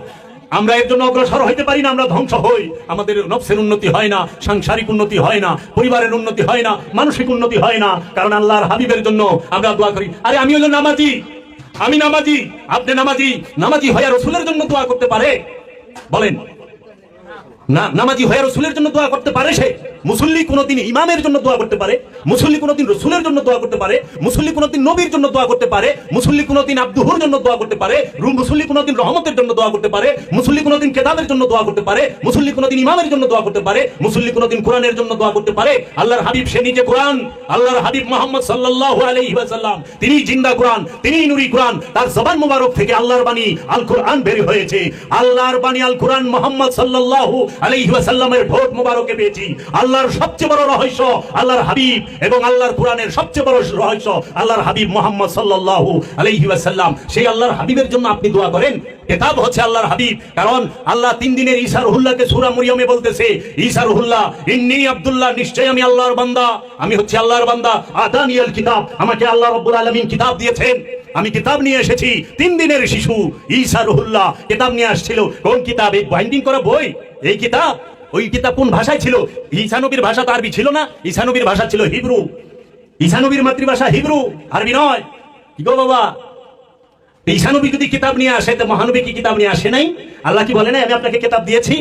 আমরা এর জন্য অগ্রসর হইতে পারি না, আমরা ধ্বংস হই। আমাদের নফসের উন্নতি হয় না, সাংসারিক উন্নতি হয় না, পরিবারের উন্নতি হয় না, মানসিক উন্নতি হয় না, কারণ আল্লাহর হাবিবের জন্য আমরা দোয়া করি। আরে আমি হলো নামাজি, আমি নামাজি, আপনি নামাজি। নামাজি হয়ে রাসূলের জন্য দোয়া করতে পারে? বলেন না, নামাজি হয়ে রাসূলের জন্য দোয়া করতে পারে সে? মুসল্লি কোনোদিন ইমামের জন্য দোয়া করতে পারে, মুসল্লি কোনোদিন রসুলের জন্য দোয়া করতে পারে, মুসল্লি কোনোদিন নবীর জন্য দোয়া করতে পারে, মুসল্লি কোনোদিন আব্দুহুর জন্য দোয়া করতে পারে, মুসল্লি কোনোদিন রহমতের জন্য দোয়া করতে পারে, মুসল্লি কোনোদিন কেতাবের জন্য দোয়া করতে পারে, মুসল্লি কোনোদিন ইমামের জন্য দোয়া করতে পারে, মুসল্লি কোনোদিন কোরআনের জন্য দোয়া করতে পারে। আল্লাহর হাবিব সে নিজে কোরআন, আল্লাহর হাবিব মুহাম্মদ সাল্লাল্লাহু আলাইহি ওয়াসাল্লাম তিনি জিন্দা কোরআন, তিনি নূরি কোরআন। তার জবান মুবারক থেকে আল্লাহর বাণী আল কোরআন বের হয়েছে। আল্লাহর বাণী আল কোরআন মুহাম্মদ সাল্লাল্লাহু আলাইহি ওয়াসাল্লামের ঠোঁট মুবারকে পেয়েছি। আল্লাহর সবচেয়ে বড় রহস্য আল্লাহর হাবিব, এবং আল্লাহর কোরআনের সবচেয়ে বড় রহস্য আল্লাহর হাবিব মুহাম্মদ সাল্লাল্লাহু আলাইহি ওয়াসাল্লাম। সেই আল্লাহর হাবিবের জন্য আপনি দোয়া করেন। কিতাব হচ্ছে আল্লাহর হাবিব, কারণ আল্লাহ 3 দিনের ঈসা রুহুল্লাহকে সূরা মরিয়মে বলতেছে, ঈসা রুহুল্লাহ ইন্নী আব্দুল্লাহ, নিশ্চয় আমি আল্লাহর বান্দা, আমি হচ্ছে আল্লাহর বান্দা। আতানিয়াল কিতাব, আমাকে আল্লাহ রাব্বুল আলামিন কিতাব দিয়েছেন, আমি কিতাব নিয়ে এসেছি। 3 দিনের শিশু ঈসা রুহুল্লাহ কিতাব নিয়ে আসছিল। কোন কিতাব? এই বাইন্ডিং করা বই। এই কিতাব, ওই কিতাব কোন ভাষায় ছিল? ঈসা নবীর ভাষা তো আরবি ছিল না, ঈসা নবীর ভাষা ছিল হিব্রু। ঈসা নবীর মাতৃভাষা হিব্রু, আরবি নয়। কি গো বাবা, ঈসা নবী যদি কিতাব নিয়ে আসে, তো মহানবী কি কিতাব নিয়ে আসে নাই? আল্লাহ কি বলে নাই আমি আপনাকে কিতাব দিয়েছি?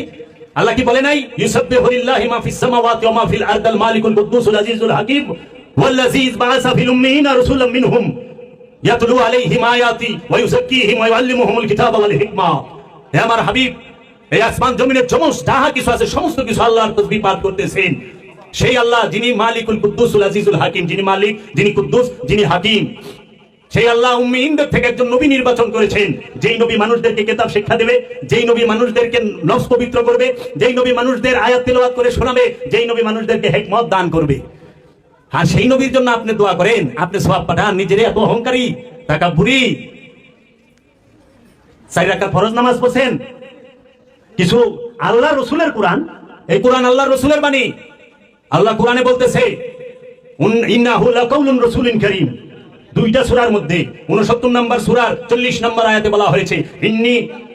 আল্লাহ কি বলে নাই ইউসাব্বিহু লিল্লাহি মা ফিস সামাওয়াতি ওয়া মা ফিল আরদিল মালিকুল কুদ্দুসুল আজিজুল হাকিম ওয়াল্লাযী বাআসা ফিল উম্মিয়িনা রাসূলাম মিনহুম ইয়াতলু আলাইহিম আয়াতি ওয়া ইউযাক্কিহিম ওয়া ইউআল্লিমুহুমুল কিতাবা ওয়াল হিকমা। হে আমার হাবিব, এই আসমান জমিনের সমস্ত যাহা কিছু আছে সমস্ত কিছু আল্লাহর তাসবিহ পাঠ করতেছেন। সেই আল্লাহ যিনি মালিকুল কুদ্দুসুল আজিজুল হাকিম, যিনি মালিক, যিনি কুদ্দুস, যিনি হাকিম, সেই আল্লাহ উম্মিয়িনদের থেকে একজন নবী নির্বাচন করেছেন, যেই নবী মানুষদেরকে কিতাব শিক্ষা দেবে, যেই নবী মানুষদেরকে নফস পবিত্র করবে, যেই নবী মানুষদের আয়াত তেলাওয়াত করে শোনাবে, যেই নবী মানুষদেরকে হিকমত দান করবে। আর সেই নবীর জন্য আপনি দোয়া করেন, আপনি সওয়াব পাঠান। নিজের এত অহংকারী, তাকাব্বুরি। 4 রাকাত ফরজ নামাজ পড়ছেন, কিছু আল্লাহ রসুলের কোরআন, এই কোরআন আল্লাহ রসুলের বাণী। আল্লাহ কোরআনে বলতেছে ইন্নাহু লাকাউলুন রাসূলিন কারীম, 2টা সূরার মধ্যে 69 নম্বর সূরার 40 নম্বর আয়াতে বলা হয়েছে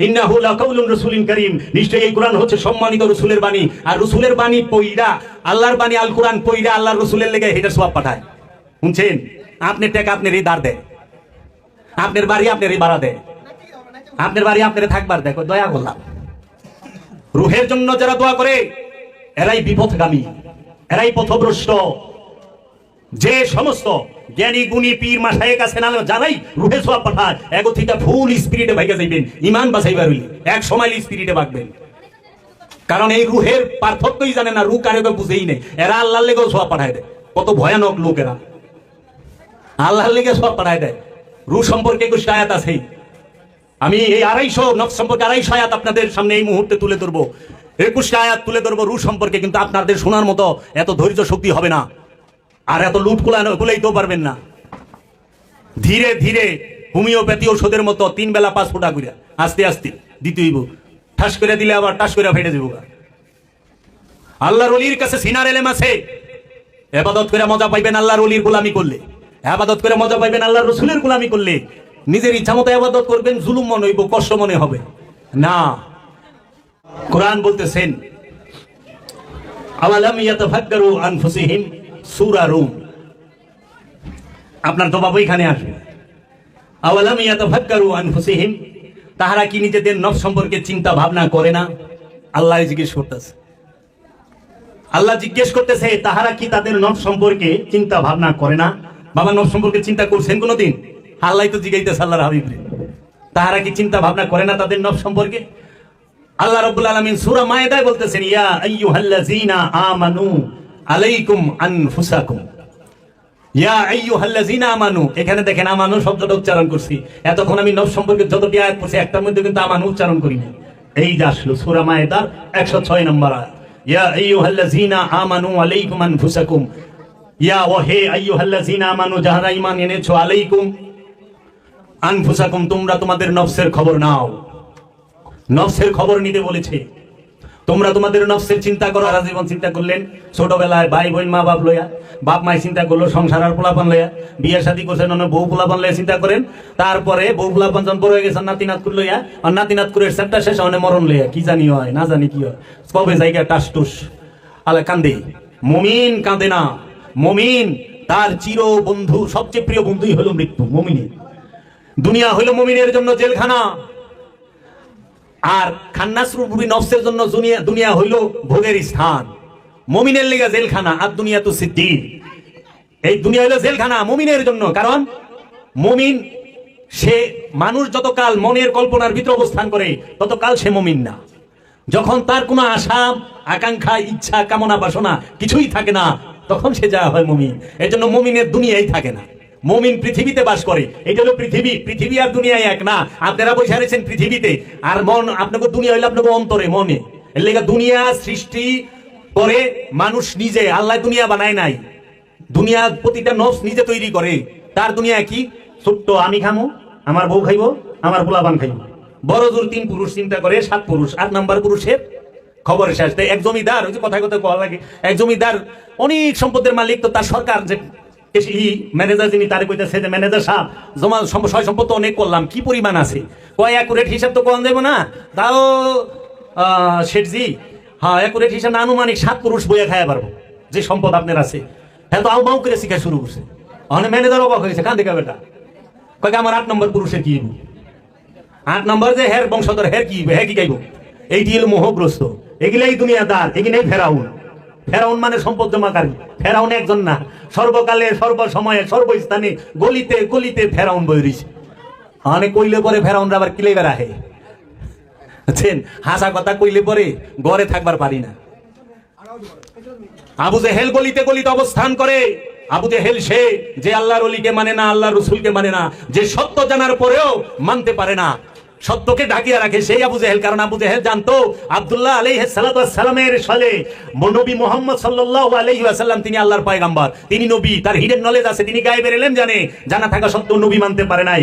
ইন্নাহু লাকাউলুন রাসূলিন কারীম, নিশ্চয়ই এই কোরআন হচ্ছে সম্মানিত রাসূলের বাণী। আর রাসূলের বাণী পয়রা, আল্লাহর বাণী আল কোরআন পয়রা আল্লাহর রাসূলের লেগে এটা সওয়াব পাঠায়। শুনছেন? আপনি টাকা আপনার এই দাঁড় দেয়, আপনার বাড়ি আপনার এই ভাড়া দেয়, আপনার বাড়ি আপনার থাকবার দেখো, দয়া করলাম। রুহের জন্য যারা দোয়া করে এরাই বিপথগামী, এরাই পথভ্রষ্ট। যে সমস্ত জ্ঞানী গুণী পীর মাশায়েখ আছেন যারাই রুহে সওয়াব পাঠায়, এগো থেকে ফুল স্পিরিটে ভাইগা যাইবেন, ঈমান বাঁচাইবার হইলে এক সময় স্পিরিটে ভাগবেন। কারণ এই রুহের পার্থক্যই জানে না, রূহ কারে বুঝেই নেই। এরা আল্লাহর লেগেও সওয়াব পাঠায় দেয়। কত ভয়ানক লোক এরা, আল্লাহর লেগে সওয়াব পাঠায় দেয়। রূহ সম্পর্কে 21 আয়াত আছে। আমি এই 250 নফস সম্পর্কে 250 আয়াত আপনাদের সামনে এই মুহূর্তে তুলে ধরবো। 21 আয়াত তুলে ধরবো রূহ সম্পর্কে, কিন্তু আপনাদের শোনার মতো এত ধৈর্য শক্তি হবে না, আর এত লুট কুলাইতেও পারবেন না। ধীরে ধীরে হোমিওপ্যাথি ওষুধের মতো 3 বেলা 5 ফোঁটা করে আস্তে আস্তে দিতে হইব। ঠাস করে দিলে আবার টাস করে ফেটে যাবো। আল্লাহর ওলির কাছে সিনার এলেম আছে। ইবাদত করে মজা পাইবেন আল্লাহর ওলির গোলামি করলে, ইবাদত করে মজা পাইবেন আল্লাহর রাসূলের গোলামি করলে। নিজের ইচ্ছা মতো ইবাদত করবেন, জুলুম মনে হইব, কষ্ট মনে হবে না। কোরআন বলতেছেন আওয়ালাম ইয়াতাফাক্কারু আনফুসিহিম, সূরা রুম। আপনার জবাব এখানে আসবে। আওয়ালাম ইয়াতাফাক্কারু আনফুসিহিম, তাহারা কি নিজেদের নফস সম্পর্কে চিন্তা ভাবনা করে না? আল্লাহ জিজ্ঞেস করতেছে, আল্লাহ জিজ্ঞেস করতেছে তাহারা কি তাদের নফস সম্পর্কে চিন্তা ভাবনা করে না? বাবা, নফস সম্পর্কে চিন্তা করছেন কোনদিন? আল্লাহ তো জিজ্ঞাইতেছে আল্লাহর হাবিবরে, তাহারা কি চিন্তা ভাবনা করে না তাদের নফস সম্পর্কে? আল্লাহ রাব্বুল আলামিন সূরা মায়েদায় বলতেছেন ইয়া আইয়ুহাল্লাযীনা আমানু আলাইকুম আনফুসাকুম, ইয়া আইয়ুহাল্লাযীনা আমানু। এখানে দেখেন আমানু শব্দটা উচ্চারণ করছি। এতক্ষণ আমি নফস সম্পর্কে যতটি আয়াত পড়ছি একটার মধ্যে কিন্তু আমানু উচ্চারণ করি না। এই যে আসলো সূরা মায়েদার 106 নম্বর আয়াত, ইয়া আইয়ুহাল্লাযীনা আমানু আলাইকুম আনফুসাকুম, ইয়া ওহে আইয়ুহাল্লাযীনা আমানু, যাহারা ঈমান এনেছো, আলাইকুম আনফুসাকুম, তোমরা তোমাদের নফসের খবর নাও। নফসের খবর নিতে বলেছে। তোমরা তোমাদের নফসের চিন্তা করো। সারা জীবন চিন্তা করলেন, ছোটবেলায় ভাই বোন মা বাপ লইয়া, বাপ মাই চিন্তা করলো, সংসার আর পোলাপান লইয়া, বিয়ে শাদী করছেন বউ পোলাপান লইয়া চিন্তা করেন। তারপরে বউ পোলাপান যখন বড় হয়ে গেছেন, নাতিনাত করে লইয়া, আর নাতিনাত করে চ্যাপ্টার শেষ মানে মরণ লইয়া, কি জানি হয় না জানি কি হয়, কবে জায়গা টাস টুস আলে কান্দে। মুমিন কাঁদে না। মুমিন তার চির বন্ধু, সবচেয়ে প্রিয় বন্ধুই হলো মৃত্যু। মুমিনের দুনিয়া হইল মুমিনের জন্য জেলখানা, আর খান্নাস রূপী নফসের জন্য দুনিয়া হইল ভোগের স্থান। মুমিনের লিগা জেলখানা, আর দুনিয়া তো সিদ্দিন। এই দুনিয়া হলো জেলখানা মুমিনের জন্য। কারণ মুমিন সে মানুষ যতকাল মনের কল্পনার ভিতরে অবস্থান করে ততকাল সে মুমিন না। যখন তার কোনো আশা আকাঙ্ক্ষা ইচ্ছা কামনা বাসনা কিছুই থাকে না, তখন সে যা হয় মুমিন। এই জন্য মুমিনের দুনিয়াই থাকে না। মুমিন পৃথিবীতে বাস করে, এটা হলো পৃথিবী। পৃথিবী আর দুনিয়ায় এক না। আপনারা বসে রয়েছেন পৃথিবীতে, আর মন আপনাকে দুনিয়া হইলে আপনাকে অন্তরে মনে। এর লেগে দুনিয়া সৃষ্টি করে মানুষ নিজে, আল্লাহ দুনিয়া বানায় নাই। দুনিয়া প্রতিটা নফস নিজে তৈরি করে। তার দুনিয়া কি? ছোট্ট আমি খামো, আমার বউ খাইবো, আমার পোলাপান খাইবো। বড় জোর 3 পুরুষ চিন্তা করে, 7 পুরুষ। 8 নাম্বার পুরুষের খবরের শেষ। এক জমিদার, ওই যে কথায় কথায় কল লাগে, এক জমিদার অনেক সম্পদের মালিক, তো তার সরকার যে ম্যানেজার যিনি তারে কইতেছে যে ম্যানেজার সাহেব জমা সয় সম্পদ তো অনেক করলাম, কি পরিমাণ আছে? কয় অ্যাকুরেট হিসাব তো কম দেবো না। তাও শেঠজি, হ্যাঁ অ্যাকুরেট হিসাব না, আনুমানিক 7 পুরুষ বইয়া খাইয়া পারবো যে সম্পদ আপনার আছে। হ্যাঁ তো আউ বাউ করে শিখা শুরু করছে। অনেক ম্যানেজার অবাক হয়েছে, কান দেখা বেটা কয় আমার 8 নম্বর পুরুষের কি 8 নম্বর যে হের বংশধর, হের কি হ্যাঁ কি গাইব? এইটি হলো মোহগ্রস্ত। এগুলাই দুনিয়াদার, এগুলাই ফেরাউন। ফেরাউন মানে সম্পদ জমাকারী। ফেরাউন একজন না, সর্বকালে সর্বসময়ে সর্বস্থানে গলিতে গলিতে ফেরাউন বই রয়েছে। অনেক কইলে পরে ফেরাউনরা আবার কিলে বেড়াহে, বুঝছেন? হাসা কথা কইলে পরে ঘরে থাকবার পারি না। আবু জেহেল গলিতে গলিতে অবস্থান করে। আবু জেহেল সে যে আল্লাহর ওলিকে মানে না, আল্লাহর রাসূলকে মানে না, যে সত্য জানার পরেও মানতে পারে না, সত্যকে ঢাকিয়ে রাখে, সেই আবু জেহেল। কারণ আবু জেহেল জানতো আব্দুল্লাহ আলাইহিস সালাতু ওয়াস সালামের সালে নবী মুহাম্মদ সাল্লাল্লাহু আলাইহি ওয়াসাল্লাম তিনি আল্লাহর পয়গাম্বর, তিনি নবী। তার হিডেন নলেজ আছে, তিনি গায়েবের ইলম জানে। জানা থাকা সত্ত্বেও নবী মানতে পারে নাই।